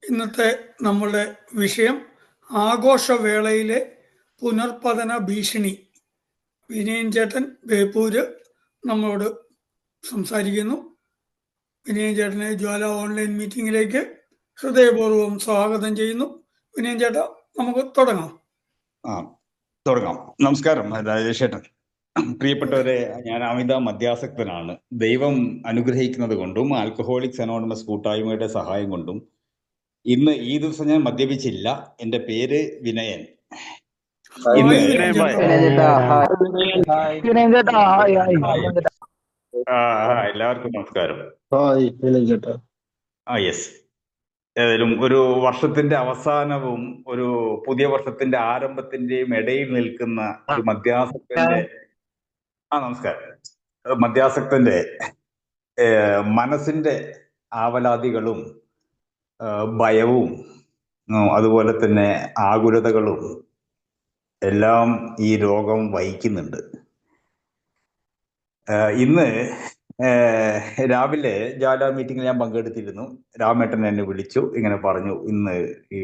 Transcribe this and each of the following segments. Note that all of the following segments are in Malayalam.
ഇന്നത്തെ നമ്മളുടെ വിഷയം ആഘോഷവേളയിലെ പുനർപതന ഭീഷണി. വിനയൻ ചേട്ടൻ ബേപ്പൂര് നമ്മളോട് സംസാരിക്കുന്നു. വിനയൻ ചേട്ടനെ ജ്വാല ഓൺലൈൻ മീറ്റിംഗിലേക്ക് ഹൃദയപൂർവ്വം സ്വാഗതം ചെയ്യുന്നു. വിനയൻ ചേട്ടാ, നമുക്ക് തുടങ്ങാം. തുടങ്ങാം. നമസ്കാരം രാജേഷേട്ടൻ. പ്രിയപ്പെട്ടവരെ, ഞാൻ അമിത മദ്യാസക്തനാണ്. ദൈവം അനുഗ്രഹിക്കുന്നത് കൊണ്ടും ആൽക്കഹോളിക്സ് അനോണിമസ് കൂട്ടായ്മയുടെ സഹായം കൊണ്ടും ഇന്ന് ഈ ദിവസം ഞാൻ മദ്യപിച്ചില്ല. എന്റെ പേര് വിനയൻ. എല്ലാവർക്കും നമസ്കാരം. യെസ്, ഏതായാലും ഒരു വർഷത്തിന്റെ അവസാനവും ഒരു പുതിയ വർഷത്തിന്റെ ആരംഭത്തിന്റെയും ഇടയിൽ നിൽക്കുന്ന ഒരു മദ്യാസക്തന്റെ മദ്യാസക്തന്റെ മനസ്സിന്റെ ആവലാതികളും ഭയവും അതുപോലെ തന്നെ ആകുലതകളും എല്ലാം ഈ രോഗം വഹിക്കുന്നുണ്ട്. ഇന്ന് രാവിലെ ജ്വാല മീറ്റിംഗിൽ ഞാൻ പങ്കെടുത്തിരുന്നു. രാമേട്ടൻ എന്നെ വിളിച്ചു, ഇങ്ങനെ പറഞ്ഞു, ഇന്ന് ഈ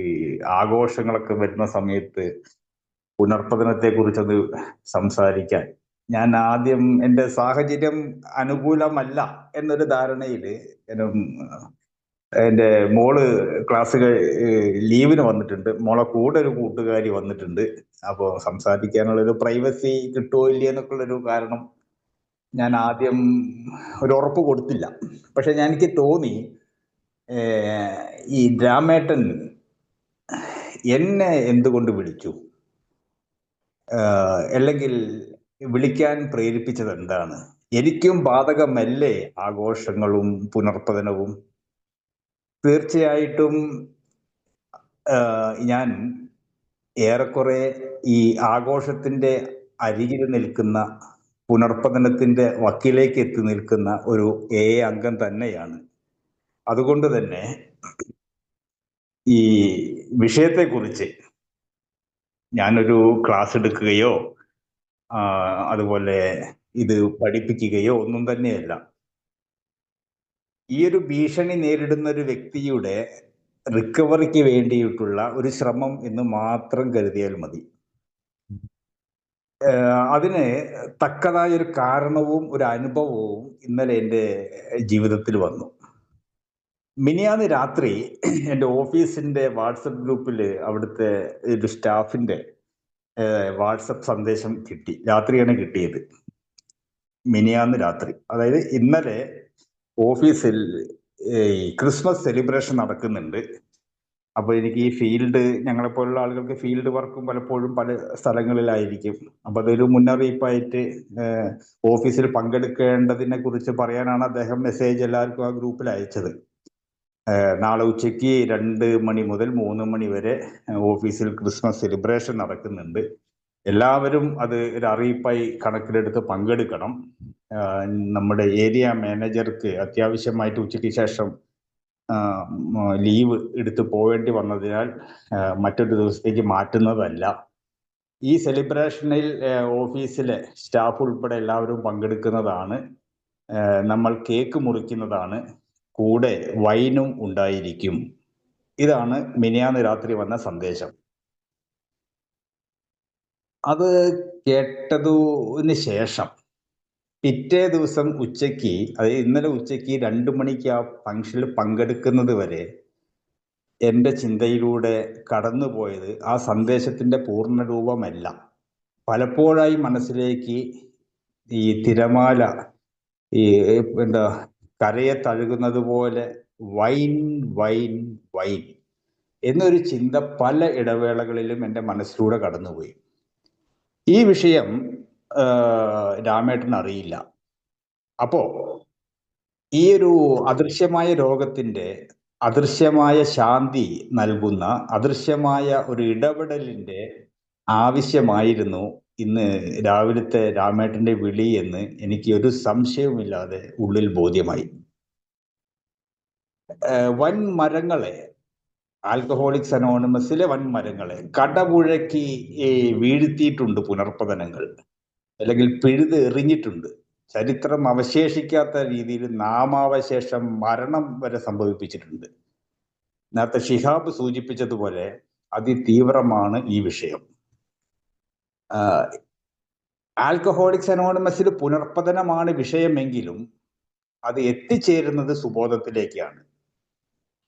ആഘോഷങ്ങളൊക്കെ വരുന്ന സമയത്ത് പുനർപതനത്തെ കുറിച്ചൊന്ന് സംസാരിക്കാൻ. ഞാൻ ആദ്യം എൻ്റെ സാഹചര്യം അനുകൂലമല്ല എന്നൊരു ധാരണയില് എൻ്റെ മോള് ക്ലാസ്സുകൾ ലീവിന് വന്നിട്ടുണ്ട്. മോളെ കൂടെ ഒരു കൂട്ടുകാരി വന്നിട്ടുണ്ട്. അപ്പോൾ സംസാരിക്കാനുള്ളൊരു പ്രൈവസി കിട്ടുമോ ഇല്ലേ എന്നൊക്കെയുള്ളൊരു കാരണം ഞാൻ ആദ്യം ഒരു ഉറപ്പ് കൊടുത്തില്ല. പക്ഷെ എനിക്ക് തോന്നി, ഈ രാമേട്ടൻ എന്നെ എന്തുകൊണ്ട് വിളിച്ചു, അല്ലെങ്കിൽ വിളിക്കാൻ പ്രേരിപ്പിച്ചത് എന്താണ്? എനിക്കും ബാധകമല്ലേ ആഘോഷങ്ങളും പുനർപതനവും? തീർച്ചയായിട്ടും ഞാൻ ഏറെക്കുറെ ഈ ആഘോഷത്തിന്റെ അരികിൽ നിൽക്കുന്ന, പുനർപതനത്തിന്റെ വക്കിലേക്ക് എത്തി നിൽക്കുന്ന ഒരു അംഗം തന്നെയാണ്. അതുകൊണ്ട് തന്നെ ഈ വിഷയത്തെക്കുറിച്ച് ഞാനൊരു ക്ലാസ് എടുക്കുകയോ അതുപോലെ ഇത് പഠിപ്പിക്കുകയോ ഒന്നും തന്നെയല്ല. ഈ ഒരു ഭീഷണി നേരിടുന്ന ഒരു വ്യക്തിയുടെ റിക്കവറിക്ക് വേണ്ടിയിട്ടുള്ള ഒരു ശ്രമം എന്ന് മാത്രം കരുതിയാൽ മതി. അതിന് തക്കതായ ഒരു കാരണവും ഒരു അനുഭവവും ഇന്നലെ എൻ്റെ ജീവിതത്തിൽ വന്നു. മിനിയാന്ന് രാത്രി എൻ്റെ ഓഫീസിന്റെ വാട്സപ്പ് ഗ്രൂപ്പിൽ അവിടുത്തെ ഒരു സ്റ്റാഫിന്റെ വാട്സപ്പ് സന്ദേശം കിട്ടി. രാത്രിയാണ് കിട്ടിയത്, മിനിയാന്ന് രാത്രി. അതായത് ഇന്നലെ ഓഫീസിൽ ക്രിസ്മസ് സെലിബ്രേഷൻ നടക്കുന്നുണ്ട്. അപ്പോൾ എനിക്ക് ഈ ഫീൽഡ്, ഞങ്ങളെപ്പോലുള്ള ആളുകൾക്ക് ഫീൽഡ് വർക്കും പലപ്പോഴും പല സ്ഥലങ്ങളിലായിരിക്കും. അപ്പോൾ അതൊരു മുന്നറിയിപ്പായിട്ട് ഓഫീസിൽ പങ്കെടുക്കേണ്ടതിനെ കുറിച്ച് പറയാനാണ് അദ്ദേഹം മെസ്സേജ് എല്ലാവർക്കും ആ ഗ്രൂപ്പിൽ അയച്ചത്. നാളെ ഉച്ചയ്ക്ക് 2 മണി മുതൽ 3 മണി വരെ ഓഫീസിൽ ക്രിസ്മസ് സെലിബ്രേഷൻ നടക്കുന്നുണ്ട്. എല്ലാവരും അത് ഒരു അറിയിപ്പായി കണക്കിലെടുത്ത് പങ്കെടുക്കണം. നമ്മുടെ ഏരിയ മാനേജർക്ക് അത്യാവശ്യമായിട്ട് ഉച്ചയ്ക്ക് ശേഷം ലീവ് എടുത്ത് പോവേണ്ടി വന്നതിനാൽ മറ്റൊരു ദിവസത്തേക്ക് മാറ്റുന്നതല്ല. ഈ സെലിബ്രേഷനിൽ ഓഫീസിലെ സ്റ്റാഫ് ഉൾപ്പെടെ എല്ലാവരും പങ്കെടുക്കുന്നതാണ്. നമ്മൾ കേക്ക് മുറിക്കുന്നതാണ്, കൂടെ വൈനും ഉണ്ടായിരിക്കും. ഇതാണ് മിനിയാന്ന് രാത്രി വന്ന സന്ദേശം. അത് കേട്ടതിന് ശേഷം പിറ്റേ ദിവസം ഉച്ചയ്ക്ക്, അതായത് ഇന്നലെ ഉച്ചയ്ക്ക് 2 മണിക്ക് ആ ഫംഗ്ഷനിൽ പങ്കെടുക്കുന്നത് വരെ എൻ്റെ ചിന്തയിലൂടെ കടന്നുപോയത് ആ സന്ദേശത്തിന്റെ പൂർണ്ണരൂപമല്ല. പലപ്പോഴായി മനസ്സിലേക്ക് ഈ തിരമാല കരയെ തഴുകുന്നത് പോലെ വൈൻ വൈൻ വൈൻ എന്നൊരു ചിന്ത പല ഇടവേളകളിലും എൻ്റെ മനസ്സിലൂടെ കടന്നുപോയി. ഈ വിഷയം രാമേട്ടൻ അറിയില്ല. അപ്പോ ഈ ഒരു അദൃശ്യമായ രോഗത്തിന്റെ അദൃശ്യമായ ശാന്തി നൽകുന്ന അദൃശ്യമായ ഒരു ഇടപെടലിന്റെ ആവശ്യമായിരുന്നു ഇന്ന് രാവിലത്തെ രാമേട്ടന്റെ വിളി എന്ന് എനിക്ക് ഒരു സംശയവുമില്ലാതെ ഉള്ളിൽ ബോധ്യമായി. വൻമരങ്ങളെ, ആൽക്കഹോളിക്സ് അനോണിമസിലെ വൻമരങ്ങളെ കടപുഴക്കി വീഴ്ത്തിയിട്ടുണ്ട് പുനർപതനങ്ങൾ, അല്ലെങ്കിൽ പിഴുത് എറിഞ്ഞിട്ടുണ്ട്. ചരിത്രം അവശേഷിക്കാത്ത രീതിയിൽ നാമാവശേഷം മരണം വരെ സംഭവിപ്പിച്ചിട്ടുണ്ട്. നേരത്തെ ഷിഹാബ് സൂചിപ്പിച്ചതുപോലെ അതിതീവ്രമാണ് ഈ വിഷയം. ആൽക്കഹോളിക്സ് അനോണിമസിൽ പുനർപതനമാണ് വിഷയമെങ്കിലും അത് എത്തിച്ചേരുന്നത് സുബോധത്തിലേക്കാണ്.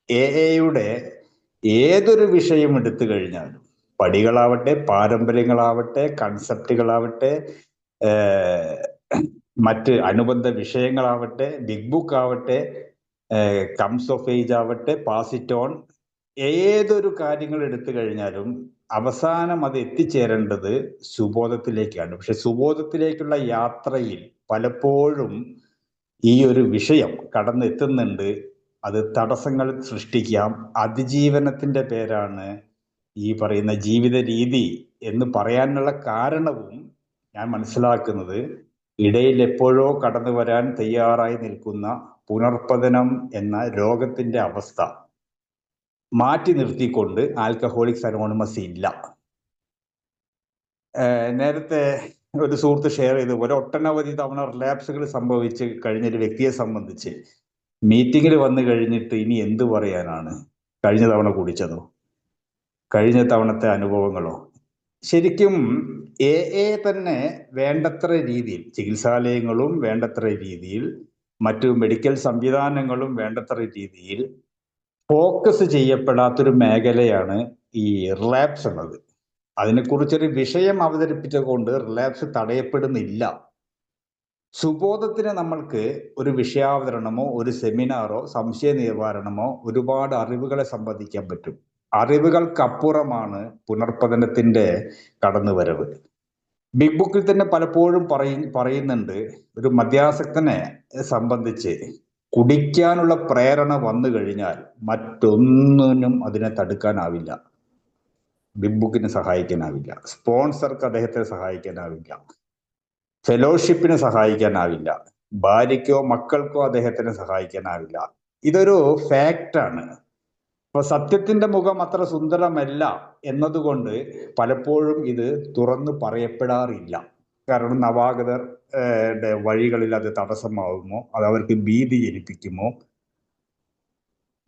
എയുടെ ഏതൊരു വിഷയം എടുത്തു കഴിഞ്ഞാലും, പടികളാവട്ടെ, പാരമ്പര്യങ്ങളാവട്ടെ, കൺസെപ്റ്റുകളാവട്ടെ, മറ്റ് അനുബന്ധ വിഷയങ്ങളാവട്ടെ, ബിഗ് ബുക്ക് ആവട്ടെ, കംസ് ഓഫ് ഏജ് ആവട്ടെ, പാസ് ഇറ്റ് ഓൺ, ഏതൊരു കാര്യങ്ങൾ എടുത്തു കഴിഞ്ഞാലും അവസാനം അത് എത്തിച്ചേരേണ്ടത് സുബോധത്തിലേക്കാണ്. പക്ഷെ സുബോധത്തിലേക്കുള്ള യാത്രയിൽ പലപ്പോഴും ഈ ഒരു വിഷയം കടന്നെത്തുന്നുണ്ട്. അത് തടസ്സങ്ങൾ സൃഷ്ടിക്കാം. അതിജീവനത്തിന്റെ പേരാണ് ഈ പറയുന്ന ജീവിത രീതി എന്ന് പറയാനുള്ള കാരണവും ഞാൻ മനസ്സിലാക്കുന്നത് ഇടയിൽ എപ്പോഴോ കടന്നു വരാൻ തയ്യാറായി നിൽക്കുന്ന പുനർപതനം എന്ന രോഗത്തിന്റെ അവസ്ഥ മാറ്റി നിർത്തിക്കൊണ്ട് ആൽക്കഹോളിക്സ് അനോണിമസ് ഇല്ല. നേരത്തെ ഒരു സുഹൃത്ത് ഷെയർ ചെയ്ത പോലെ ഒട്ടനവധി തവണ റിലാപ്സുകൾ സംഭവിച്ച് കഴിഞ്ഞൊരു വ്യക്തിയെ സംബന്ധിച്ച് മീറ്റിങ്ങിൽ വന്നു കഴിഞ്ഞിട്ട് ഇനി എന്തു പറയാനാണ്? കഴിഞ്ഞ തവണ കുടിച്ചതോ, കഴിഞ്ഞ തവണത്തെ അനുഭവങ്ങളോ? ശരിക്കും എ തന്നെ വേണ്ടത്ര രീതിയിൽ, ചികിത്സാലയങ്ങളും വേണ്ടത്ര രീതിയിൽ, മറ്റു മെഡിക്കൽ സംവിധാനങ്ങളും വേണ്ടത്ര രീതിയിൽ ഫോക്കസ് ചെയ്യപ്പെടാത്തൊരു മേഖലയാണ് ഈ റിലാപ്സ് എന്നത്. അതിനെക്കുറിച്ചൊരു വിഷയം അവതരിപ്പിച്ചുകൊണ്ട് റിലാപ്സ് തടയപ്പെടുന്നില്ല. സുബോധത്തിന് നമ്മൾക്ക് ഒരു വിഷയാവതരണമോ ഒരു സെമിനാറോ സംശയ നിവാരണമോ ഒരുപാട് അറിവുകളെ സംവദിക്കാൻ പറ്റും. അറിവുകൾക്കപ്പുറമാണ് പുനർപതനത്തിന്റെ കടന്നുവരവ്. ബിഗ് ബുക്കിൽ തന്നെ പലപ്പോഴും പറയുന്നുണ്ട്, ഒരു മദ്യാസക്തനെ സംബന്ധിച്ച് കുടിക്കാനുള്ള പ്രേരണ വന്നു കഴിഞ്ഞാൽ മറ്റൊന്നിനും അതിനെ തടുക്കാനാവില്ല. ബിഗ് ബുക്കിന് സഹായിക്കാനാവില്ല, സ്പോൺസർക്ക് അദ്ദേഹത്തെ സഹായിക്കാനാവില്ല, ഫെലോഷിപ്പിന് സഹായിക്കാനാവില്ല, ഭാര്യയ്ക്കോ മക്കൾക്കോ അദ്ദേഹത്തിന് സഹായിക്കാനാവില്ല. ഇതൊരു ഫാക്റ്റാണ്. അപ്പൊ സത്യത്തിന്റെ മുഖം അത്ര സുന്ദരമല്ല എന്നതുകൊണ്ട് പലപ്പോഴും ഇത് തുറന്നു പറയപ്പെടാറില്ല. കാരണം നവാഗതരുടെ വഴികളിൽ അത് തടസ്സമാവുമോ, അത് അവർക്ക് ഭീതി ജനിപ്പിക്കുമോ?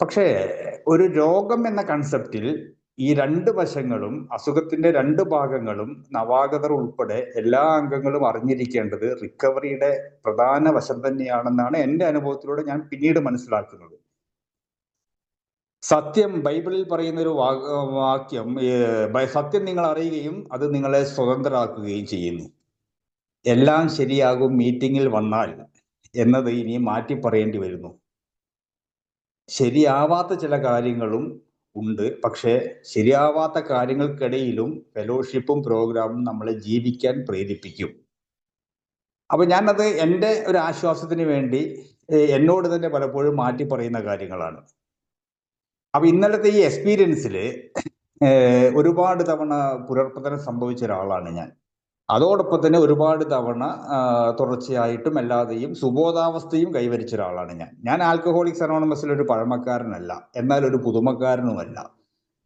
പക്ഷേ ഒരു രോഗം എന്ന കൺസെപ്റ്റിൽ ഈ രണ്ട് വശങ്ങളും, അസുഖത്തിന്റെ രണ്ട് ഭാഗങ്ങളും നവാഗതർ ഉൾപ്പെടെ എല്ലാ അംഗങ്ങളും അറിഞ്ഞിരിക്കേണ്ടത് റിക്കവറിയുടെ പ്രധാന വശം തന്നെയാണെന്നാണ് എൻ്റെ അനുഭവത്തിലൂടെ ഞാൻ പിന്നീട് മനസ്സിലാക്കുന്നത്. സത്യം, ബൈബിളിൽ പറയുന്ന ഒരു വാക്യം, സത്യം നിങ്ങൾ അറിയുകയും അത് നിങ്ങളെ സ്വതന്ത്രരാക്കുകയും ചെയ്യുന്നു. എല്ലാം ശരിയാകും മീറ്റിങ്ങിൽ വന്നാൽ എന്നത് ഇനി മാറ്റി പറയേണ്ടി വരുന്നു. ശരിയാവാത്ത ചില കാര്യങ്ങളും ഉണ്ട്. പക്ഷെ ശരിയാവാത്ത കാര്യങ്ങൾക്കിടയിലും ഫെലോഷിപ്പും പ്രോഗ്രാമും നമ്മളെ ജീവിക്കാൻ പ്രേരിപ്പിക്കും. അപ്പൊ ഞാനത് എൻ്റെ ഒരു ആശ്വാസത്തിന് വേണ്ടി എന്നോട് തന്നെ പലപ്പോഴും മാറ്റി പറയുന്ന കാര്യങ്ങളാണ്. അപ്പൊ ഇന്നലത്തെ ഈ എക്സ്പീരിയൻസിൽ ഒരുപാട് തവണ പുനർപതനം സംഭവിച്ച ഒരാളാണ് ഞാൻ. അതോടൊപ്പം തന്നെ ഒരുപാട് തവണ തുടർച്ചയായിട്ടും അല്ലാതെയും സുബോധാവസ്ഥയും കൈവരിച്ച ഒരാളാണ് ഞാൻ ആൽക്കഹോളിക്സ് അനോണിമസിൽ ഒരു പഴമക്കാരനല്ല, എന്നാൽ ഒരു പുതുമക്കാരനുമല്ല.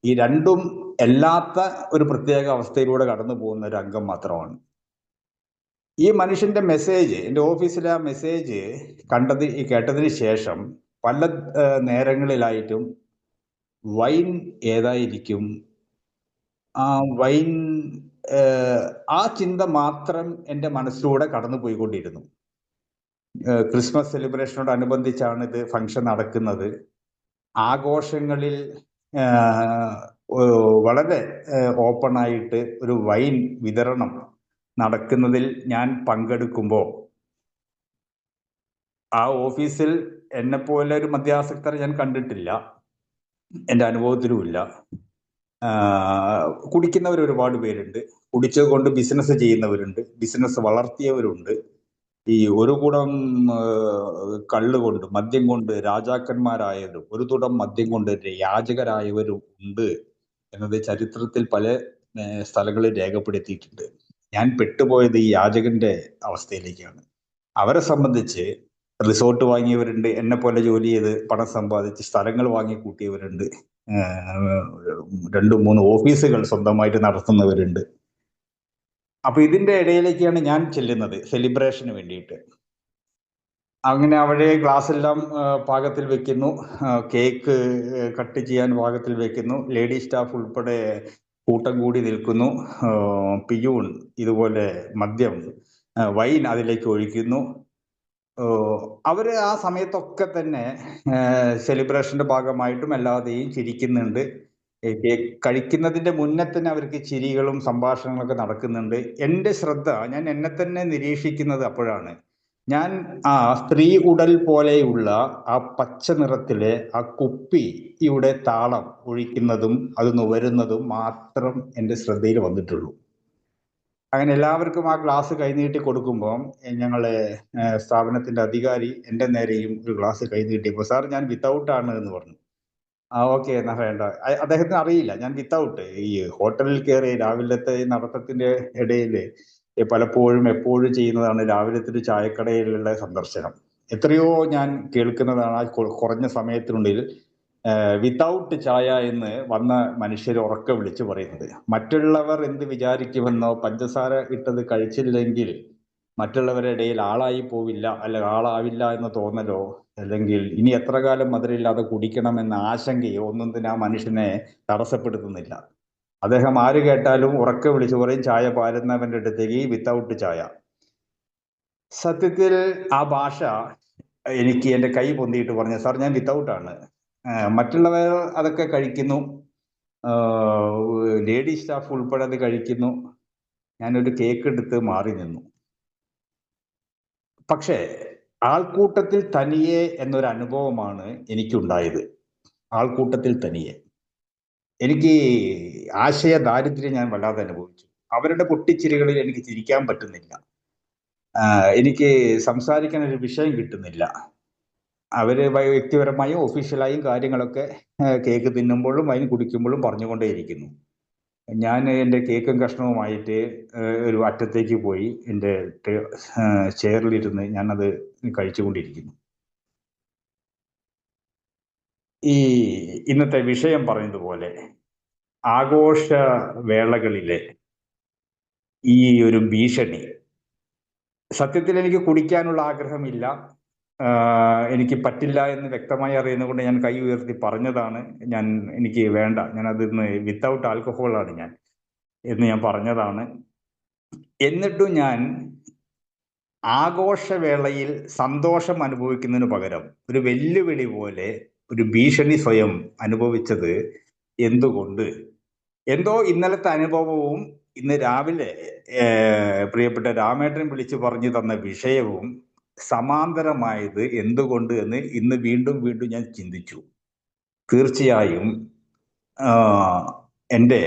ഈ രണ്ടും അല്ലാത്ത ഒരു പ്രത്യേക അവസ്ഥയിലൂടെ കടന്നു പോകുന്ന ഒരു അംഗം മാത്രമാണ്. ഈ മനുഷ്യന്റെ മെസ്സേജ്, എൻ്റെ ഓഫീസിലെ ആ മെസ്സേജ് കേട്ടതിന് ശേഷം പല നേരങ്ങളിലായിട്ടും വൈൻ ഏതായിരിക്കും, ആ വൈൻ, ആ ചിന്ത മാത്രം എൻ്റെ മനസ്സിലൂടെ കടന്നു പോയിക്കൊണ്ടിരുന്നു. ക്രിസ്മസ് സെലിബ്രേഷനോടനുബന്ധിച്ചാണ് ഇത് ഫംഗ്ഷൻ നടക്കുന്നത്. ആഘോഷങ്ങളിൽ വളരെ ഓപ്പണായിട്ട് ഒരു വൈൻ വിതരണം നടക്കുന്നതിൽ ഞാൻ പങ്കെടുക്കുമ്പോൾ ആ ഓഫീസിൽ എന്നെപ്പോലെ ഒരു മദ്യാസക്തരെ ഞാൻ കണ്ടിട്ടില്ല, എൻ്റെ അനുഭവത്തിലുമില്ല. കുടിക്കുന്നവർ ഒരുപാട് പേരുണ്ട്, കുടിച്ചത് കൊണ്ട് ബിസിനസ് ചെയ്യുന്നവരുണ്ട്, ബിസിനസ് വളർത്തിയവരുണ്ട്. ഈ ഒരു കുടം കള്ള് കൊണ്ട്, മദ്യം കൊണ്ട് രാജാക്കന്മാരായവരും ഒരു തുടം മദ്യം കൊണ്ട് യാചകരായവരും ഉണ്ട് എന്നത് ചരിത്രത്തിൽ പല സ്ഥലങ്ങളിൽ രേഖപ്പെടുത്തിയിട്ടുണ്ട്. ഞാൻ പെട്ടുപോയത് ഈ യാചകന്റെ അവസ്ഥയിലേക്കാണ്. അവരെ സംബന്ധിച്ച് റിസോർട്ട് വാങ്ങിയവരുണ്ട്, എന്നെ പോലെ ജോലി ചെയ്ത് പണം സമ്പാദിച്ച് സ്ഥലങ്ങൾ വാങ്ങി കൂട്ടിയവരുണ്ട്, 2-3 ഓഫീസുകൾ സ്വന്തമായിട്ട് നടത്തുന്നവരുണ്ട്. അപ്പൊ ഇതിന്റെ ഇടയിലേക്കാണ് ഞാൻ ചെല്ലുന്നത് സെലിബ്രേഷന് വേണ്ടിയിട്ട്. അങ്ങനെ അവിടെ ഗ്ലാസ് എല്ലാം പാകത്തിൽ വെക്കുന്നു, കേക്ക് കട്ട് ചെയ്യാൻ പാകത്തിൽ വെക്കുന്നു, ലേഡി സ്റ്റാഫ് ഉൾപ്പെടെ കൂട്ടം കൂടി നിൽക്കുന്നു. പിയൂൺ ഇതുപോലെ മദ്യം, വൈൻ അതിലേക്ക് ഒഴിക്കുന്നു. അവര് ആ സമയത്തൊക്കെ തന്നെ സെലിബ്രേഷന്റെ ഭാഗമായിട്ടും അല്ലാതെയും ചിരിക്കുന്നുണ്ട്. കഴിക്കുന്നതിന്റെ മുന്നേ തന്നെ അവർക്ക് ചിരികളും സംഭാഷണങ്ങളൊക്കെ നടക്കുന്നുണ്ട്. എന്റെ ശ്രദ്ധ, ഞാൻ എന്നെ തന്നെ നിരീക്ഷിക്കുന്നത് അപ്പോഴാണ്. ഞാൻ ആ സ്ത്രീ ഉടൽ പോലെയുള്ള ആ പച്ച നിറത്തിലെ ആ കുപ്പിയുടെ താളം ഒഴിക്കുന്നതും അത് നുകരുന്നതും മാത്രം എന്റെ ശ്രദ്ധയിൽ വന്നിട്ടുള്ളൂ. അങ്ങനെ എല്ലാവർക്കും ആ ഗ്ലാസ് കൈനീട്ടി കൊടുക്കുമ്പോൾ ഞങ്ങളെ സ്ഥാപനത്തിന്റെ അധികാരി എന്റെ നേരെയും ഒരു ഗ്ലാസ് കൈനീട്ടിയപ്പോൾ, സാർ ഞാൻ വിത്തൗട്ട് ആണ് എന്ന് പറഞ്ഞു. ആ ഓക്കെ, എന്നാ വേണ്ട. അദ്ദേഹത്തിന് അറിയില്ല ഞാൻ വിത്തൗട്ട്. ഈ ഹോട്ടലിൽ കയറി രാവിലത്തെ നടത്തത്തിന്റെ ഇടയിൽ പലപ്പോഴും എപ്പോഴും ചെയ്യുന്നതാണ് രാവിലത്തെ ഒരു ചായക്കടയിലുള്ള സന്ദർശനം. എത്രയോ ഞാൻ കേൾക്കുന്നതാണ് ആ കുറഞ്ഞ സമയത്തിനുള്ളിൽ വിത്തൗട്ട് ചായ എന്ന് വന്ന മനുഷ്യർ ഉറക്കെ വിളിച്ചു പറയുന്നത്. മറ്റുള്ളവർ എന്ത് വിചാരിക്കുമെന്നോ, പഞ്ചസാര ഇട്ടത് കഴിച്ചില്ലെങ്കിൽ മറ്റുള്ളവരുടെ ഇടയിൽ ആളായി പോവില്ല, അല്ല ആളാവില്ല എന്ന തോന്നലോ, അല്ലെങ്കിൽ ഇനി എത്ര കാലം മധുരമില്ലാതെ കുടിക്കണമെന്ന ആശങ്കയോ ഒന്നും തന്നെ ആ മനുഷ്യനെ തടസ്സപ്പെടുത്തുന്നില്ല. അദ്ദേഹം ആര് കേട്ടാലും ഉറക്കെ വിളിച്ചു പറയും, ചായ പാരുന്നവന്റെ അടുത്തേക്ക് വിത്തൗട്ട് ചായ. സത്യത്തിൽ ആ ഭാഷ എനിക്ക് എന്റെ കൈ പൊന്തിയിട്ട് പറഞ്ഞു, സാർ ഞാൻ വിത്തൗട്ട് ആണ്. മറ്റുള്ളവർ അതൊക്കെ കഴിക്കുന്നു, ലേഡി സ്റ്റാഫ് ഉൾപ്പെടെ അത് കഴിക്കുന്നു. ഞാനൊരു കേക്ക് എടുത്ത് മാറി നിന്നു. പക്ഷേ ആൾക്കൂട്ടത്തിൽ തനിയെ എന്നൊരു അനുഭവമാണ് എനിക്കുണ്ടായത്. ആൾക്കൂട്ടത്തിൽ തനിയെ എനിക്ക് ആശയ ദാരിദ്ര്യം ഞാൻ വല്ലാതെ അനുഭവിച്ചു. അവരുടെ പൊട്ടിച്ചിരികളിൽ എനിക്ക് ചിരിക്കാൻ പറ്റുന്നില്ല. എനിക്ക് സംസാരിക്കാൻ ഒരു വിഷയം കിട്ടുന്നില്ല. അവര് വ്യക്തിപരമായും ഒഫീഷ്യലായും കാര്യങ്ങളൊക്കെ കേക്ക് തിന്നുമ്പോഴും വൈൻ കുടിക്കുമ്പോഴും പറഞ്ഞുകൊണ്ടേയിരിക്കുന്നു. ഞാൻ എൻ്റെ കേക്കും കഷ്ണവുമായിട്ട് ഒരു അറ്റത്തേക്ക് പോയി എൻ്റെ ചെയറിലിരുന്ന് ഞാനത് കഴിച്ചുകൊണ്ടിരിക്കുന്നു. ഈ ഇന്നത്തെ വിഷയം പറയുന്നത് പോലെ ആഘോഷ വേളകളിലെ ഈ ഒരു ഭീഷണി, സത്യത്തിൽ എനിക്ക് കുടിക്കാനുള്ള ആഗ്രഹമില്ല, എനിക്ക് പറ്റില്ല എന്ന് വ്യക്തമായി അറിയുന്നതുകൊണ്ട് ഞാൻ കൈ ഉയർത്തി പറഞ്ഞതാണ്. എനിക്ക് വേണ്ട, ഞാൻ അതിന്ന് വിത്തൗട്ട് ആൽക്കഹോളാണ് ഞാൻ എന്ന് ഞാൻ പറഞ്ഞതാണ്. എന്നിട്ടും ഞാൻ ആഘോഷവേളയിൽ സന്തോഷം അനുഭവിക്കുന്നതിന് പകരം ഒരു വെല്ലുവിളി പോലെ ഒരു ഭീഷണി സ്വയം അനുഭവിച്ചത് എന്തുകൊണ്ട്? എന്തോ ഇന്നലത്തെ അനുഭവവും ഇന്ന് രാവിലെ പ്രിയപ്പെട്ട രാമേട്ടൻ വിളിച്ചു പറഞ്ഞു തന്ന വിഷയവും സമാന്തരമായത് എന്തുകൊണ്ട് എന്ന് ഇന്ന് വീണ്ടും വീണ്ടും ഞാൻ ചിന്തിച്ചു. തീർച്ചയായും എൻ്റെ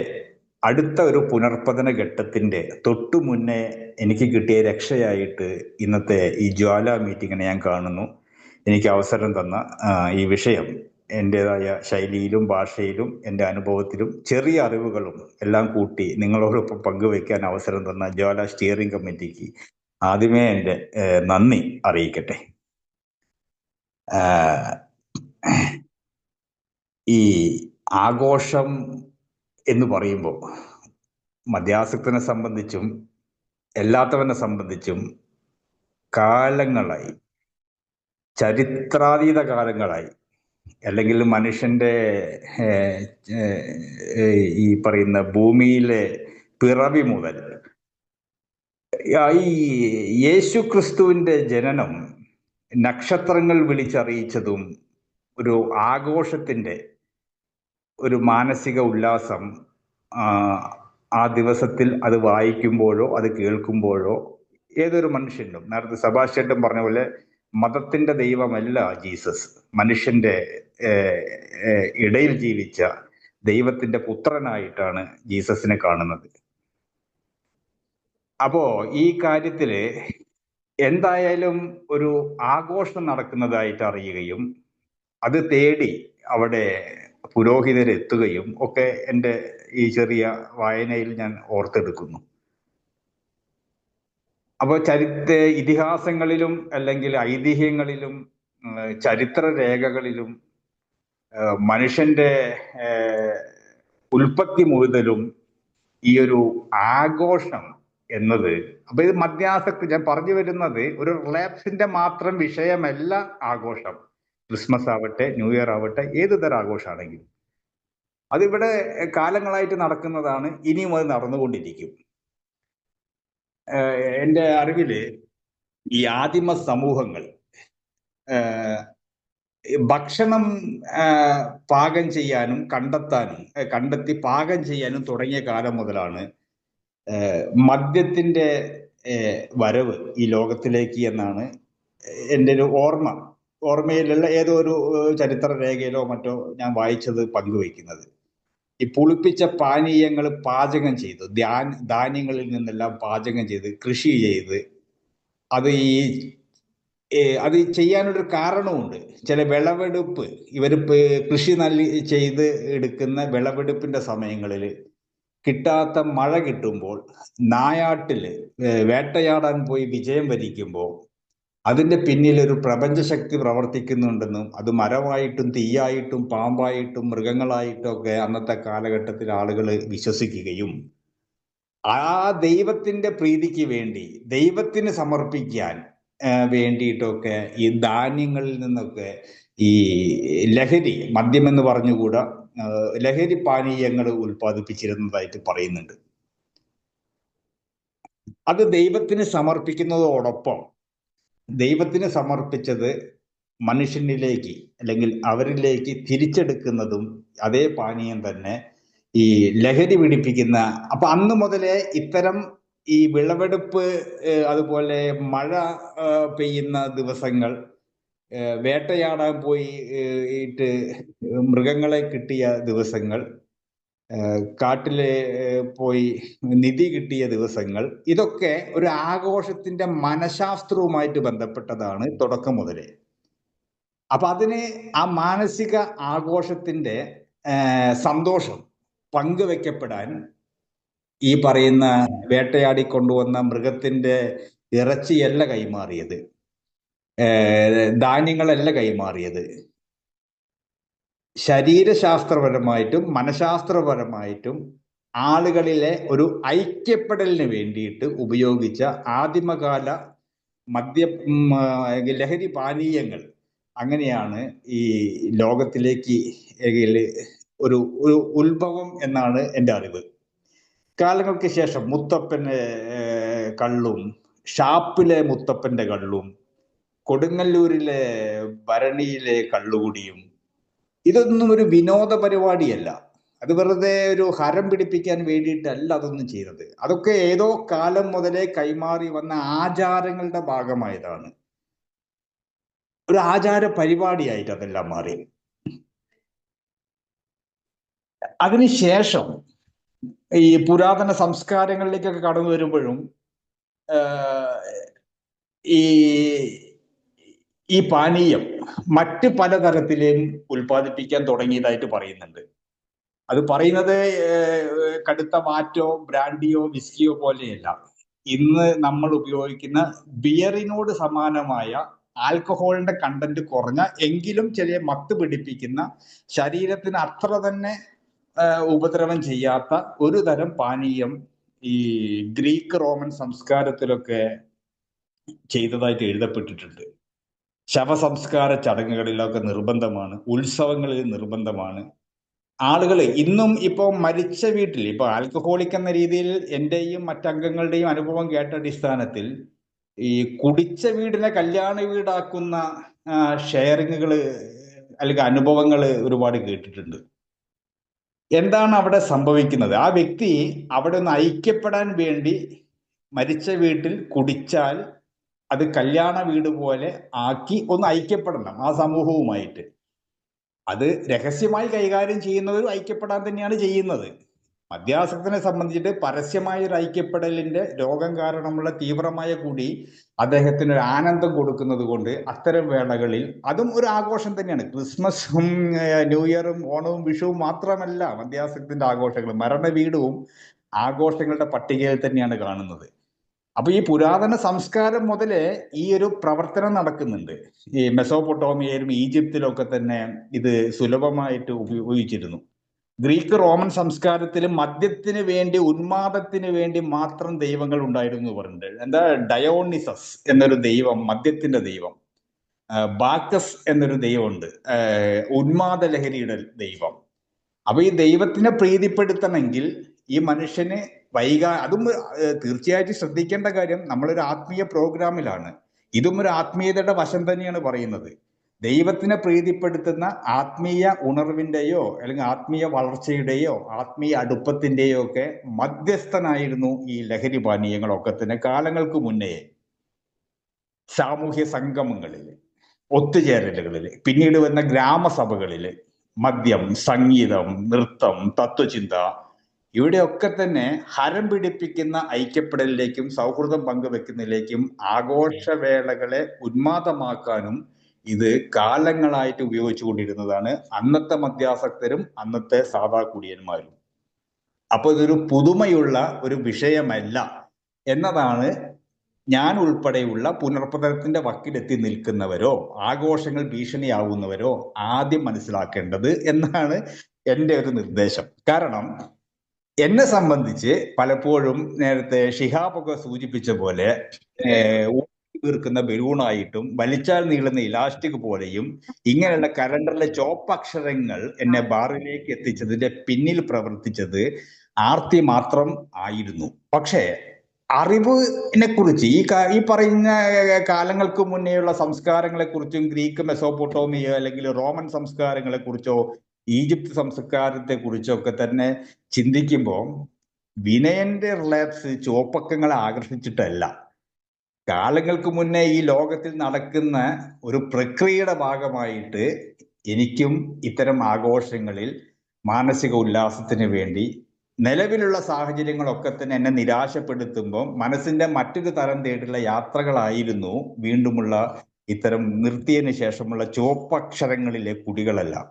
അടുത്ത ഒരു പുനർപതന ഘട്ടത്തിന്റെ തൊട്ടു മുന്നേ എനിക്ക് കിട്ടിയ രക്ഷയായിട്ട് ഇന്നത്തെ ഈ ജ്വാല മീറ്റിങ്ങിനെ ഞാൻ കാണുന്നു. എനിക്ക് അവസരം തന്ന ഈ വിഷയം എൻ്റെതായ ശൈലിയിലും ഭാഷയിലും എൻ്റെ അനുഭവത്തിലും ചെറിയ അറിവുകളും എല്ലാം കൂട്ടി നിങ്ങളോടൊപ്പം പങ്കുവയ്ക്കാൻ അവസരം തന്ന ജ്വാല സ്റ്റിയറിംഗ് കമ്മിറ്റിക്ക് ആദ്യമേ എൻ്റെ നന്ദി അറിയിക്കട്ടെ. ഈ ആഘോഷം എന്ന് പറയുമ്പോൾ മദ്യാസക്തനെ സംബന്ധിച്ചും എല്ലാത്തവനെ സംബന്ധിച്ചും കാലങ്ങളായി, ചരിത്രാതീത കാലങ്ങളായി, അല്ലെങ്കിൽ മനുഷ്യന്റെ ഈ പറയുന്ന ഭൂമിയിലെ പിറവി മുതൽ ഈ യേശു ക്രിസ്തുവിന്റെ ജനനം നക്ഷത്രങ്ങൾ വിളിച്ചറിയിച്ചതും ഒരു ആഘോഷത്തിന്റെ ഒരു മാനസിക ഉല്ലാസം ആ ദിവസത്തിൽ അത് വായിക്കുമ്പോഴോ അത് കേൾക്കുമ്പോഴോ ഏതൊരു മനുഷ്യനും, നേരത്തെ സെബാസ്റ്റ്യൻ പറഞ്ഞ പോലെ മതത്തിന്റെ ദൈവമല്ല ജീസസ്, മനുഷ്യന്റെ ഇടയിൽ ജീവിച്ച ദൈവത്തിന്റെ പുത്രനായിട്ടാണ് ജീസസിനെ കാണുന്നത്. അപ്പോ ഈ കാര്യത്തില് എന്തായാലും ഒരു ആഘോഷം നടക്കുന്നതായിട്ട് അറിയുകയും അത് തേടി അവിടെ പുരോഹിതരെത്തുകയും ഒക്കെ എൻ്റെ ഈ ചെറിയ വായനയിൽ ഞാൻ ഓർത്തെടുക്കുന്നു. അപ്പോൾ ഇതിഹാസങ്ങളിലും അല്ലെങ്കിൽ ഐതിഹ്യങ്ങളിലും ചരിത്ര രേഖകളിലും മനുഷ്യന്റെ ഉൽപ്പത്തി മുതലും ഈ ഒരു ആഘോഷം എന്നത്. അപ്പൊ ഇത് മദ്യാസക്തി, ഞാൻ പറഞ്ഞു വരുന്നത് ഒരു റിലാപ്സിന്റെ മാത്രം വിഷയമല്ല ആഘോഷം. ക്രിസ്മസ് ആവട്ടെ, ന്യൂ ഇയർ ആവട്ടെ, ഏത് തരം ആഘോഷമാണെങ്കിലും അതിവിടെ കാലങ്ങളായിട്ട് നടക്കുന്നതാണ്, ഇനിയും അത് നടന്നുകൊണ്ടിരിക്കും. എൻ്റെ അറിവില് ഈ ആദിമ സമൂഹങ്ങൾ ഭക്ഷണം പാകം ചെയ്യാനും കണ്ടെത്തി പാകം ചെയ്യാനും തുടങ്ങിയ കാലം മുതലാണ് മദ്യത്തിന്റെ വരവ് ഈ ലോകത്തിലേക്ക് എന്നാണ് എൻ്റെ ഒരു ഓർമ്മയിലുള്ള ഏതോ ഒരു ചരിത്ര രേഖയിലോ മറ്റോ ഞാൻ വായിച്ചത് പങ്കുവയ്ക്കുന്നത്. ഈ പുളിപ്പിച്ച പാനീയങ്ങൾ പാചകം ചെയ്ത്, ധാന്യങ്ങളിൽ നിന്നെല്ലാം പാചകം ചെയ്ത്, കൃഷി ചെയ്ത്, അത് അത് ചെയ്യാനൊരു കാരണമുണ്ട്. ചില വിളവെടുപ്പ്, ഇവർ കൃഷി ചെയ്ത് എടുക്കുന്ന വിളവെടുപ്പിന്റെ സമയങ്ങളിൽ കിട്ടാത്ത മഴ കിട്ടുമ്പോൾ, നായാട്ടില് വേട്ടയാടാൻ പോയി വിജയം വരിക്കുമ്പോൾ അതിന്റെ പിന്നിൽ ഒരു പ്രപഞ്ചശക്തി പ്രവർത്തിക്കുന്നുണ്ടെന്നും അത് മരമായിട്ടും തീയായിട്ടും പാമ്പായിട്ടും മൃഗങ്ങളായിട്ടും ഒക്കെ അന്നത്തെ കാലഘട്ടത്തിൽ ആളുകൾ വിശ്വസിക്കുകയും ആ ദൈവത്തിന്റെ പ്രീതിക്ക് വേണ്ടി, ദൈവത്തിന് സമർപ്പിക്കാൻ വേണ്ടിയിട്ടൊക്കെ ഈ ധാന്യങ്ങളിൽ നിന്നൊക്കെ ഈ ലഹരി, മദ്യം എന്ന് പറഞ്ഞുകൂടാ, ലഹരി പാനീയങ്ങൾ ഉൽപ്പാദിപ്പിച്ചിരുന്നതായിട്ട് പറയുന്നുണ്ട്. അത് ദൈവത്തിന് സമർപ്പിക്കുന്നതോടൊപ്പം ദൈവത്തിന് സമർപ്പിച്ചത് മനുഷ്യനിലേക്ക് അല്ലെങ്കിൽ അവരിലേക്ക് തിരിച്ചെടുക്കുന്നതും അതേ പാനീയം തന്നെ ഈ ലഹരി പിടിപ്പിക്കുന്ന. അപ്പൊ അന്ന് മുതലേ ഇത്തരം ഈ വിളവെടുപ്പ്, അതുപോലെ മഴ പെയ്യുന്ന ദിവസങ്ങൾ, വേട്ടയാടാൻ പോയിട്ട് മൃഗങ്ങളെ കിട്ടിയ ദിവസങ്ങൾ, കാട്ടിലെ പോയി നിധി കിട്ടിയ ദിവസങ്ങൾ, ഇതൊക്കെ ഒരു ആഘോഷത്തിന്റെ മനഃശാസ്ത്രവുമായിട്ട് ബന്ധപ്പെട്ടതാണ് തുടക്കം മുതലേ. അപ്പൊ അതിന് ആ മാനസിക ആഘോഷത്തിന്റെ സന്തോഷം പങ്കുവെക്കപ്പെടാൻ ഈ പറയുന്ന വേട്ടയാടി കൊണ്ടുവന്ന മൃഗത്തിന്റെ ഇറച്ചിയല്ല കൈമാറിയത്, ധാന്യങ്ങളല്ല കൈമാറിയത്, ശരീരശാസ്ത്രപരമായിട്ടും മനഃശാസ്ത്രപരമായിട്ടും ആളുകളിലെ ഒരു ഐക്യപ്പെടലിന് വേണ്ടിയിട്ട് ഉപയോഗിച്ച ആദിമകാല ലഹരി പാനീയങ്ങൾ അങ്ങനെയാണ് ഈ ലോകത്തിലേക്ക് ഒരു ഉത്ഭവം എന്നാണ് എൻ്റെ അറിവ്. കാലങ്ങൾക്ക് ശേഷം മുത്തപ്പന്റെ കള്ളും, ഷാപ്പിലെ മുത്തപ്പന്റെ കള്ളും, കൊടുങ്ങല്ലൂരിലെ ഭരണിയിലെ കള്ളുകുടിയും, ഇതൊന്നും ഒരു വിനോദ പരിപാടിയല്ല. അത് വെറുതെ ഒരു ഹരം പിടിപ്പിക്കാൻ വേണ്ടിയിട്ടല്ല അതൊന്നും ചെയ്തത്. അതൊക്കെ ഏതോ കാലം മുതലേ കൈമാറി വന്ന ആചാരങ്ങളുടെ ഭാഗമായതാണ്. ഒരു ആചാര പരിപാടിയായിട്ട് അതെല്ലാം മാറി. അതിനുശേഷം ഈ പുരാതന സംസ്കാരങ്ങളിലേക്കൊക്കെ കടന്നു വരുമ്പോഴും ഈ പാനീയം മറ്റ് പലതരത്തിലും ഉൽപ്പാദിപ്പിക്കാൻ തുടങ്ങിയതായിട്ട് പറയുന്നുണ്ട്. അത് പറയുന്നത് കടുത്ത വാറ്റോ ബ്രാൻഡിയോ വിസ്കിയോ പോലെയല്ല. ഇന്ന് നമ്മൾ ഉപയോഗിക്കുന്ന ബിയറിനോട് സമാനമായ ആൽക്കഹോളിന്റെ കണ്ടന്റ് കുറഞ്ഞ എങ്കിലും ചെറിയ മത്ത് പിടിപ്പിക്കുന്ന, ശരീരത്തിന് അത്ര തന്നെ ഉപദ്രവം ചെയ്യാത്ത ഒരു തരം പാനീയം ഈ ഗ്രീക്ക് റോമൻ സംസ്കാരത്തിലൊക്കെ ചെയ്തതായിട്ട് എഴുതപ്പെട്ടിട്ടുണ്ട്. ശവസംസ്കാര ചടങ്ങുകളിലൊക്കെ നിർബന്ധമാണ്, ഉത്സവങ്ങളിൽ നിർബന്ധമാണ്. ആളുകൾ ഇന്നും ഇപ്പൊ മരിച്ച വീട്ടിൽ, ഇപ്പൊ ആൽക്കഹോളിക് എന്ന രീതിയിൽ എന്റെയും മറ്റംഗങ്ങളുടെയും അനുഭവം കേട്ട അടിസ്ഥാനത്തിൽ ഈ കുടിച്ച വീടിനെ കല്യാണ വീടാക്കുന്ന ഷെയറിങ്ങുകൾ അല്ലെങ്കിൽ അനുഭവങ്ങൾ ഒരുപാട് കേട്ടിട്ടുണ്ട്. എന്താണ് അവിടെ സംഭവിക്കുന്നത്? ആ വ്യക്തി അവിടെ ഒന്ന് ഐക്യപ്പെടാൻ വേണ്ടി മരിച്ച വീട്ടിൽ കുടിച്ചാൽ അത് കല്യാണ വീട് പോലെ ആക്കി ഒന്ന് ഐക്യപ്പെടണം ആ സമൂഹവുമായിട്ട്. അത് രഹസ്യമായി കൈകാര്യം ചെയ്യുന്നവരും ഐക്യപ്പെടാൻ തന്നെയാണ് ചെയ്യുന്നത്. മദ്യാസക്തനെ സംബന്ധിച്ചിട്ട് പരസ്യമായ ഒരു ഐക്യപ്പെടലിന്റെ രോഗം കാരണമുള്ള തീവ്രമായ കൂടി അദ്ദേഹത്തിന് ഒരു ആനന്ദം കൊടുക്കുന്നത് കൊണ്ട് അത്തരം വേളകളിൽ അതും ഒരു ആഘോഷം തന്നെയാണ്. ക്രിസ്മസും ന്യൂ ഇയറും ഓണവും വിഷുവും മാത്രമല്ല മദ്യാസക്തിന്റെ ആഘോഷങ്ങൾ, മരണവീടും ആഘോഷങ്ങളുടെ പട്ടികയിൽ തന്നെയാണ് കാണുന്നത്. അപ്പൊ ഈ പുരാതന സംസ്കാരം മുതലേ ഈ ഒരു പ്രവർത്തനം നടക്കുന്നുണ്ട്. ഈ മെസോപ്പൊട്ടോമിയയിലും ഈജിപ്തിലും ഒക്കെ തന്നെ ഇത് സുലഭമായിട്ട് ഉപയോഗിച്ചിരുന്നു. ഗ്രീക്ക് റോമൻ സംസ്കാരത്തിൽ മദ്യത്തിന് വേണ്ടി, ഉന്മാദത്തിന് വേണ്ടി മാത്രം ദൈവങ്ങൾ ഉണ്ടായിരുന്നു പറഞ്ഞിട്ടുണ്ട്. എന്താ, ഡയോണിസസ് എന്നൊരു ദൈവം, മദ്യത്തിന്റെ ദൈവം. ബാക്കസ് എന്നൊരു ദൈവമുണ്ട്, ഉന്മാദ ലഹരിയുടെ ദൈവം. അപ്പൊ ഈ ദൈവത്തിനെ പ്രീതിപ്പെടുത്തണമെങ്കിൽ ഈ മനുഷ്യന് അതും തീർച്ചയായിട്ടും ശ്രദ്ധിക്കേണ്ട കാര്യം, നമ്മളൊരു ആത്മീയ പ്രോഗ്രാമിലാണ്. ഇതും ഒരു ആത്മീയതയുടെ വശം തന്നെയാണ് പറയുന്നത്. ദൈവത്തിനെ പ്രീതിപ്പെടുത്തുന്ന ആത്മീയ ഉണർവിന്റെയോ അല്ലെങ്കിൽ ആത്മീയ വളർച്ചയുടെയോ ആത്മീയ അടുപ്പത്തിന്റെയോ ഒക്കെ മധ്യസ്ഥനായിരുന്നു ഈ ലഹരി പാനീയങ്ങളൊക്കെ തന്നെ കാലങ്ങൾക്ക് മുന്നേ. സാമൂഹ്യ സംഗമങ്ങളിൽ, ഒത്തുചേരലുകളിൽ, പിന്നീട് വന്ന ഗ്രാമസഭകളിൽ മദ്യം, സംഗീതം, നൃത്തം, തത്വചിന്ത, ഇവിടെയൊക്കെ തന്നെ ഹരം പിടിപ്പിക്കുന്ന ഐക്യപ്പെടലിലേക്കും സൗഹൃദം പങ്കുവെക്കുന്നതിലേക്കും ആഘോഷവേളകളെ ഉന്മാദമാക്കാനും ഇത് കാലങ്ങളായിട്ട് ഉപയോഗിച്ചുകൊണ്ടിരുന്നതാണ് അന്നത്തെ മദ്യാസക്തരും അന്നത്തെ സാധാ കുടിയന്മാരും. അപ്പൊ ഇതൊരു പുതുമയുള്ള ഒരു വിഷയമല്ല എന്നതാണ് ഞാൻ ഉൾപ്പെടെയുള്ള പുനർപതനത്തിന്റെ വക്കിലെത്തി നിൽക്കുന്നവരോ ആഘോഷങ്ങൾ ഭീഷണിയാവുന്നവരോ ആദ്യം മനസ്സിലാക്കേണ്ടത് എന്നാണ് എൻ്റെ ഒരു നിർദ്ദേശം. കാരണം എന്നെ സംബന്ധിച്ച് പലപ്പോഴും നേരത്തെ ഷിഹാബൊക്കെ സൂചിപ്പിച്ച പോലെ വീർക്കുന്ന ബലൂണായിട്ടും വലിച്ചാൽ നീളുന്ന ഇലാസ്റ്റിക് പോലെയും ഇങ്ങനെയുള്ള കലണ്ടറിലെ ചോപ്പക്ഷരങ്ങൾ എന്നെ ബാറിലേക്ക് എത്തിച്ചതിന്റെ പിന്നിൽ പ്രവർത്തിച്ചത് ആർത്തി മാത്രം ആയിരുന്നു. പക്ഷേ അറിവിനെ കുറിച്ച് ഈ പറയുന്ന കാലങ്ങൾക്ക് മുന്നേയുള്ള സംസ്കാരങ്ങളെ കുറിച്ചും ഗ്രീക്ക്, മെസോപ്പൊട്ടോമിയ അല്ലെങ്കിൽ റോമൻ സംസ്കാരങ്ങളെ കുറിച്ചോ ഈജിപ്ത് സംസ്കാരത്തെ കുറിച്ചോ ഒക്കെ തന്നെ ചിന്തിക്കുമ്പോൾ വിനയന്റെ റിലാപ്സ് ചുവപ്പക്കങ്ങളെ ആകർഷിച്ചിട്ടല്ല. കാലങ്ങൾക്ക് മുന്നേ ഈ ലോകത്തിൽ നടക്കുന്ന ഒരു പ്രക്രിയയുടെ ഭാഗമായിട്ട് എനിക്കും ഇത്തരം ആഘോഷങ്ങളിൽ മാനസിക ഉല്ലാസത്തിന് വേണ്ടി നിലവിലുള്ള സാഹചര്യങ്ങളൊക്കെ തന്നെ എന്നെ നിരാശപ്പെടുത്തുമ്പോൾ മനസ്സിന്റെ മറ്റൊരു തരം തേടിയുള്ള യാത്രകളായിരുന്നു വീണ്ടുമുള്ള ഇത്തരം നിർത്തിയതിനു ശേഷമുള്ള ചുവപ്പക്ഷരങ്ങളിലെ കുടികളെല്ലാം.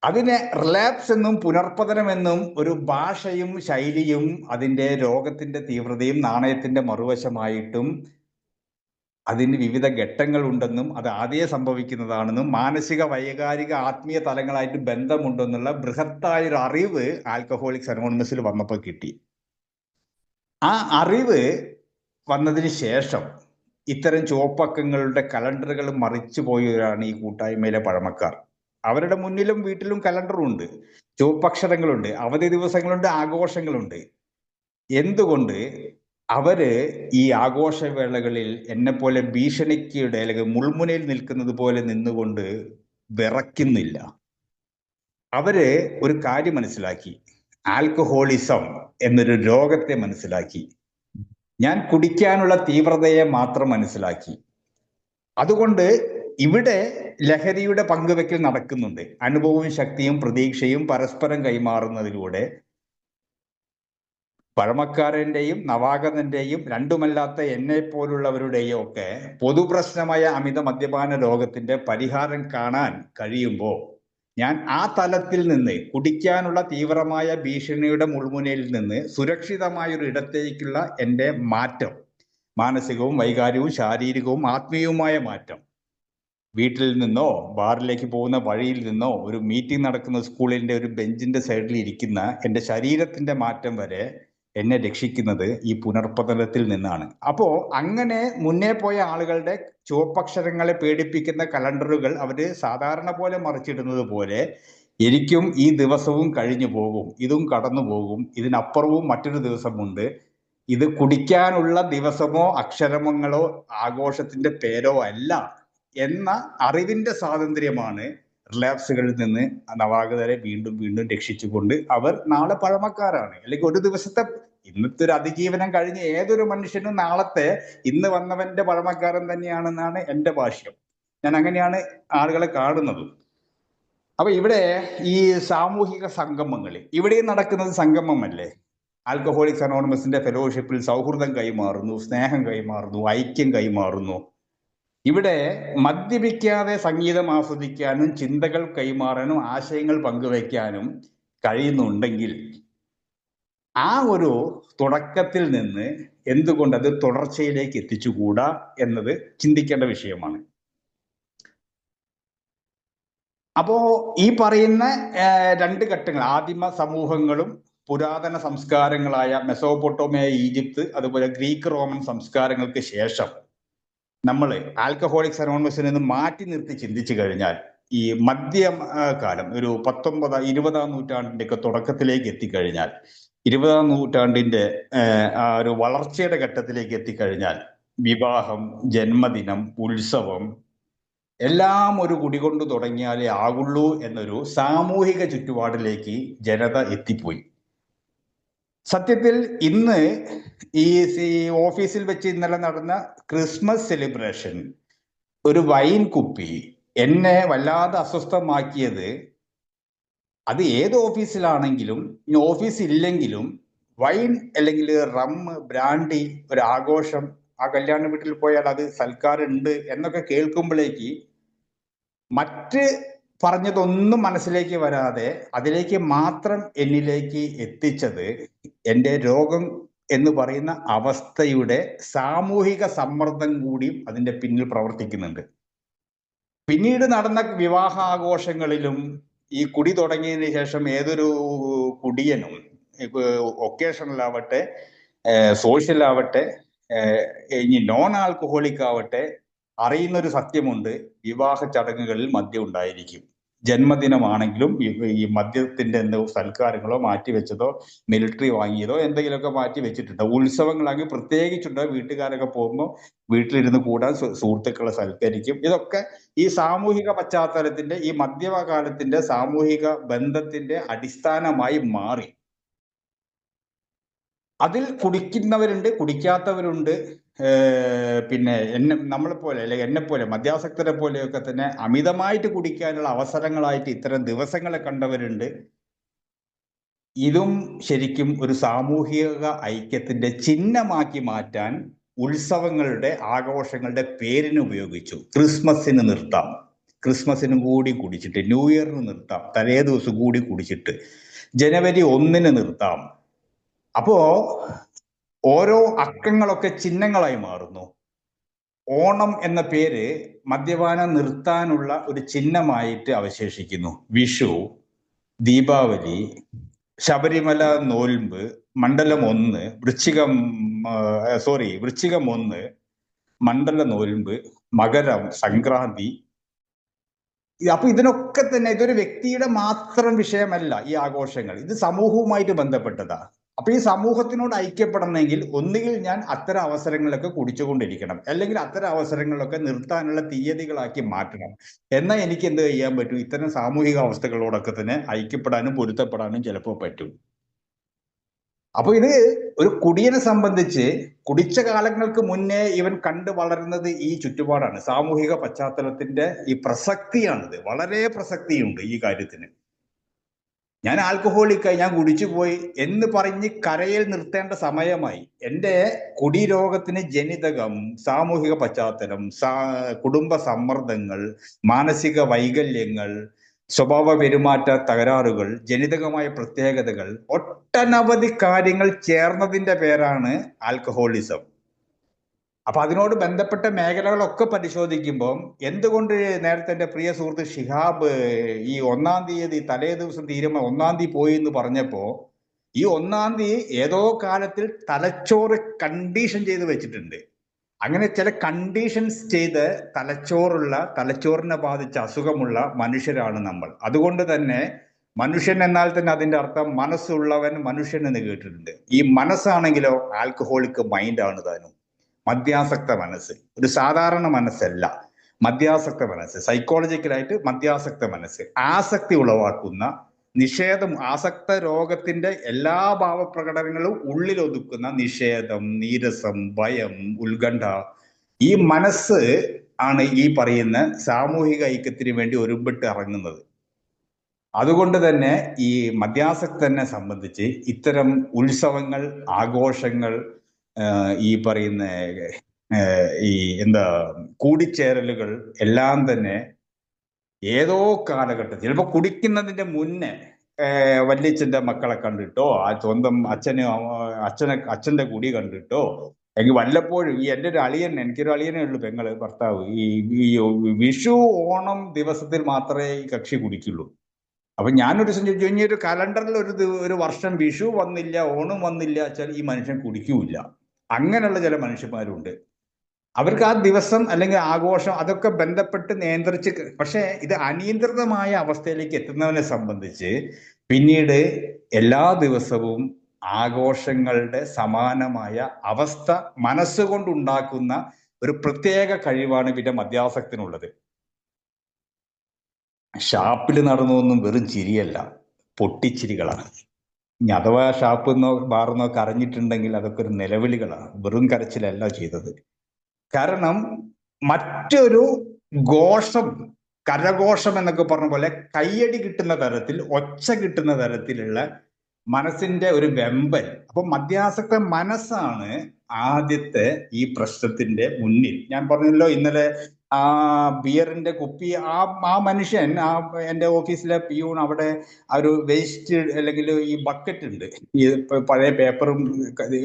അതിനെ റിലാപ്സ് എന്നും പുനർപതനമെന്നും ഒരു ഭാഷയും ശൈലിയും അതിൻ്റെ രോഗത്തിന്റെ തീവ്രതയും നാണയത്തിന്റെ മറുവശമായിട്ടും അതിന് വിവിധ ഘട്ടങ്ങൾ ഉണ്ടെന്നും അത് ആദ്യം സംഭവിക്കുന്നതാണെന്നും മാനസിക, വൈകാരിക, ആത്മീയ തലങ്ങളായിട്ട് ബന്ധമുണ്ടെന്നുള്ള ബൃഹത്തായൊരു അറിവ് ആൽക്കഹോളിക്സ് അനോണിമസിൽ വന്നപ്പോൾ കിട്ടി. ആ അറിവ് വന്നതിന് ശേഷം ഇത്തരം ചുവപ്പക്കങ്ങളുടെ കലണ്ടറുകൾ മറിച്ചു പോയവരാണ് ഈ കൂട്ടായ്മയിലെ പഴമക്കാർ. അവരുടെ മുന്നിലും വീട്ടിലും കലണ്ടറും ഉണ്ട്, ചുവപ്പക്ഷരങ്ങളുണ്ട്, അവധി ദിവസങ്ങളുണ്ട്, ആഘോഷങ്ങളുണ്ട്. എന്തുകൊണ്ട് അവര് ഈ ആഘോഷവേളകളിൽ എന്നെ പോലെ ഭീഷണിക്കിടെ അല്ലെങ്കിൽ മുൾമുനയിൽ നിൽക്കുന്നത് പോലെ നിന്നുകൊണ്ട് വിറയ്ക്കുന്നില്ല? അവര് ഒരു കാര്യം മനസ്സിലാക്കി, ആൽക്കഹോളിസം എന്നൊരു രോഗത്തെ മനസ്സിലാക്കി. ഞാൻ കുടിക്കാനുള്ള തീവ്രതയെ മാത്രം മനസ്സിലാക്കി. അതുകൊണ്ട് ഇവിടെ ലഹരിയുടെ പങ്കുവെക്കൽ നടക്കുന്നുണ്ട്. അനുഭവവും ശക്തിയും പ്രതീക്ഷയും പരസ്പരം കൈമാറുന്നതിലൂടെ പഴമക്കാരന്റെയും നവാഗതന്റെയും രണ്ടുമല്ലാത്ത എന്നെ പോലുള്ളവരുടെയും ഒക്കെ പൊതുപ്രശ്നമായ അമിത മദ്യപാന രോഗത്തിന്റെ പരിഹാരം കാണാൻ കഴിയുമ്പോൾ ഞാൻ ആ തലത്തിൽ നിന്ന്, കുടിക്കാനുള്ള തീവ്രമായ ഭീഷണിയുടെ മുൾമുനയിൽ നിന്ന് സുരക്ഷിതമായൊരു ഇടത്തേക്കുള്ള എൻ്റെ മാറ്റം, മാനസികവും വൈകാരികവും ശാരീരികവും ആത്മീയവുമായ മാറ്റം, വീട്ടിൽ നിന്നോ ബാറിലേക്ക് പോകുന്ന വഴിയിൽ നിന്നോ ഒരു മീറ്റിംഗ് നടക്കുന്ന സ്കൂളിന്റെ ഒരു ബെഞ്ചിന്റെ സൈഡിൽ ഇരിക്കുന്ന എൻ്റെ ശരീരത്തിന്റെ മാറ്റം വരെ എന്നെ രക്ഷിക്കുന്നത് ഈ പുനർപതനത്തിൽ നിന്നാണ്. അപ്പോ അങ്ങനെ മുന്നേ പോയ ആളുകളുടെ ചുവപ്പക്ഷരങ്ങളെ പേടിപ്പിക്കുന്ന കലണ്ടറുകൾ അവര് സാധാരണ പോലെ മറിച്ചിടുന്നത് പോലെ എനിക്കും ഈ ദിവസവും കഴിഞ്ഞു പോകും, ഇതും കടന്നു പോകും, ഇതിനപ്പുറവും മറ്റൊരു ദിവസമുണ്ട്. ഇത് കുടിക്കാനുള്ള ദിവസമോ അക്ഷരമങ്ങളോ ആഘോഷത്തിന്റെ പേരോ അല്ല എന്ന അറിവിന്റെ സ്വാതന്ത്ര്യമാണ് റിലാപ്സുകളിൽ നിന്ന് നവാഗതരെ വീണ്ടും വീണ്ടും രക്ഷിച്ചുകൊണ്ട് അവർ നാളെ പഴമക്കാരാണ്. അല്ലെങ്കിൽ ഒരു ദിവസത്തെ, ഇന്നത്തെ ഒരു അതിജീവനം കഴിഞ്ഞ ഏതൊരു മനുഷ്യനും നാളത്തെ ഇന്ന് വന്നവന്റെ പഴമക്കാരൻ തന്നെയാണെന്നാണ് എൻ്റെ ഭാഷ്യം. ഞാൻ അങ്ങനെയാണ് ആളുകളെ കാണുന്നത്. അപ്പൊ ഇവിടെ ഈ സാമൂഹിക സംഗമങ്ങൾ, ഇവിടെയും നടക്കുന്നത് സംഗമമല്ലേ? ആൽക്കഹോളിക്സ് അനോണിമസിന്റെ ഫെലോഷിപ്പിൽ സൗഹൃദം കൈമാറുന്നു, സ്നേഹം കൈമാറുന്നു, ഐക്യം കൈമാറുന്നു. ഇവിടെ മദ്യപിക്കാതെ സംഗീതം ആസ്വദിക്കാനും ചിന്തകൾ കൈമാറാനും ആശയങ്ങൾ പങ്കുവയ്ക്കാനും കഴിയുന്നുണ്ടെങ്കിൽ ആ ഒരു തുടക്കത്തിൽ നിന്ന് എന്തുകൊണ്ട് അത് തുടർച്ചയിലേക്ക് എത്തിച്ചുകൂടാ എന്നത് ചിന്തിക്കേണ്ട വിഷയമാണ്. അപ്പോ ഈ പറയുന്ന രണ്ട് ഘട്ടങ്ങൾ, ആദിമ സമൂഹങ്ങളും പുരാതന സംസ്കാരങ്ങളായ മെസോപ്പൊട്ടോമിയ, ഈജിപ്ത്, അതുപോലെ ഗ്രീക്ക് റോമൻ സംസ്കാരങ്ങൾക്ക് ശേഷം നമ്മൾ ആൽക്കഹോളിക്സ് അനോണിമസിൽ നിന്ന് മാറ്റി നിർത്തി ചിന്തിച്ചു കഴിഞ്ഞാൽ ഈ മധ്യ കാലം, ഒരു 20-ആം നൂറ്റാണ്ടിന്റെ ഒക്കെ തുടക്കത്തിലേക്ക് എത്തിക്കഴിഞ്ഞാൽ, 20-ആം നൂറ്റാണ്ടിന്റെ ആ ഒരു വളർച്ചയുടെ ഘട്ടത്തിലേക്ക് എത്തിക്കഴിഞ്ഞാൽ വിവാഹം, ജന്മദിനം, ഉത്സവം എല്ലാം ഒരു കുടികൊണ്ട് തുടങ്ങിയാലേ ആകുള്ളൂ എന്നൊരു സാമൂഹിക ചുറ്റുപാടിലേക്ക് ജനത എത്തിപ്പോയി. സത്യത്തിൽ ഇന്ന് ഈ ഓഫീസിൽ വെച്ച് ഇന്നലെ നടന്ന ക്രിസ്മസ് സെലിബ്രേഷൻ, ഒരു വൈൻ കുപ്പി എന്നെ വല്ലാതെ അസ്വസ്ഥമാക്കിയത്, അത് ഏത് ഓഫീസിലാണെങ്കിലും ഇനി ഓഫീസ് ഇല്ലെങ്കിലും വൈൻ അല്ലെങ്കിൽ റം, ബ്രാൻഡി, ഒരു ആഘോഷം, ആ കല്യാണ വീട്ടിൽ പോയാൽ അത് സൽക്കാരുണ്ട് എന്നൊക്കെ കേൾക്കുമ്പോഴേക്ക് മറ്റ് പറഞ്ഞതൊന്നും മനസ്സിലേക്ക് വരാതെ അതിലേക്ക് മാത്രം എന്നിലേക്ക് എത്തിച്ചത് എൻ്റെ രോഗം എന്ന് പറയുന്ന അവസ്ഥയുടെ സാമൂഹിക സമ്മർദ്ദം കൂടി അതിന്റെ പിന്നിൽ പ്രവർത്തിക്കുന്നുണ്ട്. പിന്നീട് നടന്ന വിവാഹാഘോഷങ്ങളിലും ഈ കുടി തുടങ്ങിയതിന് ശേഷം ഏതൊരു കുടിയനും, ഒക്കേഷണലാവട്ടെ, സോഷ്യലാവട്ടെ, ഇനി നോൺ ആൽക്കഹോളിക് ആവട്ടെ, അറിയുന്നൊരു സത്യമുണ്ട്: വിവാഹ ചടങ്ങുകളിൽ മദ്യം ഉണ്ടായിരിക്കും. ജന്മദിനമാണെങ്കിലും ഈ മദ്യത്തിന്റെ എന്തോ സൽക്കാരങ്ങളോ മാറ്റിവെച്ചതോ മിലിറ്ററി വാങ്ങിയതോ എന്തെങ്കിലുമൊക്കെ മാറ്റി വെച്ചിട്ടുണ്ട്. ഉത്സവങ്ങളാണെങ്കിൽ പ്രത്യേകിച്ചുണ്ട്. വീട്ടുകാരൊക്കെ പോകുമ്പോൾ വീട്ടിലിരുന്ന് കൂടാൻ സുഹൃത്തുക്കളെ സൽക്കരിക്കും. ഇതൊക്കെ ഈ സാമൂഹിക പശ്ചാത്തലത്തിന്റെ, ഈ മധ്യകാലത്തിന്റെ സാമൂഹിക ബന്ധത്തിന്റെ അടിസ്ഥാനമായി മാറി. അതിൽ കുടിക്കുന്നവരുണ്ട്, കുടിക്കാത്തവരുണ്ട്. പിന്നെ നമ്മളെ പോലെ, അല്ലെങ്കിൽ എന്നെ പോലെ, മദ്യാസക്തരെ പോലെയൊക്കെ തന്നെ അമിതമായിട്ട് കുടിക്കാനുള്ള അവസരങ്ങളായിട്ട് ഇത്തരം ദിവസങ്ങളെ കണ്ടവരുണ്ട്. ഇതും ശരിക്കും ഒരു സാമൂഹിക ഐക്യത്തിന്റെ ചിഹ്നമാക്കി മാറ്റാൻ ഉത്സവങ്ങളുടെ, ആഘോഷങ്ങളുടെ പേരിന് ഉപയോഗിച്ചു. ക്രിസ്മസിന് നിർത്താം, ക്രിസ്മസിനും കൂടി കുടിച്ചിട്ട്, ന്യൂ ഇയറിന് നിർത്താം, തലേ ദിവസം കൂടി കുടിച്ചിട്ട്, ജനുവരി 1-ന് നിർത്താം. അപ്പോ ഓരോ അക്കങ്ങളൊക്കെ ചിഹ്നങ്ങളായി മാറുന്നു. ഓണം എന്ന പേര് മദ്യപാനം നിർത്താനുള്ള ഒരു ചിഹ്നമായിട്ട് അവശേഷിക്കുന്നു. വിഷു, ദീപാവലി, ശബരിമല നോൽമ്പ്, മണ്ഡലം 1, വൃശ്ചികം 1, മണ്ഡല നോൽമ്പ്, മകരം, സംക്രാന്തി. അപ്പൊ ഇതിനൊക്കെ തന്നെ ഇതൊരു വ്യക്തിയുടെ മാത്രം വിഷയമല്ല. ഈ ആഘോഷങ്ങൾ ഇത് സമൂഹവുമായിട്ട് ബന്ധപ്പെട്ടതാ. അപ്പൊ ഈ സമൂഹത്തിനോട് ഐക്യപ്പെടണമെങ്കിൽ ഒന്നുകിൽ ഞാൻ അത്തരം അവസരങ്ങളൊക്കെ കുടിച്ചുകൊണ്ടിരിക്കണം, അല്ലെങ്കിൽ അത്തരം അവസരങ്ങളിലൊക്കെ നിർത്താനുള്ള തീയതികളാക്കി മാറ്റണം. എന്നാൽ എനിക്ക് എന്ത് ചെയ്യാൻ പറ്റും? ഇത്തരം സാമൂഹിക അവസ്ഥകളോടൊക്കെ തന്നെ ഐക്യപ്പെടാനും പൊരുത്തപ്പെടാനും ചിലപ്പോൾ പറ്റും. അപ്പൊ ഇത് ഒരു കുടിയനെ സംബന്ധിച്ച് കുടിച്ച കാലങ്ങൾക്ക് മുന്നേ ഇവൻ കണ്ടു വളരുന്നത് ഈ ചുറ്റുപാടാണ്. സാമൂഹിക പശ്ചാത്തലത്തിന്റെ ഈ പ്രസക്തിയാണിത്. വളരെ പ്രസക്തിയുണ്ട് ഈ കാര്യത്തിന്. ഞാൻ ആൽക്കഹോളിക്കായി, ഞാൻ കുടിച്ചു പോയി എന്ന് പറഞ്ഞ് കരയിൽ നിർത്തേണ്ട സമയമായി. എൻ്റെ കുടിരോഗത്തിന് ജനിതകം, സാമൂഹിക പശ്ചാത്തലം, കുടുംബ സമ്മർദ്ദങ്ങൾ, മാനസിക വൈകല്യങ്ങൾ, സ്വഭാവ പെരുമാറ്റ തകരാറുകൾ, ജനിതകമായ പ്രത്യേകതകൾ, ഒട്ടനവധി കാര്യങ്ങൾ ചേർന്നതിന്റെ പേരാണ് ആൽക്കഹോളിസം. അപ്പൊ അതിനോട് ബന്ധപ്പെട്ട മേഖലകളൊക്കെ പരിശോധിക്കുമ്പോൾ എന്തുകൊണ്ട് നേരത്തെ എൻ്റെ പ്രിയ സുഹൃത്ത് ഷിഹാബ് ഈ 1-ാം തീയതി തലേ ദിവസം 1-ാം തീയതി പോയി എന്ന് പറഞ്ഞപ്പോ, ഈ 1-ാം തീയതി ഏതോ കാലത്തിൽ തലച്ചോറ് കണ്ടീഷൻ ചെയ്ത് വെച്ചിട്ടുണ്ട്. അങ്ങനെ ചില കണ്ടീഷൻസ് ചെയ്ത് തലച്ചോറിനെ ബാധിച്ച അസുഖമുള്ള മനുഷ്യരാണ് നമ്മൾ. അതുകൊണ്ട് തന്നെ മനുഷ്യൻ എന്നാൽ തന്നെ അതിന്റെ അർത്ഥം മനസ്സുള്ളവൻ മനുഷ്യൻ എന്ന് കേട്ടിട്ടുണ്ട്. ഈ മനസ്സാണെങ്കിലോ ആൽക്കഹോളിക് മൈൻഡാണ് താനും. മദ്യാസക്ത മനസ്സ് ഒരു സാധാരണ മനസ്സല്ല. മദ്യാസക്ത മനസ്സ്, സൈക്കോളജിക്കലായിട്ട് മദ്യാസക്ത മനസ്സ്, ആസക്തി ഉളവാക്കുന്ന, നിഷേധം, ആസക്ത രോഗത്തിന്റെ എല്ലാ ഭാവപ്രകടനങ്ങളും ഉള്ളിലൊതുക്കുന്ന നിഷേധം, നീരസം, ഭയം, ഉത്കണ്ഠ. ഈ മനസ്സ് ആണ് ഈ പറയുന്ന സാമൂഹിക ഐക്യത്തിന് വേണ്ടി ഒരുമ്പിട്ട് ഇറങ്ങുന്നത്. അതുകൊണ്ട് തന്നെ ഈ മദ്യാസക്തനെ സംബന്ധിച്ച് ഇത്തരം ഉത്സവങ്ങൾ, ആഘോഷങ്ങൾ, ഈ പറയുന്ന ഈ കൂടിച്ചേരലുകൾ എല്ലാം തന്നെ ഏതോ കാലഘട്ടത്തിൽ, ചിലപ്പോൾ കുടിക്കുന്നതിന്റെ മുന്നേ വല്യച്ഛന്റെ മക്കളെ കണ്ടിട്ടോ, സ്വന്തം അച്ഛന്റെ കുടി കണ്ടിട്ടോ, എനിക്ക് വല്ലപ്പോഴും ഈ എൻ്റെ ഒരു അളിയൻ, എനിക്കൊരു അളിയനേ ഉള്ളൂ, പെങ്ങള്, ഭർത്താവ്, ഈ വിഷു ഓണം ദിവസത്തിൽ മാത്രമേ ഈ കക്ഷി കുടിക്കുള്ളൂ. അപ്പൊ ഞാനൊരു ദിവസം ചോദിച്ചു, ഇനി ഒരു കലണ്ടറിൽ ഒരു വർഷം വിഷു വന്നില്ല, ഓണം വന്നില്ല വെച്ചാൽ ഈ മനുഷ്യൻ കുടിക്കൂല. അങ്ങനെയുള്ള ചില മനുഷ്യന്മാരുണ്ട്. അവർക്ക് ആ ദിവസം അല്ലെങ്കിൽ ആഘോഷം അതൊക്കെ ബന്ധപ്പെട്ട് നിയന്ത്രിച്ച്, പക്ഷെ ഇത് അനിയന്ത്രിതമായ അവസ്ഥയിലേക്ക് എത്തുന്നവനെ സംബന്ധിച്ച് പിന്നീട് എല്ലാ ദിവസവും ആഘോഷങ്ങളുടെ സമാനമായ അവസ്ഥ മനസ്സുകൊണ്ടുണ്ടാക്കുന്ന ഒരു പ്രത്യേക കഴിവാണ് പിന്നെ മദ്യാസക്തിനുള്ളത്. ഷാപ്പിൽ നടന്നതൊന്നും വെറും ചിരിയല്ല, പൊട്ടിച്ചിരികളാണ്. ഇനി അഥവാ ഷാപ്പെന്നോ ബാറെന്നോ കരഞ്ഞിട്ടുണ്ടെങ്കിൽ അതൊക്കെ ഒരു നിലവിളികളാണ്, വെറും കരച്ചിലല്ല ചെയ്തത്. കാരണം മറ്റൊരു ഘോഷം, കരഘോഷം എന്നൊക്കെ പറഞ്ഞ പോലെ കയ്യടി കിട്ടുന്ന തരത്തിൽ, ഒച്ച കിട്ടുന്ന തരത്തിലുള്ള മനസ്സിന്റെ ഒരു വെമ്പൽ. അപ്പൊ മദ്യാസക്ത മനസ്സാണ് ആദ്യത്തെ ഈ പ്രശ്നത്തിന്റെ മുന്നിൽ. ഞാൻ പറഞ്ഞല്ലോ ഇന്നലെ ആ ബിയറിന്റെ കുപ്പി, ആ മനുഷ്യൻ, എൻ്റെ ഓഫീസിലെ പിയൂൺ, അവിടെ ആ ഒരു വേസ്റ്റ് അല്ലെങ്കിൽ ഈ ബക്കറ്റ് ഉണ്ട്, ഈ പഴയ പേപ്പറും.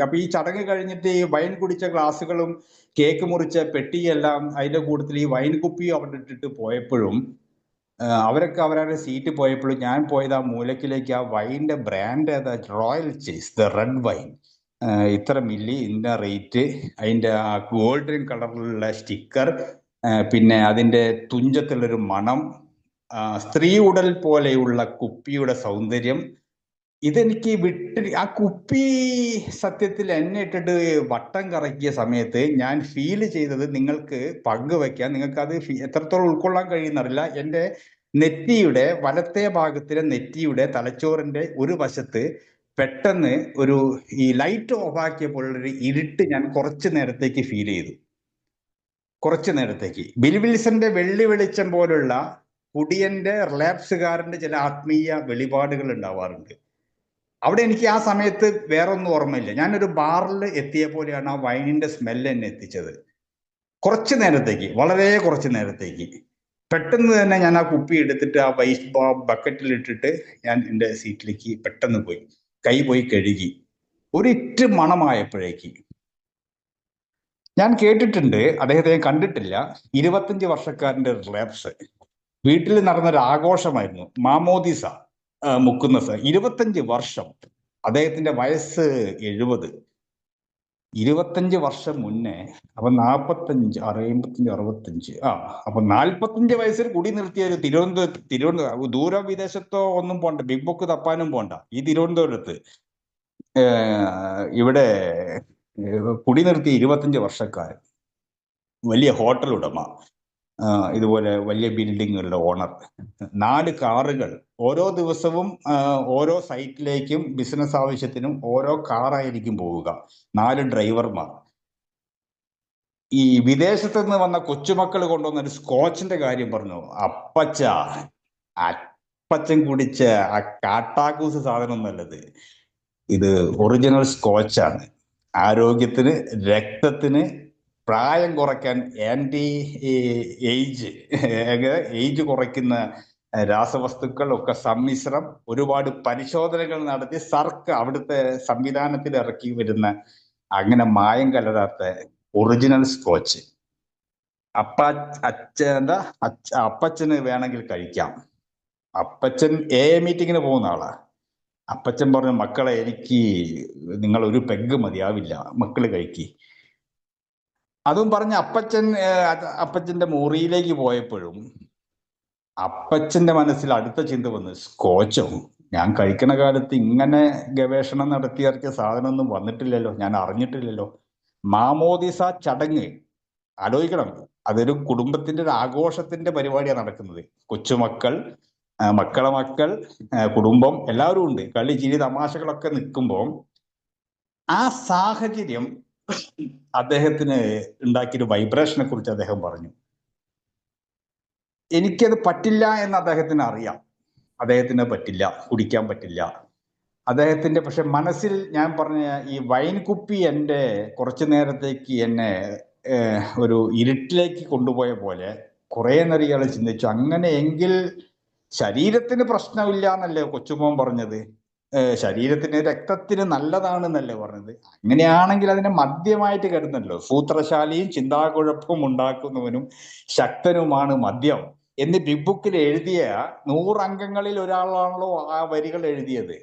അപ്പൊ ഈ ചടങ്ങ് കഴിഞ്ഞിട്ട് ഈ വൈൻ കുടിച്ച ഗ്ലാസുകളും കേക്ക് മുറിച്ച പെട്ടിയെല്ലാം അതിന്റെ കൂട്ടത്തിൽ ഈ വൈൻ കുപ്പിയും അവിടെ ഇട്ടിട്ട് പോയപ്പോഴും അവരൊക്കെ അവരുടെ സീറ്റ് പോയപ്പോഴും ഞാൻ പോയത് ആ മൂലക്കിലേക്ക്, ആ വൈൻ്റെ ബ്രാൻഡ് ഏതാ, royal chase, the red wine, ഇത്ര മില്ലി, ഇന്ന റേറ്റ്, അതിൻ്റെ ആ ഗോൾഡൻ കളറിലുള്ള സ്റ്റിക്കർ, പിന്നെ അതിൻ്റെ തുഞ്ചത്തുള്ളൊരു മണം, സ്ത്രീ ഉടൽ പോലെയുള്ള കുപ്പിയുടെ സൗന്ദര്യം, ഇതെനിക്ക് ആ കുപ്പി സത്യത്തിൽ എന്നെ ഇട്ടിട്ട് വട്ടം കറക്കിയ സമയത്ത് ഞാൻ ഫീൽ ചെയ്തത് നിങ്ങൾക്ക് പങ്കുവെക്കാൻ, നിങ്ങൾക്ക് അത് എത്രത്തോളം ഉൾക്കൊള്ളാൻ കഴിയുന്നറിയില്ല. എൻ്റെ നെറ്റിയുടെ വലത്തെ ഭാഗത്തിലെ നെറ്റിയുടെ തലച്ചോറിന്റെ ഒരു വശത്ത് പെട്ടെന്ന് ഒരു ഈ ലൈറ്റ് ഓഫ് ആക്കിയപ്പോഴുള്ളൊരു ഇരുട്ട് ഞാൻ കുറച്ചു നേരത്തേക്ക് ഫീൽ ചെയ്തു. കുറച്ചു നേരത്തേക്ക് ബിൽ വിൽസന്റെ വെള്ളി വെളിച്ചം പോലുള്ള കുടിയന്റെ റിലാപ്സുകാരന്റെ ചില ആത്മീയ വെളിപാടുകൾ ഉണ്ടാവാറുണ്ട്. അവിടെ എനിക്ക് ആ സമയത്ത് വേറെ ഒന്നും ഓർമ്മയില്ല. ഞാനൊരു ബാറിൽ എത്തിയ പോലെയാണ് ആ വൈനിന്റെ സ്മെല്ല് എന്നെ എത്തിച്ചത്. കുറച്ചു നേരത്തേക്ക്, വളരെ കുറച്ചു നേരത്തേക്ക് പെട്ടെന്ന് തന്നെ ഞാൻ ആ കുപ്പി എടുത്തിട്ട് ആ വൈറ്റ് ബക്കറ്റിൽ ഇട്ടിട്ട് ഞാൻ എൻ്റെ സീറ്റിലേക്ക് പെട്ടെന്ന് പോയി, കൈ പോയി കഴുകി. ഒരിറ്റ് മണമായപ്പോഴേക്ക് ഞാൻ കേട്ടിട്ടുണ്ട്, അദ്ദേഹത്തെ ഞാൻ കണ്ടിട്ടില്ല, 25 വർഷക്കാരന്റെ റിലാപ്സ്. വീട്ടിൽ നടന്നൊരു ആഘോഷമായിരുന്നു, മാമോദിസ മുക്കുന്ന 25 വർഷം. അദ്ദേഹത്തിന്റെ വയസ്സ് 70. 25 വർഷം മുന്നേ, അപ്പൊ 45, 55, 65, അപ്പൊ 45 വയസ്സിൽ കുടി നിർത്തിയ ഒരു തിരുവനന്തപുരം, ദൂരം വിദേശത്തോ ഒന്നും പോണ്ട, ബിഗ് ബുക്ക് തപ്പാനും പോണ്ട, ഈ തിരുവനന്തപുരത്ത് ഇവിടെ കുടി നിർത്തിയ 25 വർഷക്കാരൻ, വലിയ ഹോട്ടൽ ഉടമ, ഇതുപോലെ വലിയ ബിൽഡിങ്ങുകളുടെ ഓണർ, 4 കാറുകൾ, ഓരോ ദിവസവും ഓരോ സൈറ്റിലേക്കും ബിസിനസ് ആവശ്യത്തിനും ഓരോ കാറായിരിക്കും പോവുക, 4 ഡ്രൈവർമാർ. ഈ വിദേശത്ത് നിന്ന് വന്ന കൊച്ചുമക്കൾ കൊണ്ടുവന്ന ഒരു സ്കോച്ചിന്റെ കാര്യം പറഞ്ഞു. അപ്പച്ചൻ കുടിച്ച ആ കാട്ടാക്കൂസ് സാധനം നല്ലത്, ഇത് ഒറിജിനൽ സ്കോച്ചാണ്. ആരോഗ്യത്തിന്, രക്തത്തിന്, പ്രായം കുറയ്ക്കാൻ, ആന്റി ഏജ് കുറയ്ക്കുന്ന രാസവസ്തുക്കൾ ഒക്കെ സമ്മിശ്രം, ഒരുപാട് പരിശോധനകൾ നടത്തി അവിടുത്തെ സംവിധാനത്തിൽ ഇറക്കി വരുന്ന, അങ്ങനെ മായം കലരാത്ത ഒറിജിനൽ സ്കോച്ച്. അപ്പച്ചന് വേണമെങ്കിൽ കഴിക്കാം. അപ്പച്ചൻ മീറ്റിങ്ങിന് പോകുന്ന ആളാ. അപ്പച്ചൻ പറഞ്ഞു, മക്കളെ, എനിക്ക് നിങ്ങൾ ഒരു പെഗ് മതിയാവില്ല, മക്കള് കഴിക്കി. അതും പറഞ്ഞ് അപ്പച്ചന്റെ മുറിയിലേക്ക് പോയപ്പോഴും അപ്പച്ചന്റെ മനസ്സിൽ അടുത്ത ചിന്ത വന്നു, സ്കോച്ചോ? ഞാൻ കഴിക്കണ കാലത്ത് ഇങ്ങനെ ഗവേഷണം നടത്തിയിറക്കിയ സാധനമൊന്നും വന്നിട്ടില്ലല്ലോ, ഞാൻ അറിഞ്ഞിട്ടില്ലല്ലോ. മാമോദിസ ചടങ്ങ് ആലോചിക്കണം, അതൊരു കുടുംബത്തിന്റെ ഒരു ആഘോഷത്തിന്റെ പരിപാടിയാണ് നടക്കുന്നത്. കൊച്ചുമക്കൾ, മക്കളെ മക്കൾ, കുടുംബം, എല്ലാവരും ഉണ്ട്, കളി ചിരി തമാശകളൊക്കെ നിൽക്കുമ്പോൾ ആ സാഹചര്യം അദ്ദേഹത്തിന് ഉണ്ടാക്കിയൊരു വൈബ്രേഷനെ കുറിച്ച് അദ്ദേഹം പറഞ്ഞു. എനിക്കത് പറ്റില്ല എന്ന് അദ്ദേഹത്തിന് അറിയാം, അദ്ദേഹത്തിന് പറ്റില്ല, കുടിക്കാൻ പറ്റില്ല അദ്ദേഹത്തിന്റെ. പക്ഷെ മനസ്സിൽ ഞാൻ പറഞ്ഞ ഈ വൈൻ കുപ്പി എൻ്റെ കുറച്ചു നേരത്തേക്ക് എന്നെ ഒരു ഇരുട്ടിലേക്ക് കൊണ്ടുപോയ പോലെ കുറെ നേരം ഇയാൾ ചിന്തിച്ചു. അങ്ങനെയെങ്കിൽ ശരീരത്തിന് പ്രശ്നമില്ല എന്നല്ലേ കൊച്ചുമോൻ പറഞ്ഞത്? ശരീരത്തിന് രക്തത്തിന് നല്ലതാണെന്നല്ലേ പറഞ്ഞത്. അങ്ങനെയാണെങ്കിൽ അതിനെ മദ്യമായിട്ട് കരുതല്ലോ. സൂത്രശാലിയും ചിന്താകുഴപ്പവും ഉണ്ടാക്കുന്നവനും ശക്തനുമാണ് മദ്യം എന്ന് ബിഗ് ബുക്കിൽ എഴുതിയ 100 അംഗങ്ങളിൽ ഒരാളാണല്ലോ ആ വരികൾ എഴുതിയത്.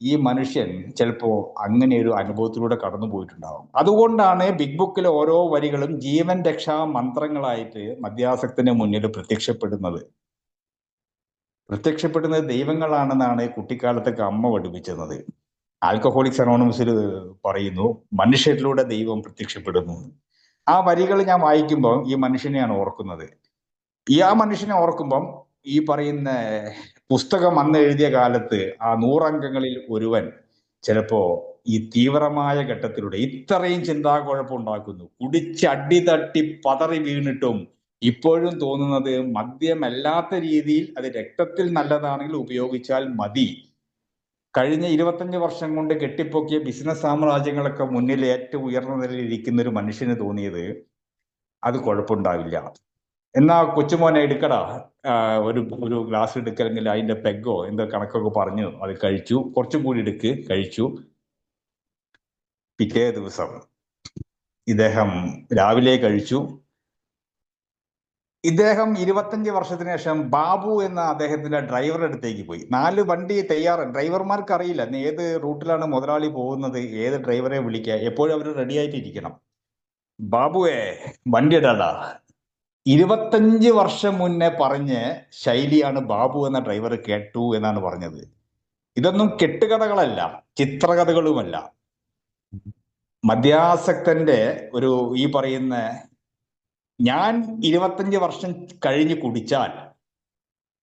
ഈ മനുഷ്യൻ ചിലപ്പോ അങ്ങനെ ഒരു അനുഭവത്തിലൂടെ കടന്നു പോയിട്ടുണ്ടാവും. അതുകൊണ്ടാണ് ബിഗ് ബുക്കിലെ ഓരോ വരികളും ജീവൻ രക്ഷാ മന്ത്രങ്ങളായിട്ട് മദ്യാസക്തന് മുന്നിൽ പ്രത്യക്ഷപ്പെടുന്നത് ദൈവങ്ങളാണെന്നാണ് കുട്ടിക്കാലത്തൊക്കെ അമ്മ പഠിപ്പിച്ചത്. ആൽക്കഹോളിക്സ് അനോണിമസിൽ പറയുന്നു മനുഷ്യരിലൂടെ ദൈവം പ്രത്യക്ഷപ്പെടുന്നു. ആ വരികൾ ഞാൻ വായിക്കുമ്പോൾ ഈ മനുഷ്യനെയാണ് ഓർക്കുന്നത്. ആ മനുഷ്യനെ ഓർക്കുമ്പം ഈ പറയുന്ന പുസ്തകം അന്ന് എഴുതിയ കാലത്ത് ആ 100 അംഗങ്ങളിൽ ഒരുവൻ ചിലപ്പോ ഈ തീവ്രമായ ഘട്ടത്തിലൂടെ ഇത്രയും ചിന്താകുഴപ്പം ഉണ്ടാക്കുന്നു. കുടിച്ച് അടി തട്ടി പതറി വീണിട്ടും ഇപ്പോഴും തോന്നുന്നത് മദ്യമല്ലാത്ത രീതിയിൽ അത് രക്തത്തിൽ നല്ലതാണെങ്കിൽ ഉപയോഗിച്ചാൽ മതി. കഴിഞ്ഞ 25 വർഷം കൊണ്ട് കെട്ടിപ്പൊക്കിയ ബിസിനസ് സാമ്രാജ്യങ്ങളൊക്കെ മുന്നിൽ ഏറ്റവും ഉയർന്ന നിലയിൽ ഇരിക്കുന്ന ഒരു മനുഷ്യന് തോന്നിയത് അത് കുഴപ്പമുണ്ടാവില്ല. എന്നാ കൊച്ചുമോനെ എടുക്കടാ, ഒരു ഗ്ലാസ് എടുക്കലെങ്കിൽ അതിന്റെ പെഗോ എന്തോ കണക്കൊക്കെ പറഞ്ഞു അത് കഴിച്ചു. കുറച്ചും കൂടി കഴിച്ചു. പിറ്റേ ദിവസം ഇദ്ദേഹം രാവിലെ കഴിച്ചു. ഇദ്ദേഹം 25 വർഷത്തിന് ശേഷം ബാബു എന്ന അദ്ദേഹത്തിന്റെ ഡ്രൈവറുടെ അടുത്തേക്ക് പോയി. 4 വണ്ടി ഡ്രൈവർമാർക്ക് അറിയില്ല ഏത് റൂട്ടിലാണ് മുതലാളി പോകുന്നത്, ഏത് ഡ്രൈവറെ വിളിക്കുക, എപ്പോഴും അവർ റെഡി ആയിട്ടിരിക്കണം. ബാബുവേ വണ്ടി ഇടാടാ. 25 വർഷം മുന്നേ പറഞ്ഞ ശൈലിയാണ് ബാബു എന്ന ഡ്രൈവർ കേട്ടു എന്നാണ് പറഞ്ഞത്. ഇതൊന്നും കെട്ടുകഥകളല്ല, ചിത്രകഥകളുമല്ല. മദ്യാസക്തന്റെ ഒരു ഈ പറയുന്ന ഞാൻ 25 വർഷം കഴിഞ്ഞ് കുടിച്ചാൽ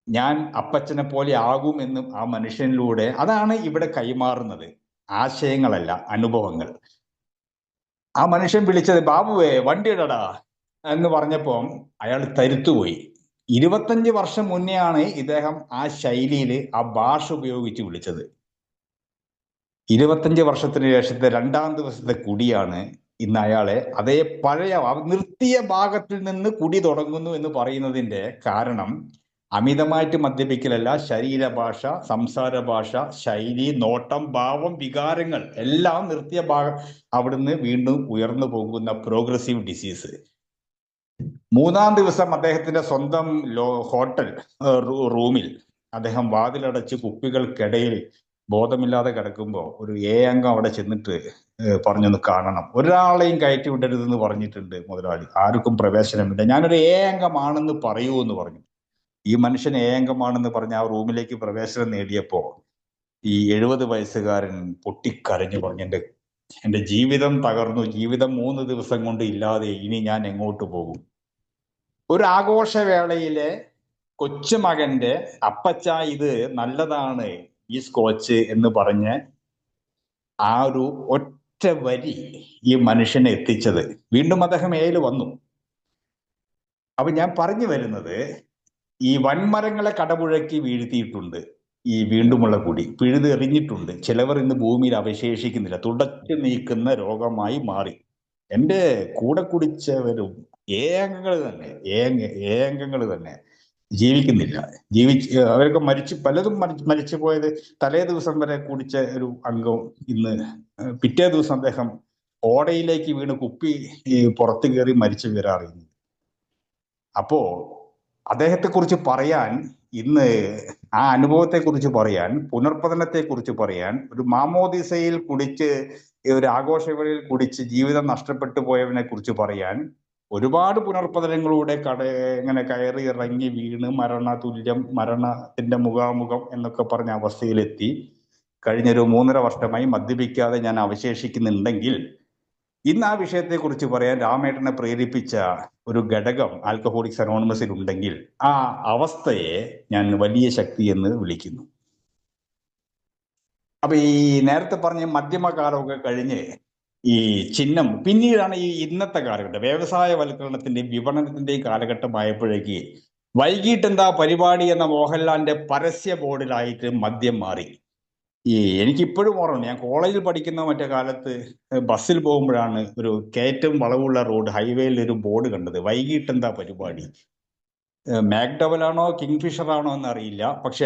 ഞാൻ അപ്പച്ചനെ പോലെ ആകുമെന്നും ആ മനുഷ്യനിലൂടെ അതാണ് ഇവിടെ കൈമാറുന്നത്. ആശയങ്ങളല്ല, അനുഭവങ്ങൾ. ആ മനുഷ്യൻ വിളിച്ചത് ബാബുവേ വണ്ടി ഇടടാ എന്ന് പറഞ്ഞപ്പോൾ അയാൾ തരുത്തുപോയി. 25 വർഷം മുന്നെയാണ് ഇദ്ദേഹം ആ ശൈലിയിൽ ആ ഭാഷ ഉപയോഗിച്ച് വിളിച്ചത്. 25 വർഷത്തിന് ശേഷത്തെ 2-ാം ദിവസത്തെ കുടിയാണ് ഇന്ന് അയാളെ അതേ പഴയ നിർത്തിയ ഭാഗത്തിൽ നിന്ന് കുടി തുടങ്ങുന്നു എന്ന് പറയുന്നതിന്റെ കാരണം അമിതമായിട്ട് മദ്യപിക്കലല്ല, ശരീരഭാഷ, സംസാര ഭാഷ, ശൈലി, നോട്ടം, ഭാവം, വികാരങ്ങൾ എല്ലാം നിർത്തിയ ഭാഗം അവിടുന്ന് വീണ്ടും ഉയർന്നു പോകുന്ന പ്രോഗ്രസീവ് ഡിസീസ്. 3-ാം ദിവസം അദ്ദേഹത്തിന്റെ സ്വന്തം ഹോട്ടൽ റൂമിൽ അദ്ദേഹം വാതിലടച്ച് കുപ്പികൾക്കിടയിൽ ബോധമില്ലാതെ കിടക്കുമ്പോൾ ഒരു അംഗം അവിടെ ചെന്നിട്ട് പറഞ്ഞൊന്ന് കാണണം. ഒരാളെയും കയറ്റി വിടരുതെന്ന് പറഞ്ഞിട്ടുണ്ട് മുതലാളി, ആർക്കും പ്രവേശനമില്ല, ഞാനൊരു അംഗമാണെന്ന് പറയൂ എന്ന് പറഞ്ഞു. ഈ മനുഷ്യൻ അംഗമാണെന്ന് പറഞ്ഞ ആ റൂമിലേക്ക് പ്രവേശനം നേടിയപ്പോ ഈ 70 വയസ്സുകാരൻ പൊട്ടിക്കരഞ്ഞു പറഞ്ഞു, എന്റെ ജീവിതം തകർന്നു, ജീവിതം 3 ദിവസം കൊണ്ട് ഇല്ലാതെ, ഇനി ഞാൻ എങ്ങോട്ട് പോകും. ഒരു ആഘോഷവേളയിലെ കൊച്ചുമകന്റെ അപ്പച്ച ഇത് നല്ലതാണ് ഈ സ്കോച്ച് എന്ന് പറഞ്ഞ് ആ ഒരു ഒറ്റ വരി ഈ മനുഷ്യനെ എത്തിച്ചത്. വീണ്ടും അദ്ദേഹം വന്നു. അപ്പൊ ഞാൻ പറഞ്ഞു വരുന്നത്, ഈ വൻമരങ്ങളെ കടപുഴക്കി വീഴ്ത്തിയിട്ടുണ്ട് ഈ വീണ്ടുമുള്ള കുടി, പിഴുതെറിഞ്ഞിട്ടുണ്ട്. ചിലവർ ഇന്ന് ഭൂമിയിൽ അവശേഷിക്കുന്നില്ല, തുടച്ചു നീക്കുന്ന രോഗമായി മാറി. എൻ്റെ കൂടെ കുടിച്ചവരും ഏകങ്ങൾ തന്നെ ജീവിക്കുന്നില്ല. അവരൊക്കെ പലതും മരിച്ചു പോയത്. തലേ ദിവസം വരെ കുടിച്ച ഒരു അംഗം ഇന്ന് പിറ്റേ ദിവസം അദ്ദേഹം ഓടയിലേക്ക് വീണ് കുപ്പി പുറത്തു കയറി മരിച്ചു വരാറിയുന്നു. അപ്പോ അദ്ദേഹത്തെക്കുറിച്ച് പറയാൻ, ഇന്ന് ആ അനുഭവത്തെക്കുറിച്ച് പറയാൻ, പുനർപതനത്തെക്കുറിച്ച് പറയാൻ, ഒരു മാമോദിസയിൽ കുടിച്ച് ഒരു ആഘോഷവേളയിൽ കുടിച്ച് ജീവിതം നഷ്ടപ്പെട്ടു പോയവനെ കുറിച്ച് പറയാൻ, ഒരുപാട് പുനർപതനങ്ങളിലൂടെ ഇങ്ങനെ കയറി ഇറങ്ങി വീണ് മരണത്തിന്റെ മുഖാമുഖം എന്നൊക്കെ പറഞ്ഞ അവസ്ഥയിലെത്തി കഴിഞ്ഞൊരു 3.5 വർഷമായി മദ്യപിക്കാതെ ഞാൻ അവശേഷിക്കുന്നുണ്ടെങ്കിൽ, ഇന്ന് ആ വിഷയത്തെക്കുറിച്ച് പറയാൻ രാമേട്ടനെ പ്രേരിപ്പിച്ച ഒരു ഘടകം ആൽക്കഹോളിക്സ് അനോണിമസിൽ ഉണ്ടെങ്കിൽ ആ അവസ്ഥയെ ഞാൻ വലിയ ശക്തി എന്ന് വിളിക്കുന്നു. അപ്പൊ ഈ നേരത്തെ പറഞ്ഞ മധ്യമകാലമൊക്കെ കഴിഞ്ഞ് ഈ ചിഹ്നം പിന്നീടാണ് ഈ ഇന്നത്തെ കാലഘട്ടം വ്യവസായവൽക്കരണത്തിന്റെയും വിപണനത്തിന്റെയും കാലഘട്ടമായപ്പോഴേക്ക് വൈകിട്ട് എന്താ പരിപാടി എന്ന മോഹൻലാലിന്റെ പരസ്യ ബോർഡിലായിട്ട് മദ്യം മാറി. എനിക്കിപ്പോഴും ഓർമ്മ, ഞാൻ കോളേജിൽ പഠിക്കുന്ന മറ്റേ കാലത്ത് ബസ്സിൽ പോകുമ്പോഴാണ് ഒരു കയറ്റം വളവുള്ള റോഡ് ഹൈവേയിൽ ഒരു ബോർഡ് കണ്ടത്, വൈകിട്ട് എന്താ പരിപാടി. മാക്ഡവലാണോ കിങ്ഫിഷർ ആണോ എന്നറിയില്ല. പക്ഷെ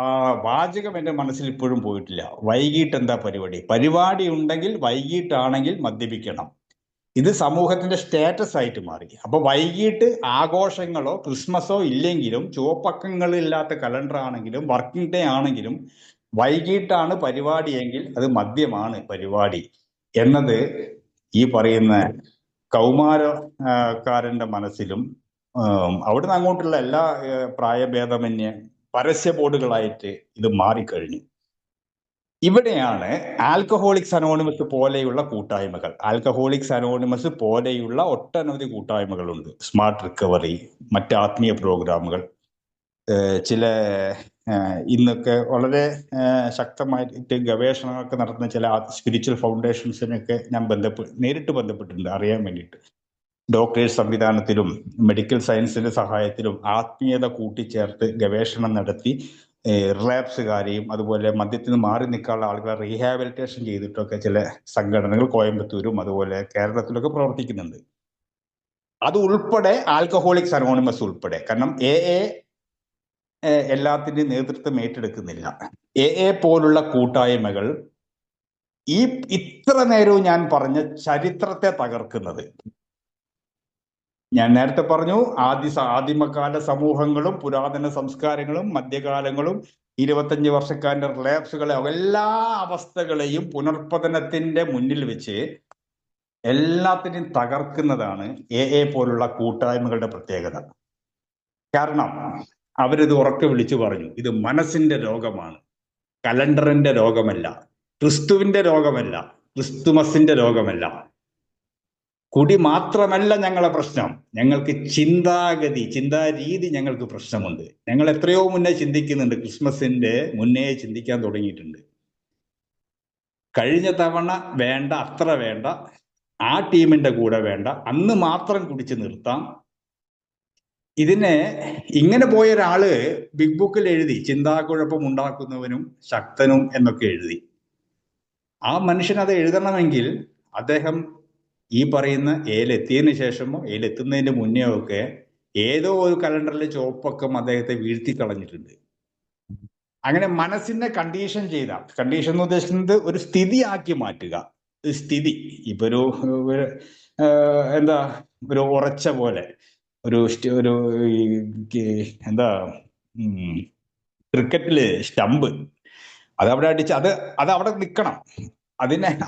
ആ വാചകം എൻ്റെ മനസ്സിൽ ഇപ്പോഴും പോയിട്ടില്ല. വൈകിട്ട് എന്താ പരിപാടി? പരിപാടി ഉണ്ടെങ്കിൽ വൈകിട്ടാണെങ്കിൽ മദ്യപിക്കണം. ഇത് സമൂഹത്തിന്റെ സ്റ്റാറ്റസ് ആയിട്ട് മാറി. അപ്പൊ വൈകിട്ട് ആഘോഷങ്ങളോ ക്രിസ്മസോ ഇല്ലെങ്കിലും, ചുവപ്പക്കങ്ങളില്ലാത്ത കലണ്ടർ ആണെങ്കിലും വർക്കിംഗ് ഡേ ആണെങ്കിലും വൈകിട്ടാണ് പരിപാടിയെങ്കിൽ അത് മദ്യമാണ് പരിപാടി എന്നത് ഈ പറയുന്ന കൗമാരക്കാരന്റെ മനസ്സിലും അവിടുന്ന് അങ്ങോട്ടുള്ള എല്ലാ പ്രായഭേദമന്യേ പരസ്യ ബോർഡുകളായിട്ട് ഇത് മാറിക്കഴിഞ്ഞു. ഇവിടെയാണ് ആൽക്കഹോളിക്സ് അനോണിമസ് പോലെയുള്ള കൂട്ടായ്മകൾ, ആൽക്കഹോളിക്സ് അനോണിമസ് പോലെയുള്ള ഒട്ടനവധി കൂട്ടായ്മകളുണ്ട്. സ്മാർട്ട് റിക്കവറി, മറ്റ് ആത്മീയ പ്രോഗ്രാമുകൾ, ചില ഇന്നൊക്കെ വളരെ ശക്തമായിട്ട് ഗവേഷണങ്ങളൊക്കെ നടത്തുന്ന ചില സ്പിരിച്വൽ ഫൗണ്ടേഷൻസിനൊക്കെ ഞാൻ നേരിട്ട് ബന്ധപ്പെട്ടിട്ടുണ്ട് അറിയാൻ വേണ്ടിയിട്ട്. ഡോക്ടേഴ്സ് സംവിധാനത്തിലും മെഡിക്കൽ സയൻസിന്റെ സഹായത്തിലും ആത്മീയത കൂട്ടിച്ചേർത്ത് ഗവേഷണം നടത്തി റിലാപ്സുകാരെയും അതുപോലെ മദ്യത്തിൽ നിന്ന് മാറി നിൽക്കാനുള്ള ആളുകളെ റീഹാബിലിറ്റേഷൻ ചെയ്തിട്ടൊക്കെ ചില സംഘടനകൾ കോയമ്പത്തൂരും അതുപോലെ കേരളത്തിലൊക്കെ പ്രവർത്തിക്കുന്നുണ്ട്. അത് ഉൾപ്പെടെ ആൽക്കഹോളിക്സ് അനോണിമസ് ഉൾപ്പെടെ. കാരണം എല്ലാത്തിൻ്റെയും നേതൃത്വം ഏറ്റെടുക്കുന്നില്ല. പോലുള്ള കൂട്ടായ്മകൾ ഇത്ര നേരവും ഞാൻ പറഞ്ഞ ചരിത്രത്തെ തകർക്കുന്നത്. ഞാൻ നേരത്തെ പറഞ്ഞു, ആദിമകാല സമൂഹങ്ങളും പുരാതന സംസ്കാരങ്ങളും മധ്യകാലങ്ങളും 25 വർഷക്കാരന്റെ റിലാപ്സുകളെ എല്ലാ അവസ്ഥകളെയും പുനർപതനത്തിന്റെ മുന്നിൽ വെച്ച് എല്ലാത്തിനെയും തകർക്കുന്നതാണ് പോലുള്ള കൂട്ടായ്മകളുടെ പ്രത്യേകത. കാരണം അവരിത് ഉറക്കെ വിളിച്ചു പറഞ്ഞു, ഇത് മനസ്സിന്റെ രോഗമാണ്, കലണ്ടറിന്റെ രോഗമല്ല, ക്രിസ്തുവിന്റെ രോഗമല്ല, ക്രിസ്തുമസിന്റെ രോഗമല്ല. കുടി മാത്രമല്ല ഞങ്ങളെ പ്രശ്നം, ഞങ്ങൾക്ക് ചിന്താരീതി ഞങ്ങൾക്ക് പ്രശ്നമുണ്ട്. ഞങ്ങൾ എത്രയോ മുന്നേ ചിന്തിക്കുന്നുണ്ട്, ക്രിസ്മസിന്റെ മുന്നേ ചിന്തിക്കാൻ തുടങ്ങിയിട്ടുണ്ട്. കഴിഞ്ഞ തവണ വേണ്ട, അത്ര വേണ്ട, ആ ടീമിന്റെ കൂടെ വേണ്ട, അന്ന് മാത്രം കുടിച്ചു നിർത്താം. ഇതിനെ ഇങ്ങനെ പോയ ഒരാള് ബിഗ് ബുക്കിൽ എഴുതി, ചിന്താക്കുഴപ്പം ഉണ്ടാക്കുന്നവനും ശക്തനും എന്നൊക്കെ എഴുതി. ആ മനുഷ്യൻ അത് എഴുതണമെങ്കിൽ അദ്ദേഹം ഈ പറയുന്ന എത്തിയതിനു ശേഷമോ എത്തുന്നതിന് മുന്നേ ഒക്കെ ഏതോ ഒരു കലണ്ടറിലെ ചുവപ്പക്കം അദ്ദേഹത്തെ വീഴ്ത്തി കളഞ്ഞിട്ടുണ്ട്. അങ്ങനെ മനസ്സിനെ കണ്ടീഷൻ എന്ന് ഉദ്ദേശിക്കുന്നത് ഒരു സ്ഥിതിയാക്കി മാറ്റുക. സ്ഥിതി ഇപ്പൊ ഒരു ഉറച്ച പോലെ ഒരു ക്രിക്കറ്റില് സ്റ്റമ്പ് അതവിടെ അടിച്ച് അത് അവിടെ നിൽക്കണം.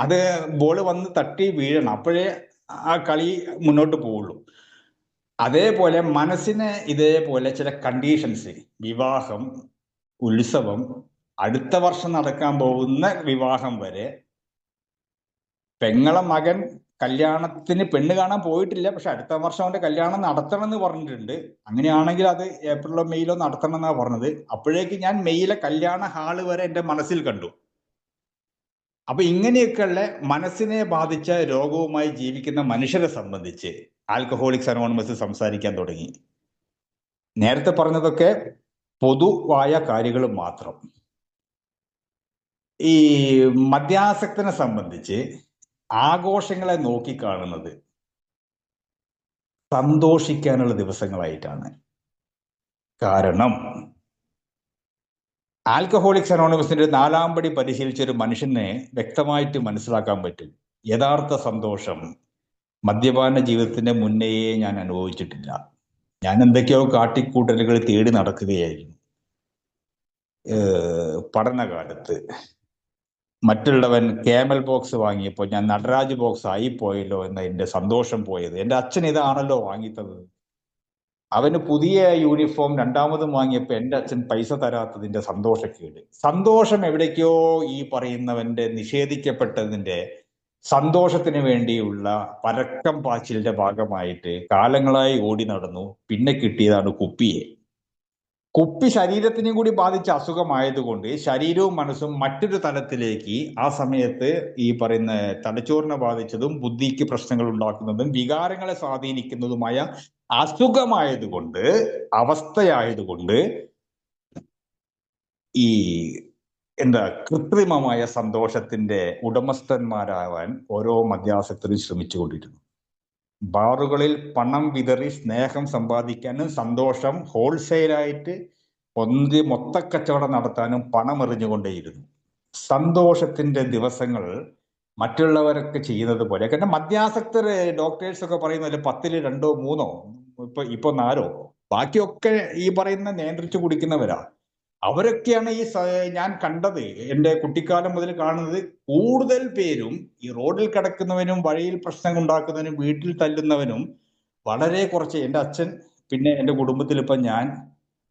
അത് ബോൾ വന്ന് തട്ടി വീഴണം, അപ്പോഴേ ആ കളി മുന്നോട്ട് പോവുള്ളൂ. അതേപോലെ മനസ്സിന് ഇതേപോലെ ചില കണ്ടീഷൻസ്, വിവാഹം, ഉത്സവം, അടുത്ത വർഷം നടക്കാൻ പോകുന്ന വിവാഹം വരെ. പെങ്ങളെ മകൻ കല്യാണത്തിന് പെണ്ണ് കാണാൻ പോയിട്ടില്ല, പക്ഷെ അടുത്ത വർഷം അവന്റെ കല്യാണം നടത്തണം എന്ന് പറഞ്ഞിട്ടുണ്ട്. അങ്ങനെയാണെങ്കിൽ അത് ഏപ്രിലോ മെയ്യിലോ നടത്തണം എന്നാണ് പറഞ്ഞത്. അപ്പോഴേക്ക് ഞാൻ മെയ്യിലെ കല്യാണ ഹാള് വരെ എൻ്റെ മനസ്സിൽ കണ്ടു. അപ്പൊ ഇങ്ങനെയൊക്കെയുള്ള മനസ്സിനെ ബാധിച്ച രോഗവുമായി ജീവിക്കുന്ന മനുഷ്യരെ സംബന്ധിച്ച് ആൽക്കഹോളിക്സ് അനോണിമസ് സംസാരിക്കാൻ തുടങ്ങി. നേരത്തെ പറഞ്ഞതൊക്കെ പൊതുവായ കാര്യങ്ങൾ മാത്രം. ഈ മദ്യാസക്തനെ സംബന്ധിച്ച് ആഘോഷങ്ങളെ നോക്കിക്കാണുന്നത് സന്തോഷിക്കാനുള്ള ദിവസങ്ങളായിട്ടാണ്. കാരണം ആൽക്കഹോളിക്സ് അനോണിമസിന്റെ 4-ാം പടി പരിശീലിച്ച ഒരു മനുഷ്യനെ വ്യക്തമായിട്ട് മനസ്സിലാക്കാൻ പറ്റും, യഥാർത്ഥ സന്തോഷം മദ്യപാന ജീവിതത്തിന്റെ മുന്നേയെ ഞാൻ അനുഭവിച്ചിട്ടില്ല. ഞാൻ എന്തൊക്കെയോ കാട്ടിക്കൂട്ടലുകൾ തേടി നടക്കുകയായിരുന്നു പഠനകാലത്ത്. മറ്റുള്ളവൻ ക്യാമൽ ബോക്സ് വാങ്ങിയപ്പോൾ ഞാൻ നടരാജ് ബോക്സ് ആയിപ്പോയല്ലോ എന്ന എൻ്റെ സന്തോഷം പോയത്. എൻ്റെ അച്ഛൻ ഇതാണല്ലോ വാങ്ങിത്തന്നത്. അവന് പുതിയ യൂണിഫോം 2ാമതും വാങ്ങിയപ്പോൾ എൻ്റെ അച്ഛൻ പൈസ തരാത്തതിൻ്റെ സന്തോഷക്കേട്. സന്തോഷം എവിടേക്കോ ഈ പറയുന്നവന്റെ നിഷേധിക്കപ്പെട്ടതിൻ്റെ സന്തോഷത്തിന് വേണ്ടിയുള്ള പരക്കം പാച്ചിലിന്റെ ഭാഗമായിട്ട് കാലങ്ങളായി ഓടി നടന്നു. പിന്നെ കിട്ടിയതാണ് കുപ്പിയെ. കുപ്പി ശരീരത്തിനെയും കൂടി ബാധിച്ച അസുഖമായതുകൊണ്ട് ശരീരവും മനസ്സും മറ്റൊരു തലത്തിലേക്ക് ആ സമയത്ത് ഈ പറയുന്ന തലച്ചോറിനെ ബാധിച്ചതും ബുദ്ധിക്ക് പ്രശ്നങ്ങൾ ഉണ്ടാക്കുന്നതും വികാരങ്ങളെ സ്വാധീനിക്കുന്നതുമായ അസുഖമായതുകൊണ്ട്, അവസ്ഥയായതുകൊണ്ട് ഈ കൃത്രിമമായ സന്തോഷത്തിന്റെ ഉടമസ്ഥന്മാരാവാൻ ഓരോ മദ്യാസക്തരും ശ്രമിച്ചുകൊണ്ടിരുന്നു. ബാറുകളിൽ പണം വിതറി സ്നേഹം സമ്പാദിക്കാനും സന്തോഷം ഹോൾസെയിലായിട്ട് മൊത്തക്കച്ചവടം നടത്താനും പണം എറിഞ്ഞുകൊണ്ടേയിരുന്നു. സന്തോഷത്തിന്റെ ദിവസങ്ങൾ മറ്റുള്ളവരൊക്കെ ചെയ്യുന്നത് പോലെ. കാരണം മദ്യാസക്തർ ഡോക്ടേഴ്സ് ഒക്കെ പറയുന്നത് 10ൽ 2 3 ഇപ്പൊ 4 ബാക്കിയൊക്കെ ഈ പറയുന്ന നിയന്ത്രിച്ചു കുടിക്കുന്നവരാ. അവരൊക്കെയാണ് ഞാൻ കണ്ടത്, എന്റെ കുട്ടിക്കാലം മുതൽ കാണുന്നത്. കൂടുതൽ പേരും ഈ റോഡിൽ കിടക്കുന്നവനും വഴിയിൽ പ്രശ്നം ഉണ്ടാക്കുന്നവനും വീട്ടിൽ തല്ലുന്നവനും വളരെ കുറച്ച്. എൻ്റെ അച്ഛൻ, പിന്നെ എൻ്റെ കുടുംബത്തിൽ ഇപ്പൊ ഞാൻ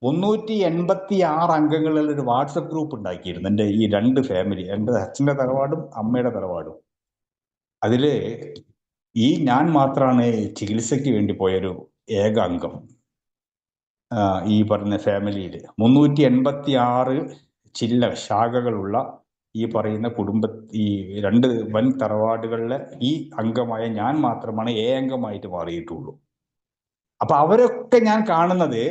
386 അംഗങ്ങളുള്ള ഒരു വാട്സപ്പ് ഗ്രൂപ്പ് ഉണ്ടാക്കിയിരുന്നു. എൻ്റെ ഈ 2 ഫാമിലി, എൻ്റെ അച്ഛൻ്റെ തറവാടും അമ്മയുടെ തറവാടും. അതില് ഞാൻ മാത്രമാണ് ചികിത്സയ്ക്ക് വേണ്ടി പോയൊരു ഏക അംഗം ഈ പറഞ്ഞ ഫാമിലിയിൽ. 386 ശാഖകളുള്ള ഈ പറയുന്ന ഈ 2 വൻ തറവാടുകളിലെ ഈ അംഗമായ ഞാൻ മാത്രമാണ് അംഗമായിട്ട് മാറിയിട്ടുള്ളൂ. അപ്പൊ അവരൊക്കെ ഞാൻ കാണുന്നത്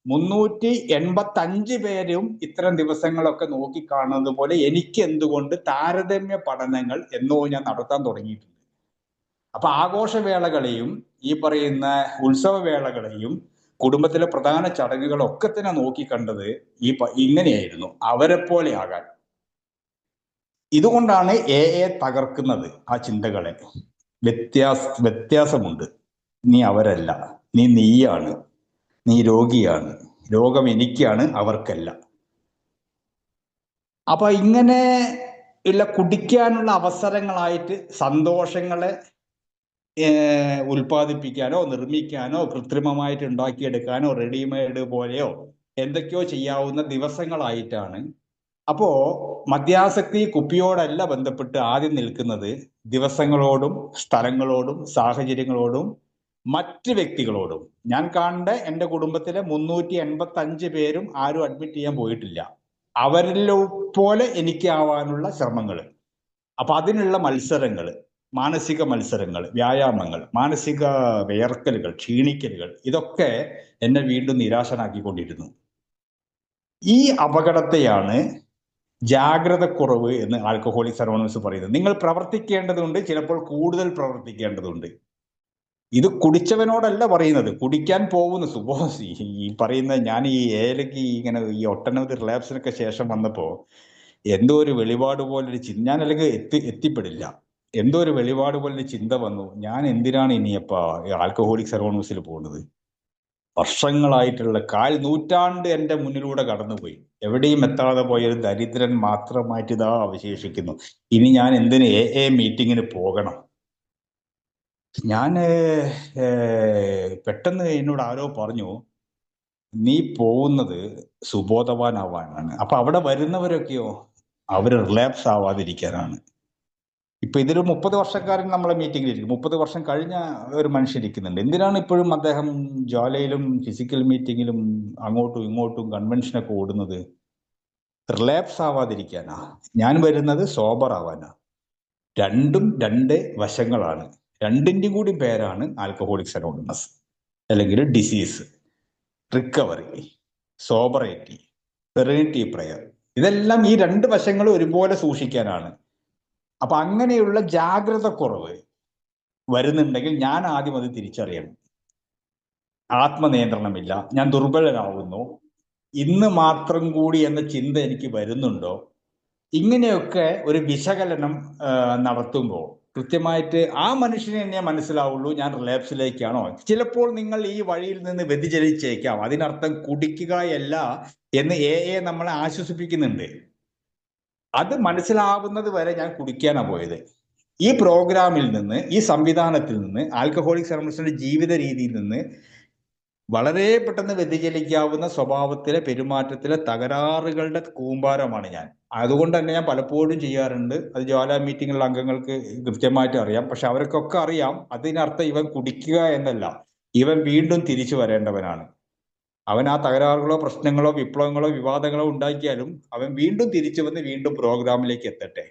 385 പേരും ഇത്തരം ദിവസങ്ങളൊക്കെ നോക്കി കാണുന്നത് പോലെ എനിക്ക് എന്തുകൊണ്ട് താരതമ്യ പഠനങ്ങൾ എന്നോ ഞാൻ നടത്താൻ തുടങ്ങിയിട്ടുണ്ട്. അപ്പൊ ആഘോഷവേളകളെയും ഈ പറയുന്ന ഉത്സവവേളകളെയും കുടുംബത്തിലെ പ്രധാന ചടങ്ങുകളൊക്കെ തന്നെ നോക്കിക്കണ്ടത് ഇങ്ങനെയായിരുന്നു, അവരെ പോലെ ആകാൻ. ഇതുകൊണ്ടാണ് തകർക്കുന്നത് ആ ചിന്തകളെ. വ്യത്യാസമുണ്ട്. നീ അവരല്ല, നീയാണ്, നീ രോഗിയാണ്, രോഗം എനിക്കാണ്, അവർക്കല്ല. അപ്പൊ ഇങ്ങനെ ഉള്ള കുടിക്കാനുള്ള അവസരങ്ങളായിട്ട് സന്തോഷങ്ങളെ ഉൽപ്പാദിപ്പിക്കാനോ നിർമ്മിക്കാനോ കൃത്രിമമായിട്ട് ഉണ്ടാക്കിയെടുക്കാനോ റെഡിമെയ്ഡ് പോലെയോ എന്തൊക്കെയോ ചെയ്യാവുന്ന ദിവസങ്ങളായിട്ടാണ്. അപ്പോ മദ്യാസക്തി കുപ്പിയോടല്ല ബന്ധപ്പെട്ട് ആദ്യം നിൽക്കുന്നത് ദിവസങ്ങളോടും സ്ഥലങ്ങളോടും സാഹചര്യങ്ങളോടും മറ്റ് വ്യക്തികളോടും. ഞാൻ കണ്ട എൻ്റെ കുടുംബത്തിലെ 385 പേരും ആരും അഡ്മിറ്റ് ചെയ്യാൻ പോയിട്ടില്ല. അവരിലെ പോലെ എനിക്കാവാനുള്ള ശ്രമങ്ങൾ. അപ്പൊ അതിനുള്ള മത്സരങ്ങൾ, മാനസിക മത്സരങ്ങൾ, വ്യായാമങ്ങൾ, മാനസിക വിയർക്കലുകൾ, ക്ഷീണിക്കലുകൾ, ഇതൊക്കെ എന്നെ വീണ്ടും നിരാശനാക്കിക്കൊണ്ടിരുന്നു. ഈ അപകടത്തെയാണ് ജാഗ്രത കുറവ് എന്ന് ആൽക്കഹോളിക്സ് അനോണിമസ് പറയുന്നത്. നിങ്ങൾ പ്രവർത്തിക്കേണ്ടതുണ്ട്, ചിലപ്പോൾ കൂടുതൽ പ്രവർത്തിക്കേണ്ടതുണ്ട്. ഇത് കുടിച്ചവനോടല്ല പറയുന്നത്, കുടിക്കാൻ പോകുന്ന ഈ പറയുന്ന ഞാൻ ഈ ഇങ്ങനെ ഈ ഒട്ടനവധി റിലാപ്സിനൊക്കെ ശേഷം വന്നപ്പോ എന്തോ ഒരു വെളിപാട് പോലൊരു ചിന്ത, ഞാൻ അല്ലെങ്കിൽ എത്തിപ്പെടില്ല, എന്തോ ഒരു വെളിപാട് പോലൊരു ചിന്ത വന്നു. ഞാൻ എന്തിനാണ് ഇനിയപ്പാ ആൽക്കഹോളിക്സ് അനോണിമസിൽ പോകുന്നത്? വർഷങ്ങളായിട്ടുള്ള നൂറ്റാണ്ട് എൻ്റെ മുന്നിലൂടെ കടന്നുപോയി. എവിടെയും എത്താതെ പോയൊരു ദരിദ്രൻ മാത്രമായിട്ട് ഇതാ അവശേഷിക്കുന്നു. ഇനി ഞാൻ എന്തിന് മീറ്റിങ്ങിന് പോകണം? ഞാൻ പെട്ടെന്ന് എന്നോട് ആരോ പറഞ്ഞു, നീ പോകുന്നത് സുബോധവാനാവാനാണ്. അപ്പൊ അവിടെ വരുന്നവരൊക്കെയോ അവർ റിലാപ്സ് ആവാതിരിക്കാനാണ്. ഇപ്പൊ ഇതൊരു 30 വർഷക്കാരൻ നമ്മളെ മീറ്റിംഗിൽ ഇരിക്കും, 30 വർഷം കഴിഞ്ഞ ഒരു മനുഷ്യൻ ഇരിക്കുന്നുണ്ട്. എന്തിനാണ് ഇപ്പോഴും അദ്ദേഹം ജ്വാലയിലും ഫിസിക്കൽ മീറ്റിങ്ങിലും അങ്ങോട്ടും ഇങ്ങോട്ടും കൺവെൻഷനൊക്കെ ഓടുന്നത്? റിലാപ്സ് ആവാതിരിക്കാനാ. ഞാൻ വരുന്നത് സോബർ ആവാനാ. രണ്ടും 2 വശങ്ങളാണ്. രണ്ടിൻ്റെയും കൂടി പേരാണ് ആൽക്കഹോളിക്സ് അനോണിമസ്, അല്ലെങ്കിൽ ഡിസീസ്, റിക്കവറി, സോബറേറ്റി, സെറനിറ്റി പ്രയർ. ഇതെല്ലാം ഈ 2 വശങ്ങളും ഒരുപോലെ സൂക്ഷിക്കാനാണ്. അപ്പൊ അങ്ങനെയുള്ള ജാഗ്രത കുറവ് വരുന്നുണ്ടെങ്കിൽ ഞാൻ ആദ്യം അത് തിരിച്ചറിയണം. ആത്മനിയന്ത്രണമില്ല, ഞാൻ ദുർബലനാവുന്നു, ഇന്ന് മാത്രം കൂടി എന്ന ചിന്ത എനിക്ക് വരുന്നുണ്ടോ? ഇങ്ങനെയൊക്കെ ഒരു വിശകലനം നടത്തുമ്പോൾ കൃത്യമായിട്ട് ആ മനുഷ്യനെ എന്നെ മനസ്സിലാവുള്ളൂ, ഞാൻ റിലാപ്സിലേക്കാണോ. ചിലപ്പോൾ നിങ്ങൾ ഈ വഴിയിൽ നിന്ന് വ്യതിചലിച്ചേക്കാം. അതിനർത്ഥം കുടിക്കുകയല്ല എന്ന് നമ്മളെ ആശ്വസിപ്പിക്കുന്നുണ്ട്. അത് മനസ്സിലാവുന്നത് വരെ ഞാൻ കുടിക്കാനാണ് പോയത്. ഈ പ്രോഗ്രാമിൽ നിന്ന്, ഈ സംവിധാനത്തിൽ നിന്ന്, ആൽക്കഹോളിക്സ് അനോണിമസിന്റെ ജീവിത രീതിയിൽ നിന്ന് വളരെ പെട്ടെന്ന് വ്യതിചലിക്കാവുന്ന സ്വഭാവത്തിലെ പെരുമാറ്റത്തിലെ തകരാറുകളുടെ കൂമ്പാരമാണ് ഞാൻ. അതുകൊണ്ട് തന്നെ ഞാൻ പലപ്പോഴും ചെയ്യാറുണ്ട്. അത് ജ്വാല മീറ്റിങ്ങിലുള്ള അംഗങ്ങൾക്ക് കൃത്യമായിട്ട് അറിയാം. പക്ഷെ അവർക്കൊക്കെ അറിയാം അതിനർത്ഥം ഇവൻ കുടിക്കുക എന്നല്ല, ഇവൻ വീണ്ടും തിരിച്ചു വരേണ്ടവനാണ്. അവൻ ആ തകരാറുകളോ പ്രശ്നങ്ങളോ വിപ്ലവങ്ങളോ വിവാദങ്ങളോ ഉണ്ടാക്കിയാലും അവൻ വീണ്ടും തിരിച്ചു വന്ന് വീണ്ടും പ്രോഗ്രാമിലേക്ക് എത്തട്ടെ.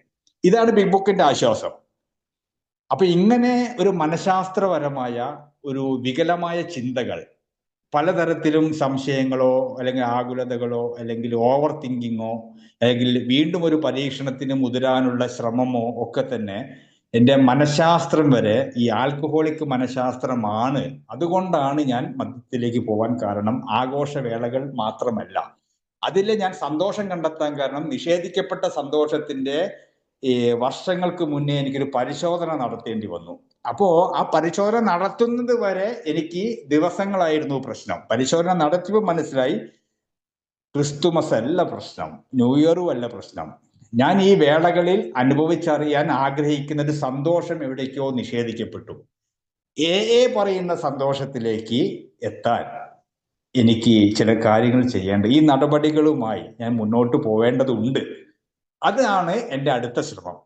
ഇതാണ് ബിഗ് ബുക്കിന്റെ ആശ്വാസം. അപ്പൊ ഇങ്ങനെ ഒരു മനഃശാസ്ത്രപരമായ ഒരു വികലമായ ചിന്തകൾ, പലതരത്തിലും സംശയങ്ങളോ അല്ലെങ്കിൽ ആകുലതകളോ അല്ലെങ്കിൽ ഓവർ തിങ്കിങ്ങോ അല്ലെങ്കിൽ വീണ്ടും ഒരു പരീക്ഷണത്തിന് മുതിരാനുള്ള ശ്രമമോ ഒക്കെ തന്നെ എൻ്റെ മനഃശാസ്ത്രം വരെ ഈ ആൽക്കഹോളിക് മനഃശാസ്ത്രമാണ്. അതുകൊണ്ടാണ് ഞാൻ മദ്യത്തിലേക്ക് പോവാൻ കാരണം ആഘോഷവേളകൾ മാത്രമല്ല. അതിൽ ഞാൻ സന്തോഷം കണ്ടെത്താൻ കാരണം നിഷേധിക്കപ്പെട്ട സന്തോഷത്തിന്റെ വർഷങ്ങൾക്ക് മുന്നേ എനിക്കൊരു പരിശോധന നടത്തേണ്ടി വന്നു. അപ്പോ ആ പരിശോധന നടത്തുന്നത് വരെ എനിക്ക് ദിവസങ്ങളായിരുന്നു പ്രശ്നം. പരിശോധന നടത്തിയപ്പോൾ മനസ്സിലായി ക്രിസ്തുമസ് അല്ല പ്രശ്നം, ന്യൂ ഇയറും അല്ല പ്രശ്നം. ഞാൻ ഈ വേളകളിൽ അനുഭവിച്ചറിയാൻ ആഗ്രഹിക്കുന്ന ഒരു സന്തോഷം എവിടേക്കോ നിഷേധിക്കപ്പെട്ടു. പറയുന്ന സന്തോഷത്തിലേക്ക് എത്താൻ എനിക്ക് ചില കാര്യങ്ങൾ ചെയ്യേണ്ട, ഈ നടപടികളുമായി ഞാൻ മുന്നോട്ട് പോവേണ്ടതുണ്ട്. അതാണ് എൻ്റെ അടുത്ത ശ്രമം.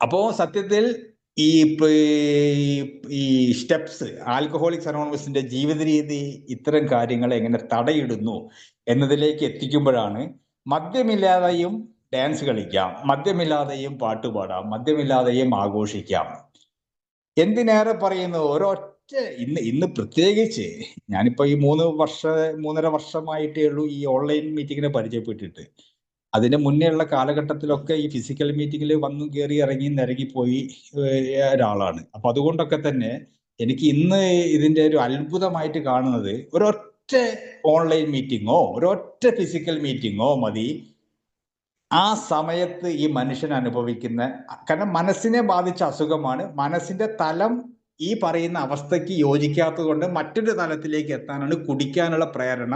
അപ്പോ സത്യത്തിൽ ഈ സ്റ്റെപ്സ്, ആൽക്കഹോളിക്സ് അനോണിമസിന്റെ ജീവിത രീതി ഇത്തരം കാര്യങ്ങളെ എങ്ങനെ തടയിടുന്നു എന്നതിലേക്ക് എത്തിക്കുമ്പോഴാണ് മദ്യമില്ലാതെയും ഡാൻസ് കളിക്കാം, മദ്യമില്ലാതെയും പാട്ടുപാടാം, മദ്യമില്ലാതെയും ആഘോഷിക്കാം. എന്തിനേറെ പറയുന്നു, ഇന്ന് പ്രത്യേകിച്ച് ഞാനിപ്പോ ഈ 3.5 വർഷമായിട്ടേ ഉള്ളൂ ഈ ഓൺലൈൻ മീറ്റിങ്ങിനെ പരിചയപ്പെട്ടിട്ട്. അതിന് മുന്നേ ഉള്ള കാലഘട്ടത്തിലൊക്കെ ഈ ഫിസിക്കൽ മീറ്റിങ്ങിൽ വന്നു കയറി നിരങ്ങിപ്പോയി ഒരാളാണ്. അപ്പൊ അതുകൊണ്ടൊക്കെ തന്നെ എനിക്ക് ഇന്ന് ഇതിന്റെ ഒരു അത്ഭുതമായിട്ട് കാണുന്നത് ഒരൊറ്റ ഓൺലൈൻ മീറ്റിങ്ങോ ഒരൊറ്റ ഫിസിക്കൽ മീറ്റിങ്ങോ മതി ആ സമയത്ത് ഈ മനുഷ്യൻ അനുഭവിക്കുന്ന, കാരണം മനസ്സിനെ ബാധിച്ച അസുഖമാണ്, മനസ്സിന്റെ തലം ഈ പറയുന്ന അവസ്ഥയ്ക്ക് യോജിക്കാത്തത് കൊണ്ട് മറ്റൊരു തലത്തിലേക്ക് എത്താനാണ് കുടിക്കാനുള്ള പ്രേരണ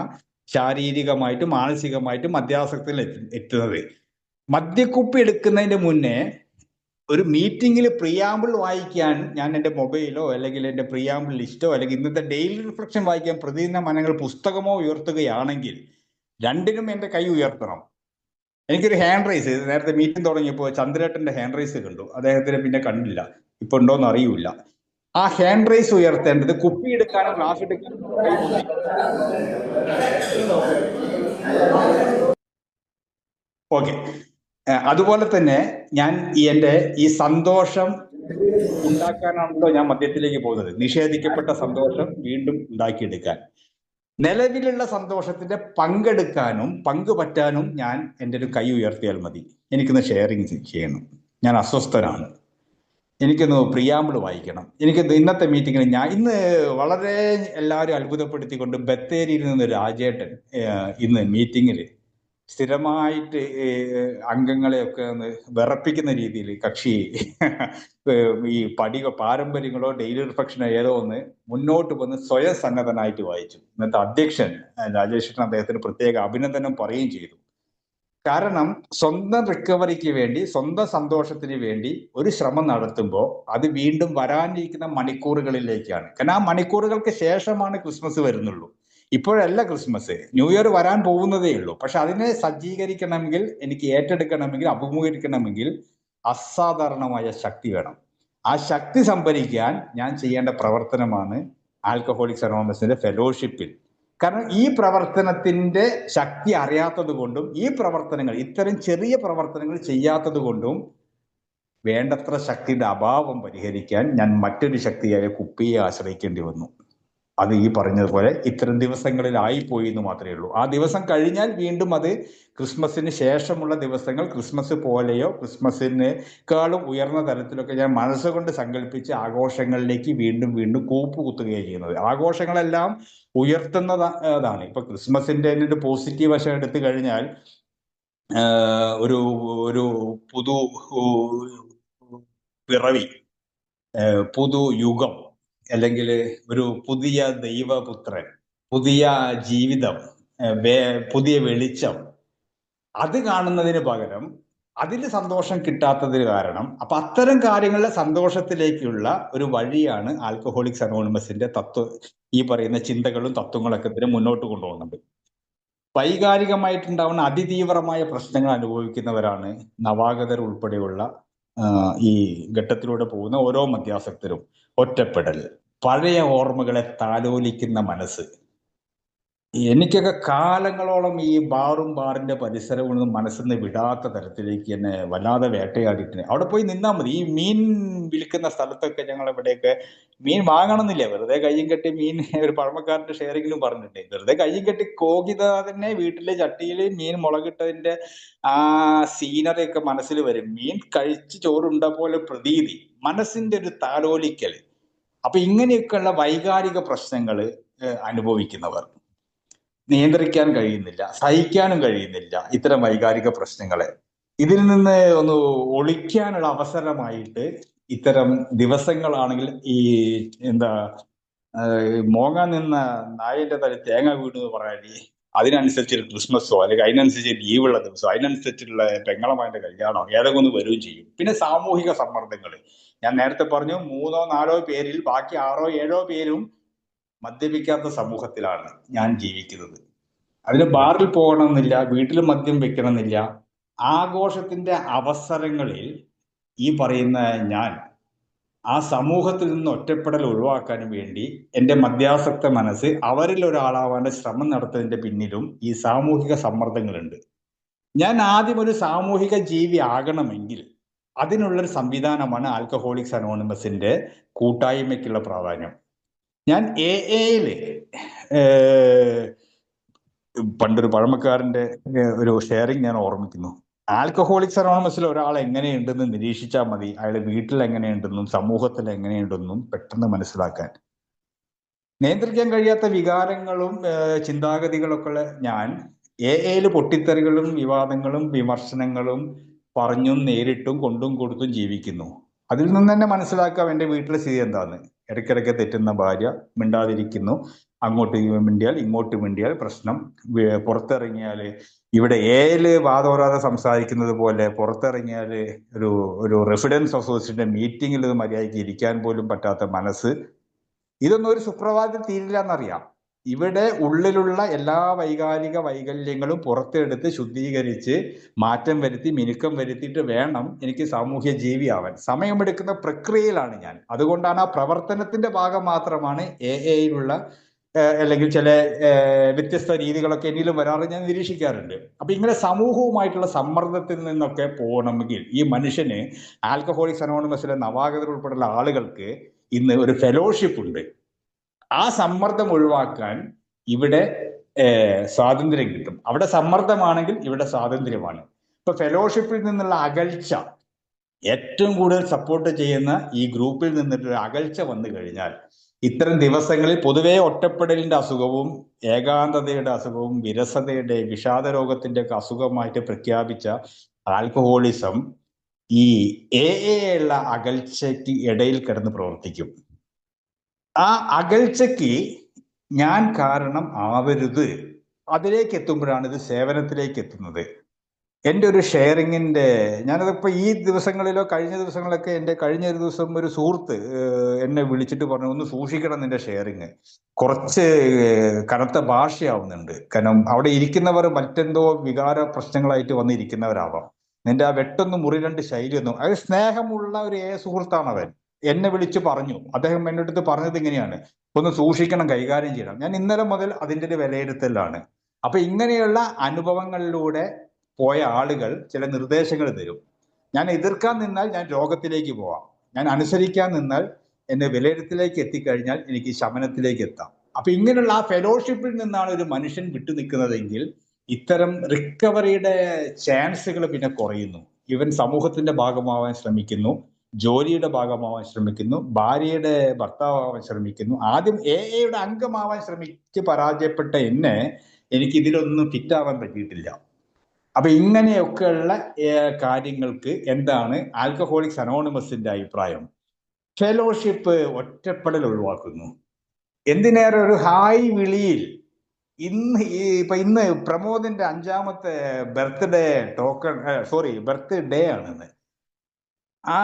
ശാരീരികമായിട്ടും മാനസികമായിട്ടും മദ്യാസക്തിയിൽ എത്തുന്നത്. മദ്യക്കുപ്പി എടുക്കുന്നതിന് മുന്നേ ഒരു മീറ്റിംഗിൽ പ്രിയാമ്പിൾ വായിക്കാൻ ഞാൻ എൻ്റെ മൊബൈലോ അല്ലെങ്കിൽ എൻ്റെ പ്രിയാമ്പിൾ ലിസ്റ്റോ അല്ലെങ്കിൽ ഇന്നത്തെ ഡെയിലി റിഫ്ലക്ഷൻ വായിക്കാൻ പ്രതിദിന മനങ്ങൾ പുസ്തകമോ ഉയർത്തുകയാണെങ്കിൽ രണ്ടിനും എൻ്റെ കൈ ഉയർത്തണം. എനിക്കൊരു ഹാൻഡ് റൈസ്, നേരത്തെ മീറ്റിംഗ് തുടങ്ങിയപ്പോൾ ചന്ദ്രേട്ടന്റെ ഹാൻഡ് റൈസ് കണ്ടു, അദ്ദേഹത്തിന് പിന്നെ കണ്ടില്ല, ഇപ്പൊ ഉണ്ടോന്ന് അറിയൂല. ആ ഹാൻഡ് റൈസ് ഉയർത്തേണ്ടത് കുപ്പി എടുക്കാനും ഗ്ലാസ് എടുക്കാനും ഓക്കെ. അതുപോലെ തന്നെ ഞാൻ എൻ്റെ ഈ സന്തോഷം ഉണ്ടാക്കാനാണല്ലോ ഞാൻ മദ്യത്തിലേക്ക് പോകുന്നത്, നിഷേധിക്കപ്പെട്ട സന്തോഷം വീണ്ടും ഉണ്ടാക്കിയെടുക്കാൻ. നിലവിലുള്ള സന്തോഷത്തിന്റെ പങ്കെടുക്കാനും പങ്കുപറ്റാനും ഞാൻ എൻ്റെ ഒരു കൈ ഉയർത്തിയാൽ മതി. എനിക്കൊന്ന് ഷെയറിങ് ചെയ്യണം, ഞാൻ അസ്വസ്ഥനാണ്, എനിക്കൊന്ന് പ്രിയാമ്പിൾ വായിക്കണം, എനിക്കൊന്ന് ഇന്നത്തെ മീറ്റിങ്ങിൽ ഇന്ന് വളരെ എല്ലാവരും അത്ഭുതപ്പെടുത്തിക്കൊണ്ട് ബത്തേരിയിൽ നിന്ന് രാജേട്ടൻ ഇന്ന് മീറ്റിങ്ങിൽ സ്ഥിരമായിട്ട് അംഗങ്ങളെയൊക്കെ ഒന്ന് വിറപ്പിക്കുന്ന രീതിയിൽ കക്ഷി ഈ പാരമ്പര്യങ്ങളോ ഡെയിലി റിഫ്ലക്ഷനോ ഏതോ ഒന്ന് മുന്നോട്ട് വന്ന് സ്വയം സന്നദ്ധനായിട്ട് വായിച്ചു. ഇന്നത്തെ അധ്യക്ഷൻ രാജേഷ് അദ്ദേഹത്തിന് പ്രത്യേക അഭിനന്ദനം പറയുകയും ചെയ്തു. കാരണം സ്വന്തം റിക്കവറിക്ക് വേണ്ടി, സ്വന്തം സന്തോഷത്തിന് വേണ്ടി ഒരു ശ്രമം നടത്തുമ്പോൾ അത് വീണ്ടും വരാനിരിക്കുന്ന മണിക്കൂറുകളിലേക്കാണ്. കാരണം ആ മണിക്കൂറുകൾക്ക് ശേഷമാണ് ക്രിസ്മസ് വരുന്നുള്ളൂ. ഇപ്പോഴല്ല ക്രിസ്മസ്, ന്യൂ ഇയർ വരാൻ പോകുന്നതേ ഉള്ളൂ. പക്ഷെ അതിനെ സജ്ജീകരിക്കണമെങ്കിൽ, എനിക്ക് ഏറ്റെടുക്കണമെങ്കിൽ, അഭിമുഖീകരിക്കണമെങ്കിൽ അസാധാരണമായ ശക്തി വേണം. ആ ശക്തി സംഭരിക്കാൻ ഞാൻ ചെയ്യേണ്ട പ്രവർത്തനമാണ് ആൽക്കഹോളിക്സ് അനോണിമസിന്റെ ഫെലോഷിപ്പിൽ. കാരണം ഈ പ്രവർത്തനത്തിന്റെ ശക്തി അറിയാത്തത് കൊണ്ടും ഈ പ്രവർത്തനങ്ങൾ, ഇത്തരം ചെറിയ പ്രവർത്തനങ്ങൾ ചെയ്യാത്തത് കൊണ്ടും വേണ്ടത്ര ശക്തിയുടെ അഭാവം പരിഹരിക്കാൻ ഞാൻ മറ്റൊരു ശക്തിയായ കുപ്പിയെ ആശ്രയിക്കേണ്ടി വന്നു. അത് ഈ പറഞ്ഞതുപോലെ ഇത്തരം ദിവസങ്ങളിലായി പോയി എന്ന് മാത്രമേ ഉള്ളൂ. ആ ദിവസം വീണ്ടും അത് ക്രിസ്മസിന് ശേഷമുള്ള ദിവസങ്ങൾ ക്രിസ്മസ് പോലെയോ ക്രിസ്മസിനേക്കാളും ഉയർന്ന തലത്തിലൊക്കെ ഞാൻ മനസ്സുകൊണ്ട് സങ്കല്പിച്ച് ആഘോഷങ്ങളിലേക്ക് വീണ്ടും വീണ്ടും കൂപ്പുകുത്തുകയാണ് ചെയ്യുന്നത്. ആഘോഷങ്ങളെല്ലാം ഉയർത്തുന്നതാണ്. ഇപ്പൊ ക്രിസ്മസിന്റെ ഒരു പോസിറ്റീവ് വശം എടുത്തു കഴിഞ്ഞാൽ ഒരു പുതു പിറവി, പുതു യുഗം, അല്ലെങ്കിൽ ഒരു പുതിയ ദൈവപുത്രൻ, പുതിയ ജീവിതം, പുതിയ വെളിച്ചം, അത് കാണുന്നതിന് പകരം അതിൽ സന്തോഷം കിട്ടാത്തതിന് കാരണം, അപ്പൊ അത്തരം കാര്യങ്ങളിലെ സന്തോഷത്തിലേക്കുള്ള ഒരു വഴിയാണ് ആൽക്കഹോളിക്സ് അനോണിമസിന്റെ ഈ പറയുന്ന ചിന്തകളും തത്വങ്ങളൊക്കെ ഇതിനെ മുന്നോട്ട് കൊണ്ടുപോകുന്നത്. വൈകാരികമായിട്ടുണ്ടാവുന്ന അതിതീവ്രമായ പ്രശ്നങ്ങൾ അനുഭവിക്കുന്നവരാണ് നവാഗതർ ഉൾപ്പെടെയുള്ള ഈ ഘട്ടത്തിലൂടെ പോകുന്ന ഓരോ മദ്യാസക്തരും. ഒറ്റപ്പെടൽ, പഴയ ഓർമ്മകളെ താലോലിക്കുന്ന മനസ്സ്. എനിക്കൊക്കെ കാലങ്ങളോളം ഈ ബാറിന്റെ പരിസരവും മനസ്സിന്ന് വിടാത്ത തരത്തിലേക്ക് എന്നെ വല്ലാതെ വേട്ടയാടിയിട്ട് അവിടെ പോയി നിന്നാൽ മതി. ഈ മീൻ വിൽക്കുന്ന സ്ഥലത്തൊക്കെ ഞങ്ങൾ ഇവിടെയൊക്കെ മീൻ വാങ്ങണമെന്നില്ല, വെറുതെ കയ്യും കെട്ടി മീൻ, ഒരു പഴമക്കാരന്റെ ഷെയറിങ്ങിലും പറഞ്ഞിട്ടുണ്ട്, വെറുതെ കയ്യും കെട്ടി കോകിത തന്നെ വീട്ടിലെ ചട്ടിയിൽ മീൻ മുളകിട്ടതിന്റെ ആ സീനറി ഒക്കെ മനസ്സിൽ വരും. മീൻ കഴിച്ച് ചോറുണ്ട പോലെ പ്രതീതി, മനസ്സിന്റെ ഒരു താലോലിക്കൽ. അപ്പൊ ഇങ്ങനെയൊക്കെയുള്ള വൈകാരിക പ്രശ്നങ്ങൾ അനുഭവിക്കുന്നവർ നിയന്ത്രിക്കാൻ കഴിയുന്നില്ല, സഹിക്കാനും കഴിയുന്നില്ല ഇത്തരം വൈകാരിക പ്രശ്നങ്ങളെ. ഇതിൽ നിന്ന് ഒന്ന് ഒളിക്കാനുള്ള അവസരമായിട്ട് ഇത്തരം ദിവസങ്ങളാണെങ്കിൽ ഈ എന്താ മോങ്ങാൻ നിന്ന നായന്റെ തല തേങ്ങ വീണു എന്ന് പറയാൻ അതിനനുസരിച്ചൊരു ക്രിസ്മസോ അല്ലെങ്കിൽ അതിനനുസരിച്ച് ലീവുള്ള ദിവസമോ അതിനനുസരിച്ചുള്ള പെങ്ങളമാരുടെ കല്യാണമോ ഏതൊക്കെ ഒന്ന് വരികയും ചെയ്യും. പിന്നെ സാമൂഹിക സമ്മർദ്ദങ്ങൾ, ഞാൻ നേരത്തെ പറഞ്ഞു 3-4 പേരിൽ ബാക്കി 6-7 പേരും മദ്യപിക്കാത്ത സമൂഹത്തിലാണ് ഞാൻ ജീവിക്കുന്നത്. അതിന് ബാറിൽ പോകണമെന്നില്ല, വീട്ടിൽ മദ്യം വെക്കണമെന്നില്ല. ആഘോഷത്തിന്റെ അവസരങ്ങളിൽ ഈ പറയുന്ന ഞാൻ ആ സമൂഹത്തിൽ നിന്ന് ഒറ്റപ്പെടൽ ഒഴിവാക്കാൻ വേണ്ടി എൻ്റെ മദ്യാസക്ത മനസ്സ് അവരിൽ ഒരാളാവാനുള്ള ശ്രമം നടത്തുന്നതിന്റെ പിന്നിലും ഈ സാമൂഹിക സമ്മർദ്ദങ്ങളുണ്ട്. ഞാൻ ആദ്യം ഒരു സാമൂഹിക ജീവി ആകണമെങ്കിൽ അതിനുള്ളൊരു സംവിധാനമാണ് ആൽക്കഹോളിക്സ് അനോണിമസിന്റെ കൂട്ടായ്മയ്ക്കുള്ള പ്രാധാന്യം. ഞാൻ എയിൽ പണ്ടൊരു പഴമക്കാരന്റെ ഒരു ഷെയറിങ് ഞാൻ ഓർമ്മിക്കുന്നു. ആൽക്കഹോളിക്സ് അനോണിമസിൽ ഒരാൾ എങ്ങനെയുണ്ടെന്ന് നിരീക്ഷിച്ചാൽ മതി അയാൾ വീട്ടിൽ എങ്ങനെയുണ്ടെന്നും സമൂഹത്തിൽ എങ്ങനെയുണ്ടെന്നും പെട്ടെന്ന് മനസ്സിലാക്കാൻ. നിയന്ത്രിക്കാൻ കഴിയാത്ത വികാരങ്ങളും ചിന്താഗതികളൊക്കെ ഉള്ള ഞാൻ എയിൽ പൊട്ടിത്തെറികളും വിവാദങ്ങളും വിമർശനങ്ങളും പറഞ്ഞും നേരിട്ടും കൊണ്ടും കൊടുത്തും ജീവിക്കുന്നു. അതിൽ നിന്ന് തന്നെ മനസ്സിലാക്കാം എൻ്റെ വീട്ടിലെ സ്ഥിതി എന്താന്ന്. ഇടയ്ക്കിടയ്ക്ക് തെറ്റുന്ന ഭാര്യ, മിണ്ടാതിരിക്കുന്നു, അങ്ങോട്ട് മിണ്ടിയാൽ ഇങ്ങോട്ട് മിണ്ടിയാൽ പ്രശ്നം, പുറത്തിറങ്ങിയാൽ ഇവിടെ ഏല് വാദോരാതെ സംസാരിക്കുന്നത് പോലെ പുറത്തിറങ്ങിയാൽ ഒരു റെസിഡൻസ് അസോസിയേഷന്റെ മീറ്റിങ്ങിൽ മര്യാദയ്ക്ക് ഇരിക്കാൻ പോലും പറ്റാത്ത മനസ്സ്. ഇതൊന്നും ഒരു സുപ്രഭാതത്തിൽ തീരില്ല എന്നറിയാം. ഇവിടെ ഉള്ളിലുള്ള എല്ലാ വൈകാരിക വൈകല്യങ്ങളും പുറത്തെടുത്ത് ശുദ്ധീകരിച്ച് മാറ്റം വരുത്തി മിനുക്കം വരുത്തിയിട്ട് വേണം എനിക്ക് സാമൂഹ്യ ജീവിയാവാൻ. സമയമെടുക്കുന്ന പ്രക്രിയയിലാണ് ഞാൻ. അതുകൊണ്ടാണ് ആ പ്രവർത്തനത്തിന്റെ ഭാഗം മാത്രമാണ് എയിലുള്ള അല്ലെങ്കിൽ ചില വ്യത്യസ്ത രീതികളൊക്കെ എന്നിലും വരാറ് ഞാൻ നിരീക്ഷിക്കാറുണ്ട്. അപ്പൊ ഇങ്ങനെ സമൂഹവുമായിട്ടുള്ള സമ്മർദ്ദത്തിൽ നിന്നൊക്കെ പോകണമെങ്കിൽ ഈ മനുഷ്യന് ആൽക്കഹോളിക്സ് അനോണിമസിലെ നവാഗതർ ഉൾപ്പെടെയുള്ള ആളുകൾക്ക് ഇന്ന് ഒരു ഫെലോഷിപ്പ് ഉണ്ട്. ആ സമ്മർദ്ദം ഒഴിവാക്കാൻ ഇവിടെ സ്വാതന്ത്ര്യം കിട്ടും. അവിടെ സമ്മർദ്ദമാണെങ്കിൽ ഇവിടെ സ്വാതന്ത്ര്യമാണ്. ഇപ്പൊ ഫെലോഷിപ്പിൽ നിന്നുള്ള അകൽച്ച, ഏറ്റവും കൂടുതൽ സപ്പോർട്ട് ചെയ്യുന്ന ഈ ഗ്രൂപ്പിൽ നിന്നിട്ടൊരു അകൽച്ച വന്നു കഴിഞ്ഞാൽ ഇത്തരം ദിവസങ്ങളിൽ പൊതുവെ ഒറ്റപ്പെടലിന്റെ അസുഖവും ഏകാന്തതയുടെ അസുഖവും വിരസതയുടെ വിഷാദ രോഗത്തിന്റെ ഒക്കെ അസുഖമായിട്ട് പ്രഖ്യാപിച്ച ആൽക്കഹോളിസം ഈ ഉള്ള അകൽച്ചയ്ക്ക് ഇടയിൽ കിടന്ന് പ്രവർത്തിക്കും. ആ അകൽച്ചയ്ക്ക് ഞാൻ കാരണം ആവരുത്, അതിലേക്ക് എത്തുമ്പോഴാണ് ഇത് സേവനത്തിലേക്ക് എത്തുന്നത്. എൻ്റെ ഒരു ഷെയറിങ്ങിൻ്റെ, ഞാനതിപ്പോൾ ഈ ദിവസങ്ങളിലോ കഴിഞ്ഞ ദിവസങ്ങളിലൊക്കെ എൻ്റെ കഴിഞ്ഞ ഒരു ദിവസം ഒരു സുഹൃത്ത് എന്നെ വിളിച്ചിട്ട് പറഞ്ഞു, ഒന്ന് സൂക്ഷിക്കണം നിന്റെ ഷെയറിങ്, കുറച്ച് കനത്ത ഭാഷയാവുന്നുണ്ട്. കാരണം അവിടെ ഇരിക്കുന്നവർ മറ്റെന്തോ വികാര പ്രശ്നങ്ങളായിട്ട് വന്നിരിക്കുന്നവരാവാം. നിന്റെ ആ വെട്ടൊന്നും മുറി രണ്ട് ശൈലിയൊന്നും, അത് സ്നേഹമുള്ള ഒരു സുഹൃത്താണ് അവൻ. എന്നെ വിളിച്ച് പറഞ്ഞു, അദ്ദേഹം എൻ്റെ അടുത്ത് പറഞ്ഞത് ഇങ്ങനെയാണ്, ഒന്ന് സൂക്ഷിക്കണം, കൈകാര്യം ചെയ്യണം. ഞാൻ ഇന്നലെ മുതൽ അതിൻ്റെ ഒരു വിലയിരുത്തലാണ്. അപ്പൊ ഇങ്ങനെയുള്ള അനുഭവങ്ങളിലൂടെ പോയ ആളുകൾ ചില നിർദ്ദേശങ്ങൾ തരും. ഞാൻ എതിർക്കാൻ നിന്നാൽ ഞാൻ രോഗത്തിലേക്ക് പോവാം, ഞാൻ അനുസരിക്കാൻ നിന്നാൽ എന്നെ വിലയിരുത്തലേക്ക് എത്തിക്കഴിഞ്ഞാൽ എനിക്ക് ശമനത്തിലേക്ക് എത്താം. അപ്പൊ ഇങ്ങനെയുള്ള ആ ഫെലോഷിപ്പിൽ നിന്നാണ് ഒരു മനുഷ്യൻ വിട്ടു നിൽക്കുന്നതെങ്കിൽ ഇത്തരം റിക്കവറിയുടെ ചാൻസുകൾ പിന്നെ കുറയുന്നു. ഇവൻ സമൂഹത്തിന്റെ ഭാഗമാവാൻ ശ്രമിക്കുന്നു, ജോലിയുടെ ഭാഗമാവാൻ ശ്രമിക്കുന്നു, ഭാര്യയുടെ ഭർത്താവാൻ ശ്രമിക്കുന്നു. ആദ്യം എയുടെ അംഗമാവാൻ ശ്രമിച്ച് പരാജയപ്പെട്ട എന്നെ എനിക്ക് ഇതിലൊന്നും ഫിറ്റാവാൻ പറ്റിയിട്ടില്ല. അപ്പൊ ഇങ്ങനെയൊക്കെയുള്ള കാര്യങ്ങൾക്ക് എന്താണ് ആൽക്കഹോളിക്സ് അനോണിമസിന്റെ അഭിപ്രായം? ഫെലോഷിപ്പ് ഒറ്റപ്പെടൽ ഒഴിവാക്കുന്നു. എന്തിനേറെ ഒരു ഹായ് വിളിയിൽ ഇന്ന് പ്രമോദിന്റെ 5ാമത്തെ ബർത്ത്ഡേ ആണെന്ന്. ആ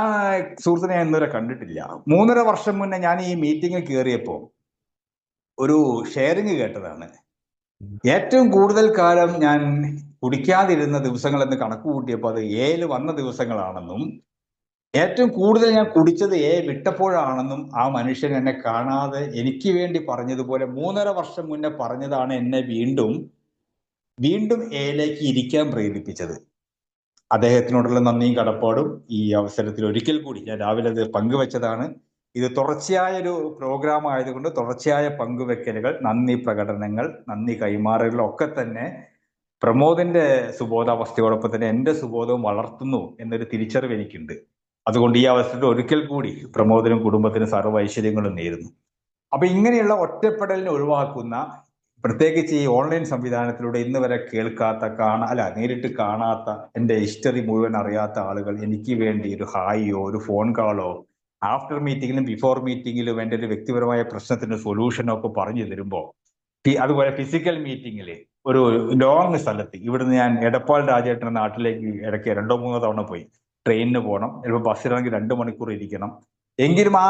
സുഹൃത്തിനെ ഞാൻ ഇന്നുവരെ കണ്ടിട്ടില്ല. 3.5 വർഷം മുന്നേ ഞാൻ ഈ മീറ്റിംഗ് കയറിയപ്പോ ഒരു ഷെയറിങ് കേട്ടതാണ്. ഏറ്റവും കൂടുതൽ കാലം ഞാൻ കുടിക്കാതിരുന്ന ദിവസങ്ങൾ എന്ന് കണക്ക് കൂട്ടിയപ്പോൾ അത് എയിൽ വന്ന ദിവസങ്ങളാണെന്നും ഏറ്റവും കൂടുതൽ ഞാൻ കുടിച്ചത് വിട്ടപ്പോഴാണെന്നും ആ മനുഷ്യൻ എന്നെ കാണാതെ എനിക്ക് വേണ്ടി പറഞ്ഞതുപോലെ 3.5 വർഷം മുന്നേ പറഞ്ഞതാണ് എന്നെ വീണ്ടും എയിലേക്ക് ഇരിക്കാൻ പ്രേരിപ്പിച്ചത്. അദ്ദേഹത്തിനോടുള്ള നന്ദിയും കടപ്പാടും ഈ അവസരത്തിൽ ഒരിക്കൽ കൂടി ഞാൻ രാവിലെ അത് പങ്കുവെച്ചതാണ്. ഇത് തുടർച്ചയായ ഒരു പ്രോഗ്രാം ആയതുകൊണ്ട് തുടർച്ചയായ പങ്കുവെക്കലുകൾ, നന്ദി പ്രകടനങ്ങൾ, നന്ദി കൈമാറലുകളൊക്കെ തന്നെ പ്രമോദിന്റെ സുബോധാവസ്ഥയോടൊപ്പം തന്നെ എൻ്റെ സുബോധവും വളർത്തുന്നു എന്നൊരു തിരിച്ചറിവ് എനിക്കുണ്ട്. അതുകൊണ്ട് ഈ അവസരത്തിൽ ഒരിക്കൽ കൂടി പ്രമോദിനും കുടുംബത്തിനും സർവ്വ ഐശ്വര്യങ്ങളും നേരുന്നു. അപ്പൊ ഇങ്ങനെയുള്ള ഒറ്റപ്പെടലിനെ ഒഴിവാക്കുന്ന, പ്രത്യേകിച്ച് ഈ ഓൺലൈൻ സംവിധാനത്തിലൂടെ ഇന്ന് വരെ കേൾക്കാത്ത, നേരിട്ട് കാണാത്ത, എൻ്റെ ഹിസ്റ്ററി മുഴുവൻ അറിയാത്ത ആളുകൾ എനിക്ക് വേണ്ടി ഒരു ഹായിയോ ഒരു ഫോൺ കോളോ ആഫ്റ്റർ മീറ്റിങ്ങിലും ബിഫോർ മീറ്റിങ്ങിലും എൻ്റെ ഒരു വ്യക്തിപരമായ പ്രശ്നത്തിന് സൊല്യൂഷനോ ഒക്കെ പറഞ്ഞു തരുമ്പോൾ, അതുപോലെ ഫിസിക്കൽ മീറ്റിങ്ങിൽ ഒരു ലോങ് സ്ഥലത്ത്, ഇവിടുന്ന് ഞാൻ എടപ്പാൾ രാജേട്ടൻ്റെ നാട്ടിലേക്ക് ഇടയ്ക്ക് 2-3 തവണ പോയി. ട്രെയിനിന് പോകണം, ചിലപ്പോൾ ബസ്സിലാണെങ്കിൽ 2 മണിക്കൂർ ഇരിക്കണം. എങ്കിലും ആ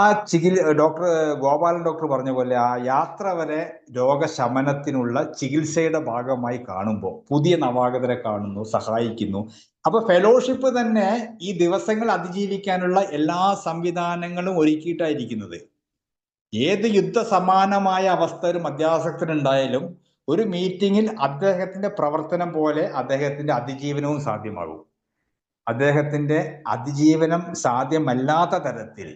ഡോക്ടർ ഗോപാലൻ ഡോക്ടർ പറഞ്ഞ പോലെ ആ യാത്ര വരെ രോഗശമനത്തിനുള്ള ചികിത്സയുടെ ഭാഗമായി കാണുമ്പോൾ പുതിയ നവാഗതരെ കാണുന്നു, സഹായിക്കുന്നു. അപ്പൊ ഫെലോഷിപ്പ് തന്നെ ഈ ദിവസങ്ങൾ അതിജീവിക്കാനുള്ള എല്ലാ സംവിധാനങ്ങളും ഒരുക്കിയിട്ടായിരിക്കുന്നത്. ഏത് യുദ്ധസമാനമായ അവസ്ഥ ഒരു മധ്യാസക്തനുണ്ടായാലും ഒരു മീറ്റിങ്ങിൽ അദ്ദേഹത്തിന്റെ പ്രവർത്തനം പോലെ അദ്ദേഹത്തിന്റെ അതിജീവനവും സാധ്യമാകും. അദ്ദേഹത്തിന്റെ അതിജീവനം സാധ്യമല്ലാത്ത തരത്തിൽ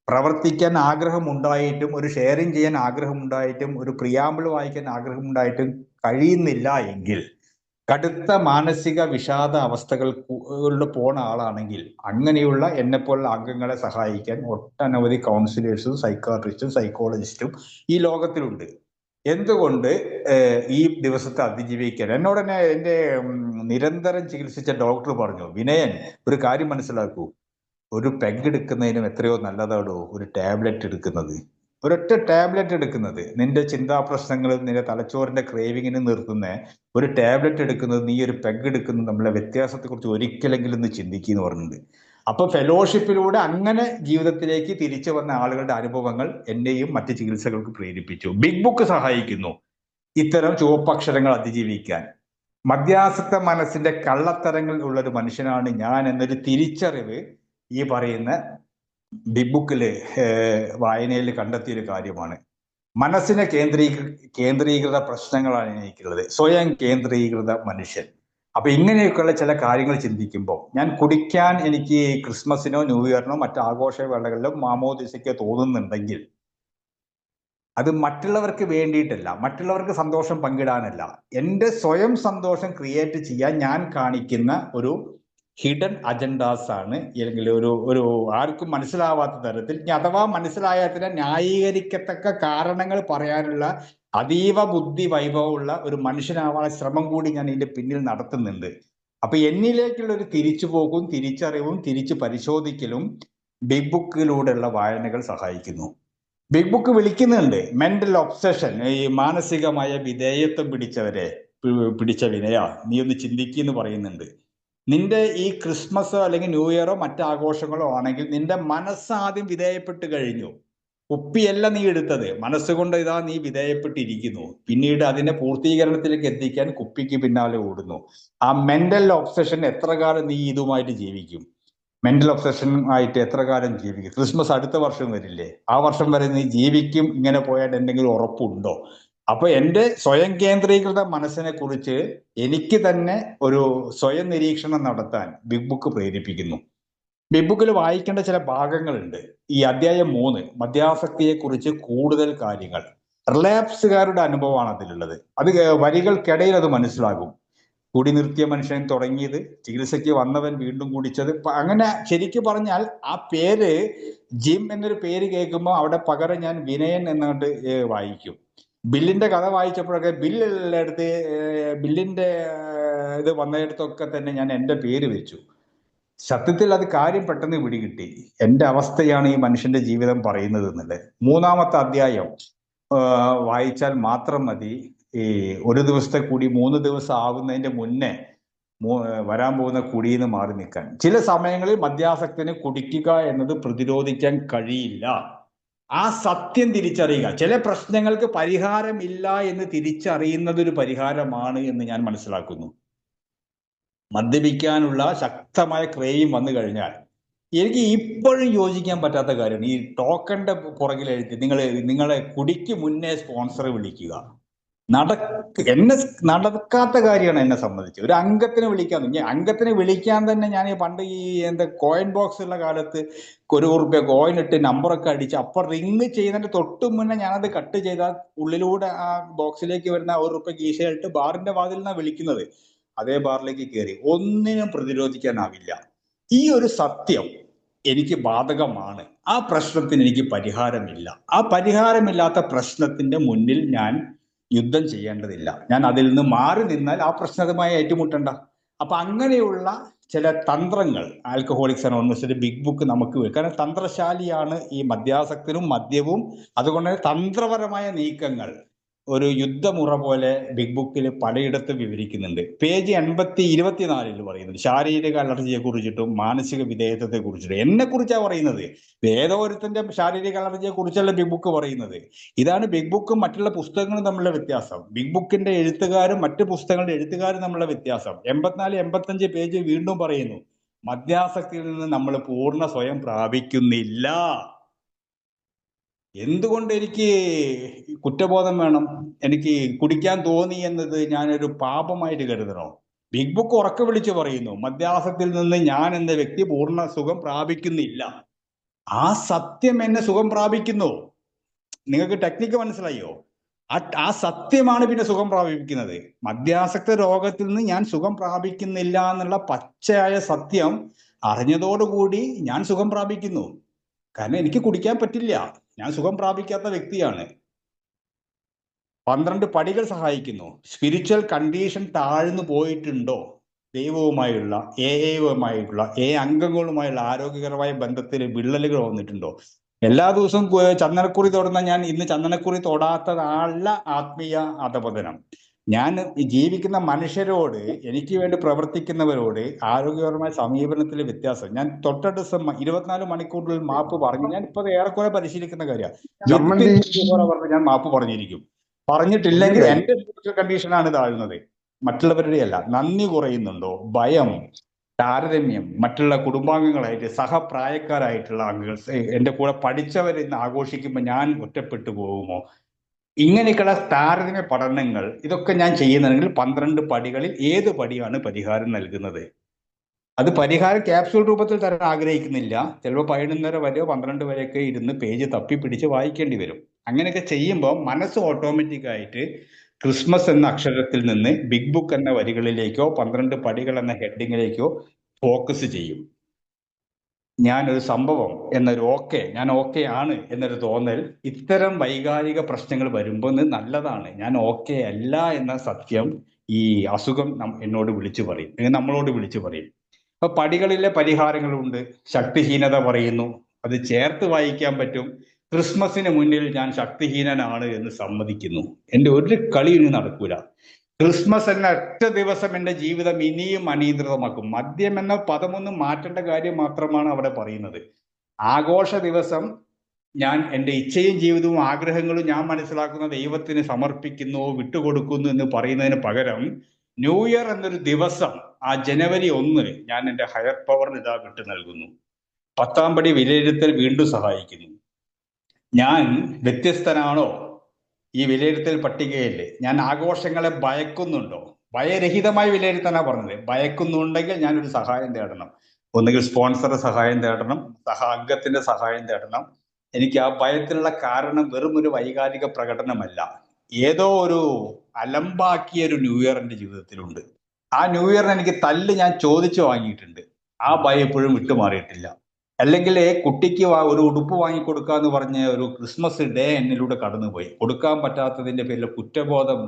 പ്രവർത്തിക്കാൻ ആഗ്രഹമുണ്ടായിട്ടും, ഒരു ഷെയറിങ് ചെയ്യാൻ ആഗ്രഹമുണ്ടായിട്ടും, ഒരു പ്രിയാമ്പിൾ വായിക്കാൻ ആഗ്രഹമുണ്ടായിട്ടും കഴിയുന്നില്ല എങ്കിൽ, കടുത്ത മാനസിക വിഷാദ അവസ്ഥകളിലൂടെ പോണ ആളാണെങ്കിൽ, അങ്ങനെയുള്ള എന്നെപ്പോലുള്ള അംഗങ്ങളെ സഹായിക്കാൻ ഒട്ടനവധി കൗൺസിലേഴ്സും സൈക്കാട്രിസ്റ്റും സൈക്കോളജിസ്റ്റും ഈ ലോകത്തിലുണ്ട്. എന്തുകൊണ്ട് ഈ ദിവസത്തെ അതിജീവിക്കാൻ എന്നോട് തന്നെ എൻ്റെ നിരന്തരം ചികിത്സിച്ച ഡോക്ടർ പറഞ്ഞു, വിനയൻ, ഒരു കാര്യം മനസ്സിലാക്കൂ, ഒരു പെഗ് എടുക്കുന്നതിനും എത്രയോ നല്ലതാണോ ഒരു ടാബ്ലറ്റ് എടുക്കുന്നത്. ഒരൊറ്റ ടാബ്ലറ്റ് എടുക്കുന്നത് നിന്റെ ചിന്താ പ്രശ്നങ്ങളും നിന്റെ തലച്ചോറിന്റെ ക്രേവിങ്ങിനും നിർത്തുന്ന ഒരു ടാബ്ലറ്റ് എടുക്കുന്നത്, നീ ഒരു പെഗ് എടുക്കുന്നത് നമ്മളെ വ്യത്യാസത്തെക്കുറിച്ച് ഒരിക്കലെങ്കിലും ഒന്ന് ചിന്തിക്കുന്നു പറഞ്ഞിട്ടുണ്ട്. അപ്പൊ ഫെലോഷിപ്പിലൂടെ അങ്ങനെ ജീവിതത്തിലേക്ക് തിരിച്ചു വന്ന ആളുകളുടെ അനുഭവങ്ങൾ എന്നെയും മറ്റ് ചികിത്സകൾക്ക് പ്രേരിപ്പിച്ചു. ബിഗ് ബുക്ക് സഹായിക്കുന്നു ഇത്തരം ചുവപ്പക്ഷരങ്ങൾ അതിജീവിക്കാൻ. മധ്യാസക്ത മനസ്സിന്റെ കള്ളത്തരങ്ങൾ ഉള്ള ഒരു മനുഷ്യനാണ് ഞാൻ എന്നൊരു തിരിച്ചറിവ് ഈ പറയുന്ന ബിഗ് ബുക്കില് വായനയിൽ കണ്ടെത്തിയൊരു കാര്യമാണ്. മനസ്സിനെ കേന്ദ്രീകൃത പ്രശ്നങ്ങളാണ് എനിക്കുള്ളത്, സ്വയം കേന്ദ്രീകൃത മനുഷ്യൻ. അപ്പൊ ഇങ്ങനെയൊക്കെയുള്ള ചില കാര്യങ്ങൾ ചിന്തിക്കുമ്പോൾ, ഞാൻ കുടിക്കാൻ എനിക്ക് ക്രിസ്മസിനോ ന്യൂ ഇയറിനോ മറ്റു ആഘോഷവേളകളിലോ മാമോദിസയ്ക്കോ തോന്നുന്നുണ്ടെങ്കിൽ അത് മറ്റുള്ളവർക്ക് വേണ്ടിയിട്ടല്ല, മറ്റുള്ളവർക്ക് സന്തോഷം പങ്കിടാനല്ല, എൻ്റെ സ്വയം സന്തോഷം ക്രിയേറ്റ് ചെയ്യാൻ ഞാൻ കാണിക്കുന്ന ഒരു ഹിഡൻ അജണ്ടാസ് ആണ്. അല്ലെങ്കിൽ ഒരു ആർക്കും മനസ്സിലാവാത്ത തരത്തിൽ, അഥവാ മനസ്സിലായാൽ തന്നെ ന്യായീകരിക്കത്തക്ക കാരണങ്ങൾ പറയാനുള്ള അതീവ ബുദ്ധി വൈഭവമുള്ള ഒരു മനുഷ്യനാവാനുള്ള ശ്രമം കൂടി ഞാൻ ഇതിന്റെ പിന്നിൽ നടത്തുന്നുണ്ട്. അപ്പൊ എന്നിലേക്കുള്ള ഒരു തിരിച്ചുപോക്കും തിരിച്ചറിവും തിരിച്ചു പരിശോധിക്കലും ബിഗ് ബുക്കിലൂടെയുള്ള വായനകൾ സഹായിക്കുന്നു. ബിഗ് ബുക്ക് വിളിക്കുന്നുണ്ട് മെന്റൽ ഒബ്സഷൻ, ഈ മാനസികമായ വിധേയത്വം പിടിച്ച വിനയ, നീ ഒന്ന് ചിന്തിക്കുന്നു പറയുന്നുണ്ട്. നിന്റെ ഈ ക്രിസ്മസോ അല്ലെങ്കിൽ ന്യൂ ഇയറോ മറ്റു ആഘോഷങ്ങളോ ആണെങ്കിൽ നിന്റെ മനസ്സാദ്യം വിധേയപ്പെട്ട് കഴിഞ്ഞു. കുപ്പിയല്ല നീ എടുത്തത്, മനസ്സുകൊണ്ട് ഇതാ നീ വിധേയപ്പെട്ടിരിക്കുന്നു. പിന്നീട് അതിന്റെ പൂർത്തീകരണത്തിലേക്ക് എത്തിക്കാൻ കുപ്പിക്ക് പിന്നാലെ ഓടുന്നു. ആ മെന്റൽ ഒബ്സഷൻ എത്ര കാലം നീ ഇതുമായിട്ട് ജീവിക്കും? മെന്റൽ ഒബ്സഷൻ ആയിട്ട് എത്ര കാലം ജീവിക്കും? ക്രിസ്മസ് അടുത്ത വർഷം വരില്ലേ? ആ വർഷം വരെ നീ ജീവിക്കും ഇങ്ങനെ പോയാൽ എന്തെങ്കിലും ഉറപ്പുണ്ടോ? അപ്പൊ എൻ്റെ സ്വയം കേന്ദ്രീകൃത മനസ്സിനെ കുറിച്ച് എനിക്ക് തന്നെ ഒരു സ്വയം നിരീക്ഷണം നടത്താൻ ബിഗ് ബുക്ക് പ്രേരിപ്പിക്കുന്നു. ബിഗ് ബുക്കിൽ വായിക്കേണ്ട ചില ഭാഗങ്ങളുണ്ട്. ഈ അധ്യായം 3 മദ്യാസക്തിയെ കുറിച്ച് കൂടുതൽ കാര്യങ്ങൾ, റിലാപ്സുകാരുടെ അനുഭവമാണ് അതിലുള്ളത്. അത് വരികൾക്കിടയിൽ അത് മനസ്സിലാകും. കൂടി നിർത്തിയ മനുഷ്യൻ തുടങ്ങിയത്, ചികിത്സയ്ക്ക് വന്നവൻ വീണ്ടും കുടിച്ചത്. അങ്ങനെ ശരിക്കും പറഞ്ഞാൽ ആ പേര് ജിം എന്നൊരു പേര് കേൾക്കുമ്പോൾ അവിടെ പകരം ഞാൻ വിനയൻ എന്നുകൊണ്ട് വായിക്കും. ബില്ലിന്റെ കഥ വായിച്ചപ്പോഴൊക്കെ ബില്ലിന്റെ ഇത് വന്നിടത്തൊക്കെ തന്നെ ഞാൻ എൻ്റെ പേര് വെച്ചു. സത്യത്തിൽ അത് കാര്യം പെട്ടെന്ന് പിടികിട്ടി. എൻ്റെ അവസ്ഥയാണ് ഈ മനുഷ്യന്റെ ജീവിതം പറയുന്നത് എന്നുള്ളത്. 3-ാമത്തെ അധ്യായം വായിച്ചാൽ മാത്രം മതി ഈ ഒരു ദിവസത്തെ കൂടി 3 ദിവസം ആവുന്നതിന്റെ മുന്നേ വരാൻ പോകുന്ന കുടിയിൽ നിന്ന് മാറി നിൽക്കാൻ. ചില സമയങ്ങളിൽ മദ്യാസക്തിന് കുടിക്കുക എന്നത് പ്രതിരോധിക്കാൻ കഴിയില്ല. ആ സത്യം തിരിച്ചറിയുക. ചില പ്രശ്നങ്ങൾക്ക് പരിഹാരമില്ല എന്ന് തിരിച്ചറിയുന്നത് ഒരു പരിഹാരമാണ് എന്ന് ഞാൻ മനസ്സിലാക്കുന്നു. മദ്യപിക്കാനുള്ള ശക്തമായ ക്രേവിങ് വന്നു കഴിഞ്ഞാൽ എനിക്ക് ഇപ്പോഴും യോജിക്കാൻ പറ്റാത്ത കാര്യമാണ് ഈ ടോക്കണിന്റെ പുറകിലെഴുതി നിങ്ങളെ കുടിക്ക് മുന്നേ സ്പോൺസറെ വിളിക്കുക. നടക്കാത്ത കാര്യമാണ് എന്നെ സംബന്ധിച്ച്. ഒരു അംഗത്തിനെ വിളിക്കാൻ തന്നെ ഞാൻ പണ്ട് ഈ കോയിൻ ബോക്സ് ഉള്ള കാലത്ത് ₹1 കോയിൻ ഇട്ട് നമ്പറൊക്കെ അടിച്ച് അപ്പൊ റിങ് ചെയ്യുന്നതിന്റെ തൊട്ട് മുന്നേ ഞാനത് കട്ട് ചെയ്താൽ ഉള്ളിലൂടെ ആ ബോക്സിലേക്ക് വരുന്ന ₹1 കീശയിട്ട് ബാറിന്റെ വാതിൽ നിന്നാണ് വിളിക്കുന്നത്. അതേ ബാറിലേക്ക് കയറി ഒന്നിനും പ്രതിരോധിക്കാനാവില്ല. ഈ ഒരു സത്യം എനിക്ക് ബാധകമാണ്. ആ പ്രശ്നത്തിന് എനിക്ക് പരിഹാരമില്ല. ആ പരിഹാരമില്ലാത്ത പ്രശ്നത്തിന്റെ മുന്നിൽ ഞാൻ യുദ്ധം ചെയ്യേണ്ടതില്ല. ഞാൻ അതിൽ നിന്ന് മാറി നിന്നാൽ ആ പ്രശ്നവുമായി ഏറ്റുമുട്ടണ്ട. അപ്പൊ അങ്ങനെയുള്ള ചില തന്ത്രങ്ങൾ ആൽക്കഹോളിക്സ് അനോണിമസിന്റെ ബിഗ് ബുക്ക് നമുക്ക് വരും. കാരണം തന്ത്രശാലിയാണ് ഈ മദ്യാസക്തനും മദ്യവും. അതുകൊണ്ട് തന്ത്രപരമായ നീക്കങ്ങൾ ഒരു യുദ്ധമുറ പോലെ ബിഗ് ബുക്കിൽ പലയിടത്തും വിവരിക്കുന്നുണ്ട്. പേജ് 24 പറയുന്നുണ്ട് ശാരീരിക അലർജിയെ കുറിച്ചിട്ടും മാനസിക വിധേയത്വത്തെ കുറിച്ചിട്ടും. എന്നെ കുറിച്ചാണ് പറയുന്നത്. ഏതോ ഒരുത്തന്റെ ശാരീരിക അലർജിയെ കുറിച്ചല്ല ബിഗ് ബുക്ക് പറയുന്നത്. ഇതാണ് ബിഗ് ബുക്കും മറ്റുള്ള പുസ്തകങ്ങളും തമ്മിലുള്ള വ്യത്യാസം. ബിഗ് ബുക്കിന്റെ എഴുത്തുകാരും മറ്റു പുസ്തകങ്ങളുടെ എഴുത്തുകാരും തമ്മിലുള്ള വ്യത്യാസം. 84-85 പേജ് വീണ്ടും പറയുന്നു, മദ്യാസക്തിയിൽ നിന്ന് നമ്മൾ പൂർണ്ണ സ്വയം പ്രാപിക്കുന്നില്ല. എന്തുകൊണ്ട് എനിക്ക് കുറ്റബോധം വേണം? എനിക്ക് കുടിക്കാൻ തോന്നി എന്നത് ഞാനൊരു പാപമായിട്ട് കരുതണോ? ബിഗ് ബുക്ക് ഉറക്കെ വിളിച്ചു പറയുന്നു, മദ്യാസത്തിൽ നിന്ന് ഞാൻ എന്ന വ്യക്തി പൂർണ്ണ സുഖം പ്രാപിക്കുന്നില്ല. ആ സത്യം എന്നെ സുഖം പ്രാപിക്കുന്നു. നിങ്ങൾക്ക് ടെക്നിക്ക് മനസ്സിലായോ? ആ സത്യമാണ് പിന്നെ സുഖം പ്രാപിക്കുന്നത്. മദ്യാസക്ത രോഗത്തിൽ നിന്ന് ഞാൻ സുഖം പ്രാപിക്കുന്നില്ല എന്നുള്ള പച്ചയായ സത്യം അറിഞ്ഞതോടുകൂടി ഞാൻ സുഖം പ്രാപിക്കുന്നു. കാരണം എനിക്ക് കുടിക്കാൻ പറ്റില്ല, ഞാൻ സുഖം പ്രാപിക്കാത്ത വ്യക്തിയാണ്. 12 പടികൾ സഹായിക്കുന്നു. സ്പിരിച്വൽ കണ്ടീഷൻ താഴ്ന്നു പോയിട്ടുണ്ടോ? ദൈവവുമായുള്ള ഏകവുമായിട്ടുള്ള അംഗങ്ങളുമായുള്ള ആരോഗ്യകരമായ ബന്ധത്തിൽ വിള്ളലുകൾ വന്നിട്ടുണ്ടോ? എല്ലാ ദിവസവും ചന്ദനക്കുറി തൊടുന്ന ഞാൻ ഇന്ന് ചന്ദനക്കുറി തൊടാത്തതല്ല ആത്മീയ അധപതനം. ഞാൻ ജീവിക്കുന്ന മനുഷ്യരോട്, എനിക്ക് വേണ്ടി പ്രവർത്തിക്കുന്നവരോട് ആരോഗ്യപരമായ സമീപനത്തിലെ വ്യത്യാസം. ഞാൻ തൊട്ടടുത്ത ദിവസം 24 മണിക്കൂറിൽ മാപ്പ് പറഞ്ഞു. ഞാൻ ഇപ്പൊ ഏറെക്കുറെ പരിശീലിക്കുന്ന കാര്യമാണ്. ഞാൻ മാപ്പ് പറഞ്ഞിരിക്കും. പറഞ്ഞിട്ടില്ലെങ്കിൽ എന്റെ സ്പിരിച്വൽ കണ്ടീഷനാണ് താഴുന്നത്, മറ്റുള്ളവരുടെ അല്ല. നന്ദി കുറയുന്നുണ്ടോ? ഭയം, താരതമ്യം, മറ്റുള്ള കുടുംബാംഗങ്ങളായിട്ട് സഹപ്രായക്കാരായിട്ടുള്ള അംഗങ്ങൾ, എന്റെ കൂടെ പഠിച്ചവർ ഇന്ന് ആഘോഷിക്കുമ്പോൾ ഞാൻ ഒറ്റപ്പെട്ടു പോകുമോ? ഇങ്ങനെയൊക്കെയുള്ള താരതമ്യ പഠനങ്ങൾ ഇതൊക്കെ ഞാൻ ചെയ്യുന്നുണ്ടെങ്കിൽ 12 പടികളിൽ ഏത് പടിയാണ് പരിഹാരം നൽകുന്നത്? അത് പരിഹാരം ക്യാപ്സ്യൂൾ രൂപത്തിൽ തരാൻ ആഗ്രഹിക്കുന്നില്ല. ചിലപ്പോൾ 11:30 വരെയോ 12 വരെയൊക്കെ ഇരുന്ന് പേജ് തപ്പിപ്പിടിച്ച് വായിക്കേണ്ടി വരും. അങ്ങനെയൊക്കെ ചെയ്യുമ്പോൾ മനസ്സ് ഓട്ടോമാറ്റിക്കായിട്ട് ക്രിസ്മസ് എന്ന അക്ഷരത്തിൽ നിന്ന് ബിഗ് ബുക്ക് എന്ന വരികളിലേക്കോ 12 പടികൾ എന്ന ഹെഡിങ്ങിലേക്കോ ഫോക്കസ് ചെയ്യും. ഞാനൊരു സംഭവം എന്നൊരു ഞാൻ ഓക്കെ ആണ് എന്നൊരു തോന്നൽ ഇത്തരം വൈകാരിക പ്രശ്നങ്ങൾ വരുമ്പോൾ നല്ലതാണ്. ഞാൻ ഓക്കെ അല്ല എന്ന സത്യം ഈ അസുഖം എന്നോട് വിളിച്ചു പറയും, നമ്മളോട് വിളിച്ചു പറയും. അപ്പൊ പടികളിലെ പരിഹാരങ്ങളുണ്ട്. ശക്തിഹീനത പറയുന്നു, അത് ചേർത്ത് വായിക്കാൻ പറ്റും. ക്രിസ്മസിന് മുന്നിൽ ഞാൻ ശക്തിഹീനനാണ് എന്ന് സമ്മതിക്കുന്നു. എൻ്റെ ഒരു കളി ഇനി നടക്കൂല. ക്രിസ്മസ് എന്ന ഒറ്റ ദിവസം എൻ്റെ ജീവിതം ഇനിയും അനിയന്ത്രിതമാക്കും. മദ്യം എന്ന പദമൊന്നും മാറ്റേണ്ട കാര്യം മാത്രമാണ് അവിടെ പറയുന്നത്. ആഘോഷ ദിവസം ഞാൻ എൻ്റെ ഇച്ഛയും ജീവിതവും ആഗ്രഹങ്ങളും ഞാൻ മനസ്സിലാക്കുന്ന ദൈവത്തിന് സമർപ്പിക്കുന്നു, വിട്ടുകൊടുക്കുന്നു എന്ന് പറയുന്നതിന് പകരം ന്യൂ ഇയർ എന്നൊരു ദിവസം, ആ ജനുവരി 1 ഞാൻ എൻ്റെ ഹയർ പവറിന് ഇതാ വിട്ടു നൽകുന്നു. 10-ാം പടി വിലയിരുത്തൽ വീണ്ടും സഹായിക്കുന്നു. ഞാൻ വ്യത്യസ്തനാണോ ഈ വിലയിരുത്തൽ പട്ടികയിൽ? ഞാൻ ആഘോഷങ്ങളെ ഭയക്കുന്നുണ്ടോ? ഭയരഹിതമായി വിലയിരുത്താനാണ് പറഞ്ഞത്. ഭയക്കുന്നുണ്ടെങ്കിൽ ഞാനൊരു സഹായം തേടണം. ഒന്നുകിൽ സ്പോൺസറുടെ സഹായം തേടണം, അംഗത്തിന്റെ സഹായം തേടണം. എനിക്ക് ആ ഭയത്തിനുള്ള കാരണം വെറും ഒരു വൈകാരിക പ്രകടനമല്ല, ഏതോ ഒരു അലമ്പാക്കിയ ഒരു ന്യൂ ഇയർ എൻ്റെ ജീവിതത്തിലുണ്ട്. ആ ന്യൂ ഇയറിന് എനിക്ക് തല്ല് ഞാൻ ചോദിച്ചു വാങ്ങിയിട്ടുണ്ട്. ആ ഭയം എപ്പോഴും വിട്ടുമാറിയിട്ടില്ല. അല്ലെങ്കിൽ കുട്ടിക്ക് ഒരു ഉടുപ്പ് വാങ്ങിക്കൊടുക്കുക എന്ന് പറഞ്ഞ ഒരു ക്രിസ്മസ് ഡേ എന്നിലൂടെ കടന്നുപോയി. കൊടുക്കാൻ പറ്റാത്തതിന്റെ പേരിൽ കുറ്റബോധം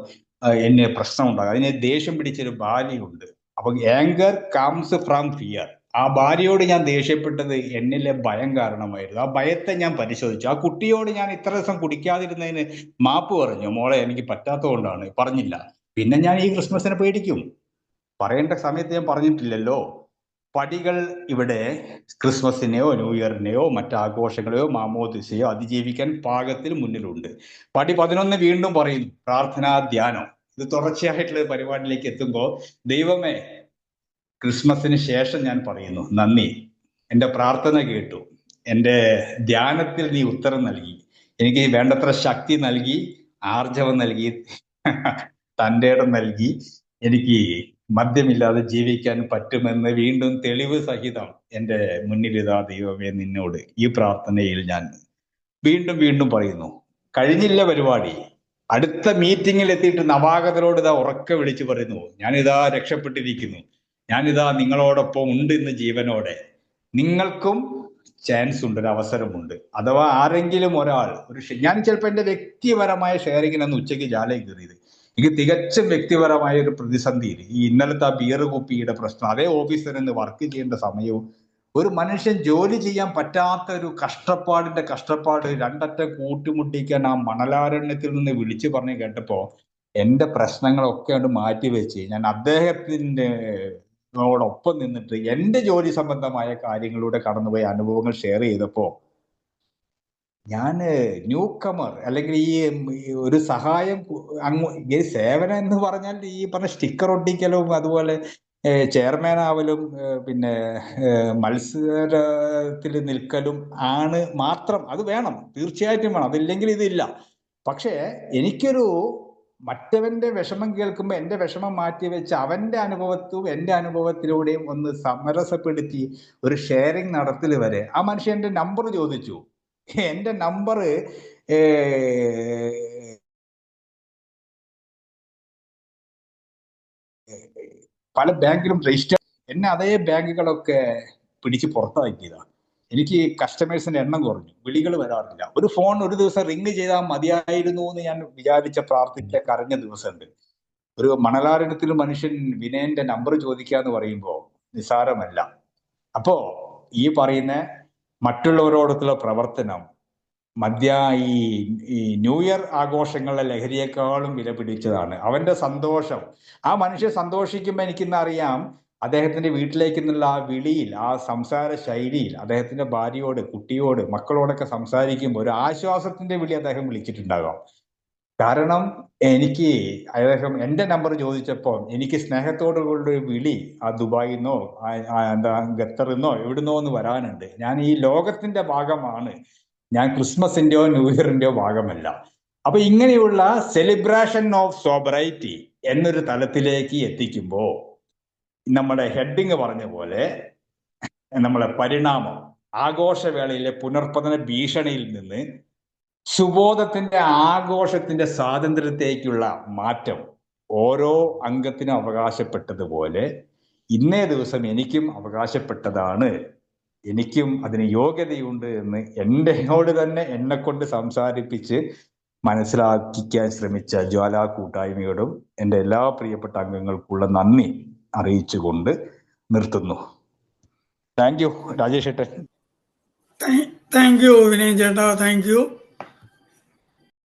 എന്നെ പ്രശ്നമുണ്ടാകും. അതിനെ ദേഷ്യം പിടിച്ചൊരു ഭാര്യയുണ്ട്. അപ്പൊ ആങ്കർ കംസ് ഫ്രം ഫിയർ. ആ ഭാര്യയോട് ഞാൻ ദേഷ്യപ്പെട്ടത് എന്നിലെ ഭയം കാരണമായിരുന്നു. ആ ഭയത്തെ ഞാൻ പരിശോധിച്ചു. ആ കുട്ടിയോട് ഞാൻ ഇത്ര ദിവസം കുടിക്കാതിരുന്നതിന് മാപ്പ് പറഞ്ഞു, മോളെ എനിക്ക് പറ്റാത്തതുകൊണ്ടാണ്, പറഞ്ഞില്ല. പിന്നെ ഞാൻ ഈ ക്രിസ്മസിനെ പേടിക്കും. പറയേണ്ട സമയത്ത് ഞാൻ പറഞ്ഞിട്ടില്ലല്ലോ. പടികൾ ഇവിടെ ക്രിസ്മസിനെയോ ന്യൂ ഇയറിനെയോ മറ്റാഘോഷങ്ങളെയോ മാമോദിസയോ അതിജീവിക്കാൻ പാകത്തിൽ മുന്നിലുണ്ട്. പടി 11 വീണ്ടും പറയുന്നു, പ്രാർത്ഥനാ ധ്യാനം. ഇത് തുടർച്ചയായിട്ടുള്ള പരിപാടിയിലേക്ക് എത്തുമ്പോൾ, ദൈവമേ, ക്രിസ്മസിന് ശേഷം ഞാൻ പറയുന്നു, നന്ദി, എൻ്റെ പ്രാർത്ഥന കേട്ടു, എൻ്റെ ധ്യാനത്തിൽ നീ ഉത്തരം നൽകി, എനിക്ക് വേണ്ടത്ര ശക്തി നൽകി, ആർജവം നൽകി, തൻ്റെ ഇടം നൽകി, എനിക്ക് മദ്യമില്ലാതെ ജീവിക്കാൻ പറ്റുമെന്ന് വീണ്ടും തെളിവ് സഹിതം എൻ്റെ മുന്നിലിതാ ദൈവമേ നിന്നോട് ഈ പ്രാർത്ഥനയിൽ ഞാൻ വീണ്ടും വീണ്ടും പറയുന്നു. കഴിഞ്ഞില്ല പരിപാടി. അടുത്ത മീറ്റിങ്ങിൽ എത്തിയിട്ട് നവാഗതരോട് ഇതാ ഉറക്കെ വിളിച്ചു പറയുന്നു, ഞാനിതാ രക്ഷപ്പെട്ടിരിക്കുന്നു, ഞാനിതാ നിങ്ങളോടൊപ്പം ഉണ്ട് ഇന്ന് ജീവനോടെ. നിങ്ങൾക്കും ചാൻസ് ഉണ്ട്, ഒരു അവസരമുണ്ട്. അഥവാ ആരെങ്കിലും ഒരാൾ ഞാൻ ചിലപ്പോൾ എന്റെ വ്യക്തിപരമായ ഷെയറിങ്ങിനാണ് ഉച്ചയ്ക്ക് ജാലയിൽ കയറിയത്. എനിക്ക് തികച്ചും വ്യക്തിപരമായ ഒരു പ്രതിസന്ധിയിൽ ഈ ഇന്നലത്തെ ആ ബിയർ കുപ്പിയുടെ പ്രശ്നം, അതേ ഓഫീസിൽ നിന്ന് വർക്ക് ചെയ്യേണ്ട സമയവും ഒരു മനുഷ്യൻ ജോലി ചെയ്യാൻ പറ്റാത്ത ഒരു കഷ്ടപ്പാട് രണ്ടറ്റം കൂട്ടിമുട്ടിക്കാൻ ആ മണലാരണ്യത്തിൽ നിന്ന് വിളിച്ചു പറഞ്ഞ് കേട്ടപ്പോ എന്റെ പ്രശ്നങ്ങളൊക്കെ കൊണ്ട് മാറ്റിവെച്ച് ഞാൻ അദ്ദേഹത്തിന്റെ ോടൊപ്പം നിന്നിട്ട് എന്റെ ജോലി സംബന്ധമായ കാര്യങ്ങളിലൂടെ കടന്നുപോയ അനുഭവങ്ങൾ ഷെയർ ചെയ്തപ്പോ ഞാൻ ന്യൂ കമർ അല്ലെങ്കിൽ ഈ ഒരു സഹായം ഈ സേവനം എന്ന് പറഞ്ഞാൽ ഈ പറഞ്ഞ സ്റ്റിക്കർ ഒട്ടിക്കലും അതുപോലെ ചെയർമാൻ ആവലും പിന്നെ മത്സരത്തിൽ നിൽക്കലും ആണ് മാത്രം. അത് വേണം, തീർച്ചയായിട്ടും വേണം, അതില്ലെങ്കിൽ ഇതില്ല. പക്ഷേ എനിക്കൊരു മറ്റവന്റെ വിഷമം കേൾക്കുമ്പോൾ എന്റെ വിഷമം മാറ്റിവെച്ച് അവന്റെ അനുഭവത്തും എന്റെ അനുഭവത്തിലൂടെയും ഒന്ന് സമരസപ്പെടുത്തി ഒരു ഷെയറിങ് നടത്തൽ വരെ ആ മനുഷ്യൻ എന്റെ നമ്പർ ചോദിച്ചു. എന്റെ നമ്പർ പല ബാങ്കിലും രജിസ്റ്റർ, എന്നെ അതേ ബാങ്കുകളൊക്കെ പിടിച്ച് പുറത്താക്കിയതാണ്. എനിക്ക് കസ്റ്റമേഴ്സിന്റെ എണ്ണം കുറഞ്ഞു, വിളികൾ വരാറില്ല. ഒരു ഫോൺ ഒരു ദിവസം റിങ് ചെയ്താൽ മതിയായിരുന്നു എന്ന് ഞാൻ വിചാരിച്ച പ്രാർത്ഥിച്ച കരഞ്ഞ ദിവസമുണ്ട്. ഒരു മണലാരണ്യത്തിൽ മനുഷ്യൻ വിനയന്റെ നമ്പർ ചോദിക്കാന്ന് പറയുമ്പോൾ നിസാരമല്ല. അപ്പോ ഈ പറയുന്ന മറ്റുള്ളവരോടൊത്തുള്ള പ്രവർത്തനം ഈ ന്യൂ ഇയർ ആഘോഷങ്ങളുടെ ലഹരിയേക്കാളും വില പിടിച്ചതാണ്. അവന്റെ സന്തോഷം, ആ മനുഷ്യൻ സന്തോഷിക്കുമ്പോൾ എനിക്കിന്ന് അറിയാം അദ്ദേഹത്തിന്റെ വീട്ടിലേക്ക് നിന്നുള്ള ആ വിളിയിൽ, ആ സംസാര ശൈലിയിൽ, അദ്ദേഹത്തിന്റെ ഭാര്യയോട്, കുട്ടിയോട്, മക്കളോടൊക്കെ സംസാരിക്കുമ്പോൾ ഒരു ആശ്വാസത്തിന്റെ വിളി അദ്ദേഹം വിളിച്ചിട്ടുണ്ടാകാം. കാരണം അദ്ദേഹം എന്റെ നമ്പർ ചോദിച്ചപ്പോൾ എനിക്ക് സ്നേഹത്തോടുകൂടി ഒരു വിളി ആ ദുബായിൽ നിന്നോ ഖത്തറിൽ നിന്നോ എവിടുന്നോ ഒന്ന് വരാനുണ്ട്. ഞാൻ ഈ ലോകത്തിന്റെ ഭാഗമാണ്, ഞാൻ ക്രിസ്മസിന്റെയോ ന്യൂ ഇയറിന്റെയോ ഭാഗമല്ല. അപ്പൊ ഇങ്ങനെയുള്ള സെലിബ്രേഷൻ ഓഫ് സോബറൈറ്റി എന്നൊരു തലത്തിലേക്ക് എത്തിക്കുമ്പോൾ നമ്മുടെ ഹെഡിങ് പറഞ്ഞ പോലെ നമ്മളെ പരിണാമം, ആഘോഷവേളയിലെ പുനർപതന ഭീഷണിയിൽ നിന്ന് സുബോധത്തിന്റെ ആഘോഷത്തിന്റെ സ്വാതന്ത്ര്യത്തേക്കുള്ള മാറ്റം ഓരോ അംഗത്തിനും അവകാശപ്പെട്ടതുപോലെ ഇന്നേ ദിവസം എനിക്കും അവകാശപ്പെട്ടതാണ്, എനിക്കും അതിന് യോഗ്യതയുണ്ട് എന്ന് എന്നോട് തന്നെ എന്നെ കൊണ്ട് സംസാരിപ്പിച്ച് മനസ്സിലാക്കിക്കാൻ ശ്രമിച്ച ജ്വാല കൂട്ടായ്മയോടും എൻ്റെ എല്ലാ പ്രിയപ്പെട്ട അംഗങ്ങൾക്കുള്ള നന്ദി അറിയിച്ചുകൊണ്ട് നിർത്തുന്നു. താങ്ക് യു രാജേഷ് ഏട്ടൻ. താങ്ക് യു വിനയൻ ചേട്ടാ, താങ്ക് യു.